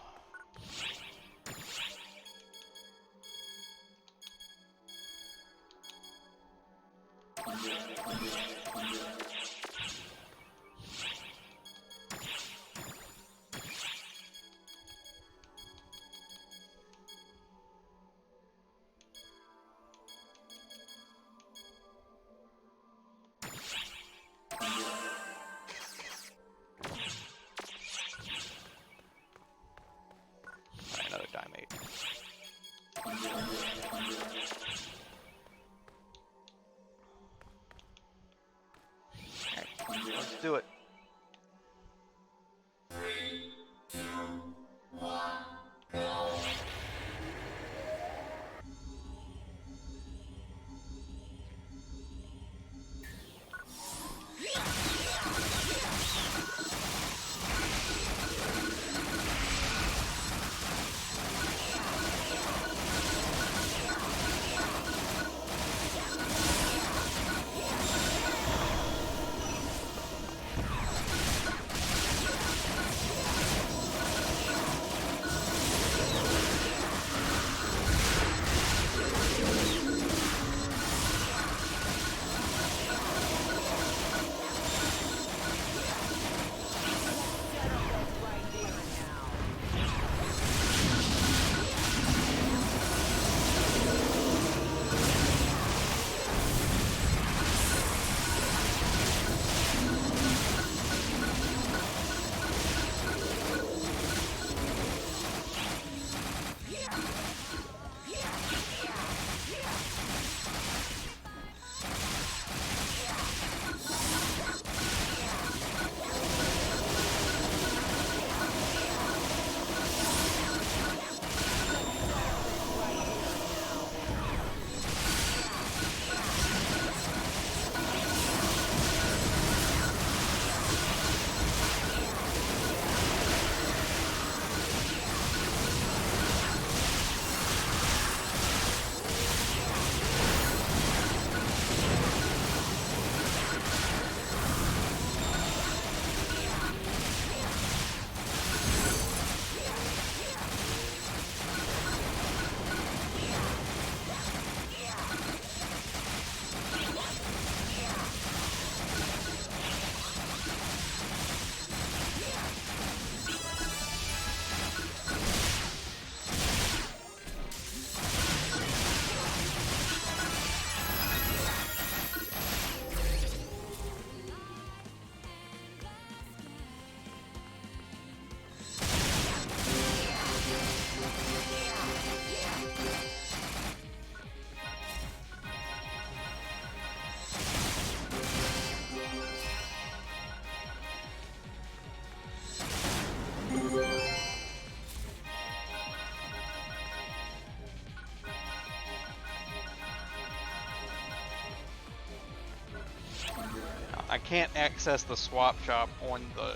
can't access the swap shop on the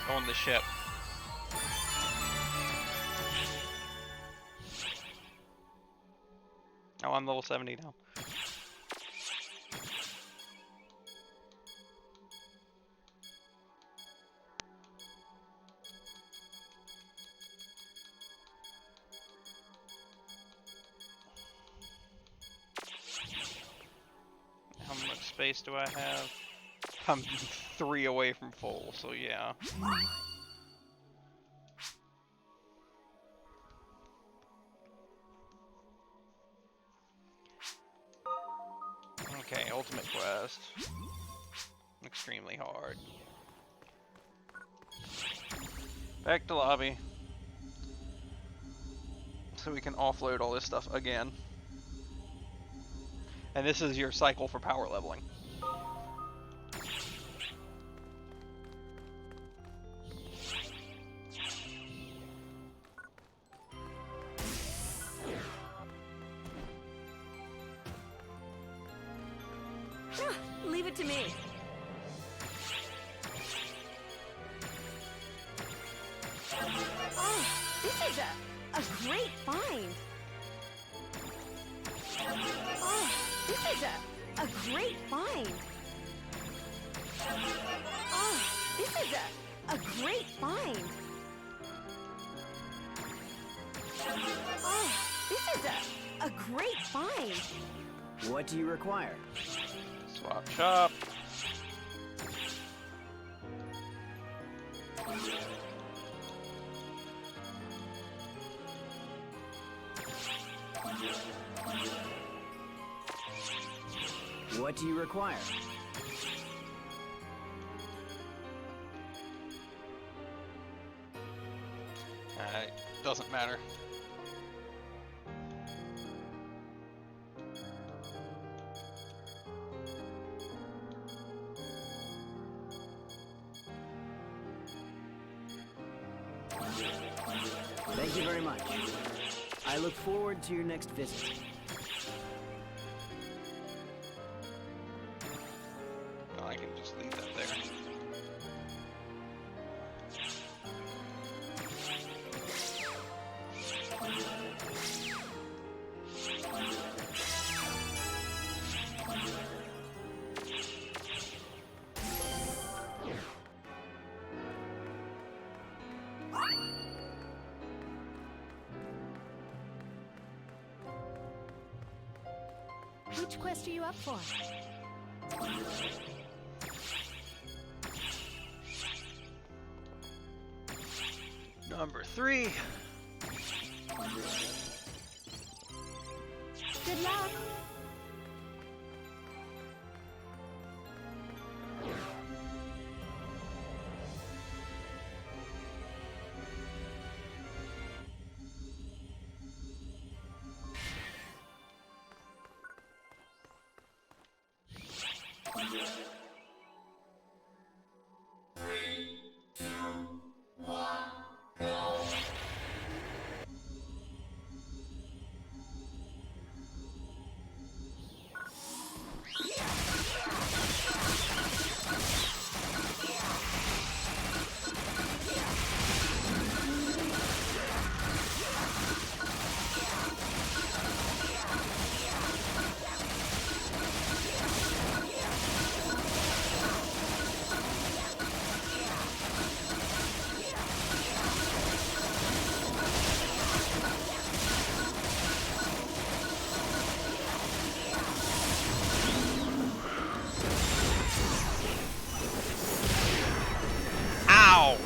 on the ship. Oh, I'm level 70 now. How much space do I have? I'm 3 away from full, so yeah. Okay, ultimate quest. Extremely hard. Back to lobby. So we can offload all this stuff again. And this is your cycle for power leveling. Leave it to me. Oh, this is a great find. Oh, this is a great find. Oh, this is a great find. Oh, this is a great find. What do you require? Swap shop. What do you require? Doesn't matter. Thank you very much. I look forward to your next visit. No, I can just leave that there. Which quest are you up for? Number 3. Good luck. Ow!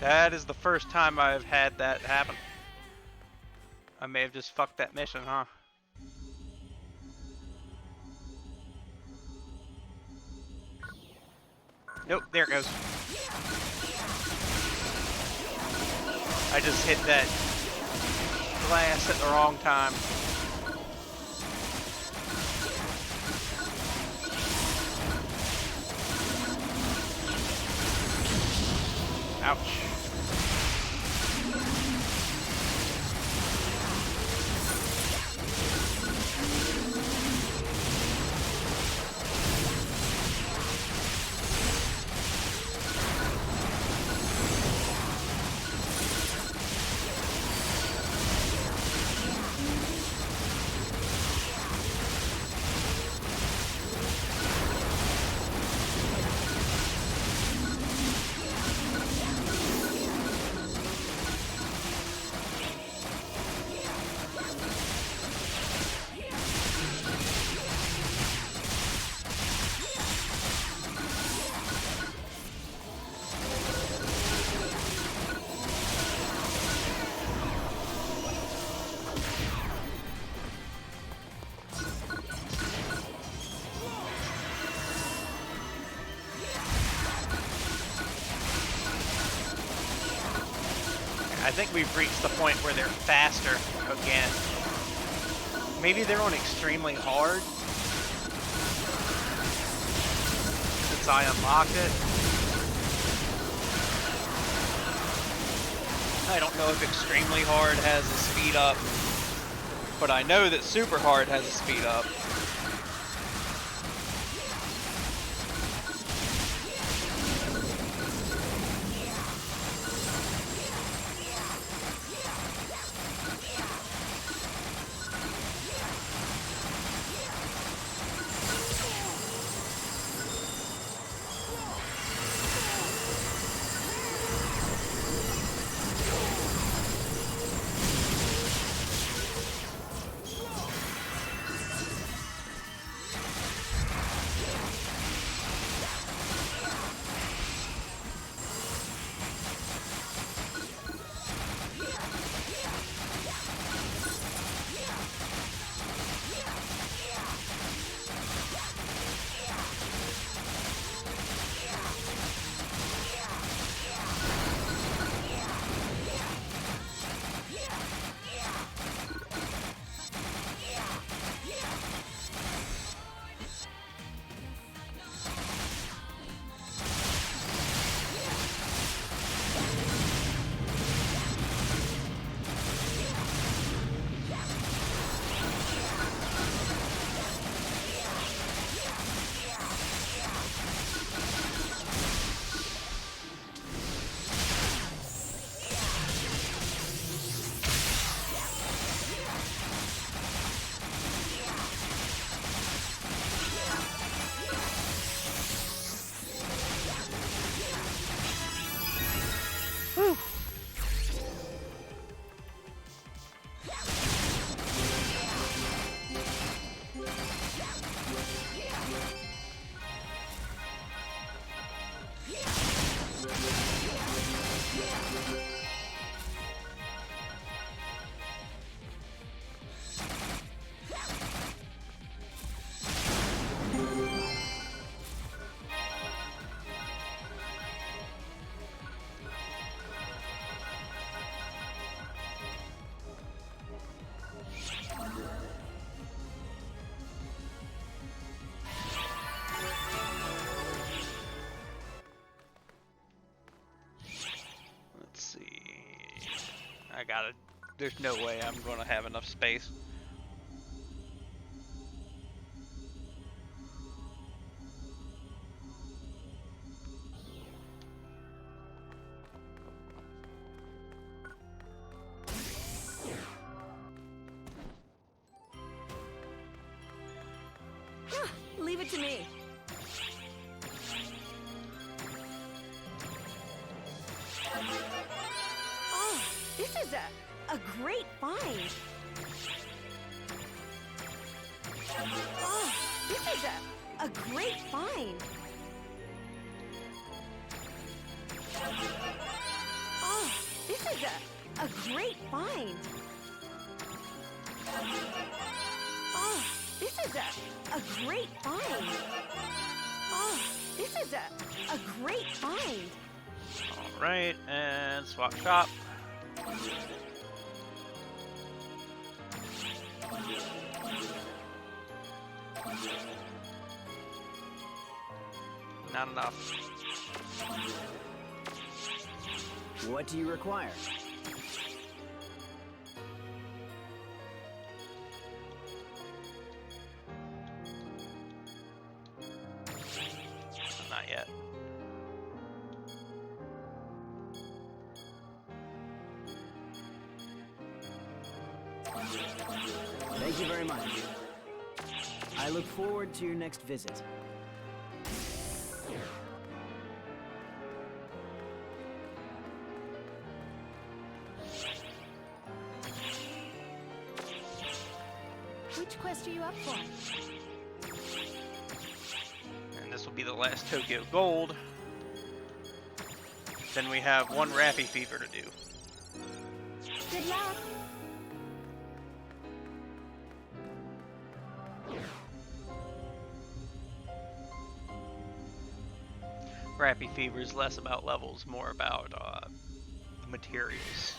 That is the first time I've had that happen. I may have just fucked that mission, huh? Nope, there it goes. I just hit that glass at the wrong time. Ouch. I think we've reached the point where they're faster again. Maybe they're on extremely hard since I unlocked it. I don't know if extremely hard has a speed up, but I know that super hard has a speed up. There's no way I'm gonna have enough space. Leave it to me. Oh, this is a great find. Oh, this is a great find. Oh, this is a great find. Oh, this is a great find. Oh, this is a great find. Alright, and swap shop. Not enough. What do you require? Not yet. Thank you very much. I look forward to your next visit. Which quest are you up for? And this will be the last Tokyo Gold. Then we have one Rappy Fever to do. Good luck. Rappy Fever is less about levels, more about materials.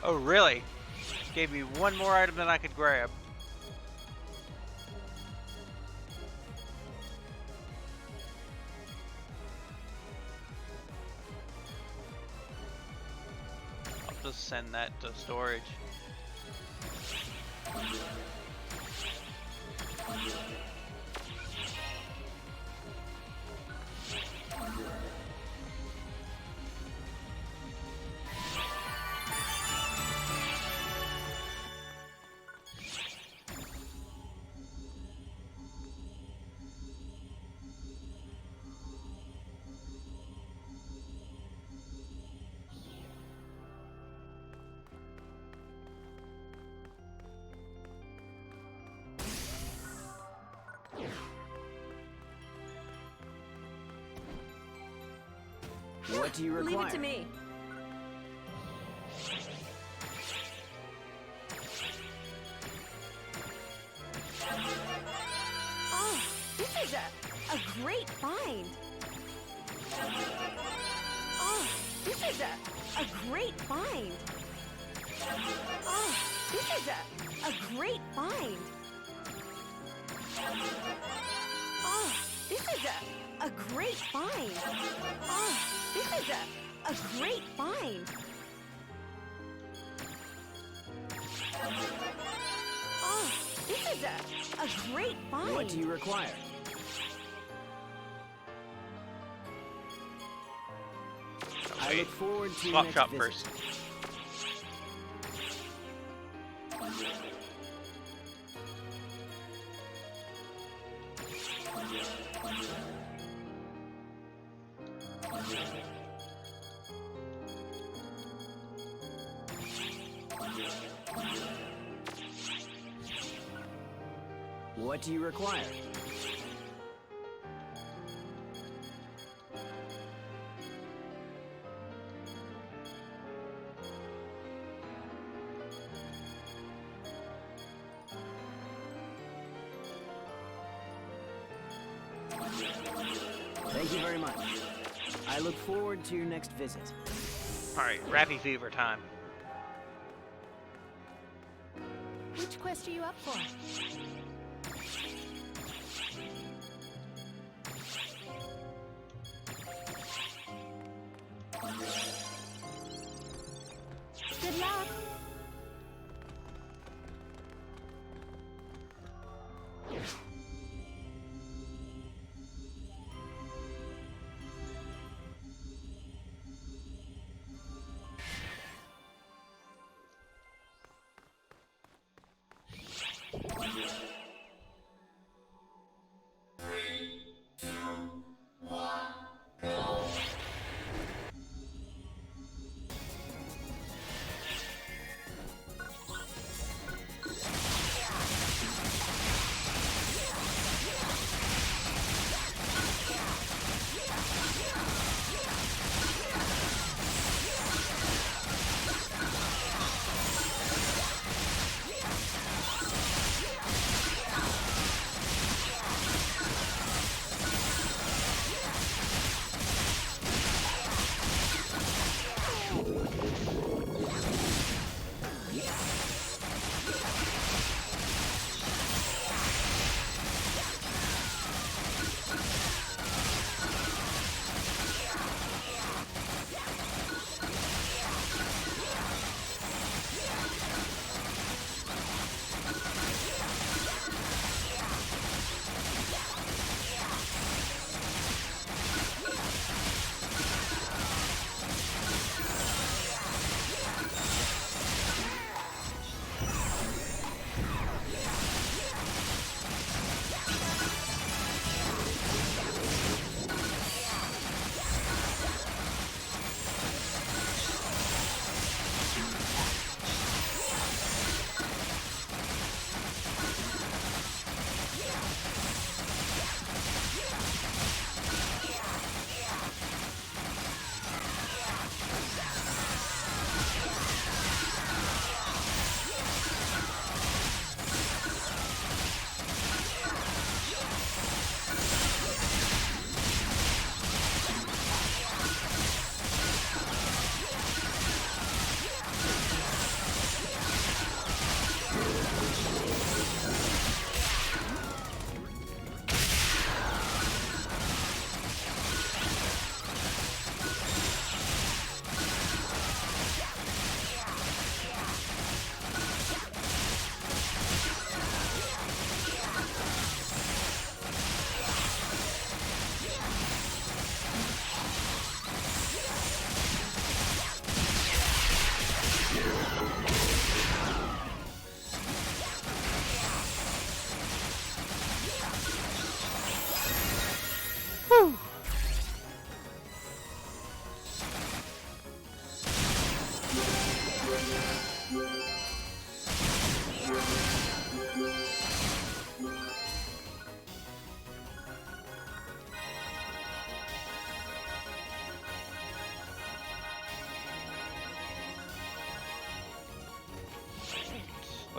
Oh, really? Gave me one more item than I could grab. I'll just send that to storage. What do you require? Leave it to me. Oh, this is a great find. Oh, this is a great find. Oh, this is a great find. Oh, this is a great find. Oh, this is a great find. Oh, is a great find. What do you require? I look forward to your Swap next shop visit. first. What do you require? Thank you very much. I look forward to your next visit. Alright, Rappy Fever time. Which quest are you up for? Good luck.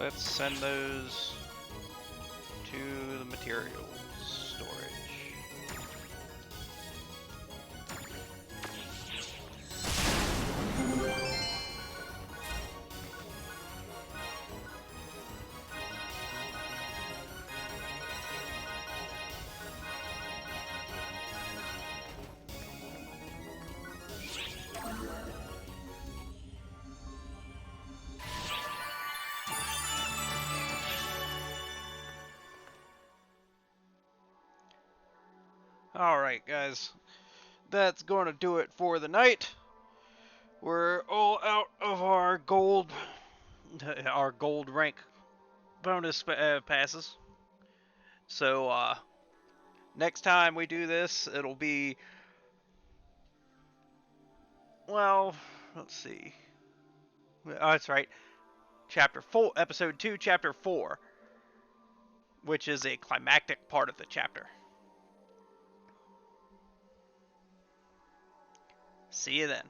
Let's send those to the materials storage. Alright, guys. That's going to do it for the night. We're all out of our gold rank bonus passes. So, next time we do this, it'll be, well, let's see. Oh, that's right. Chapter 4, Episode 2, Chapter 4, which is a climactic part of the chapter. See you then.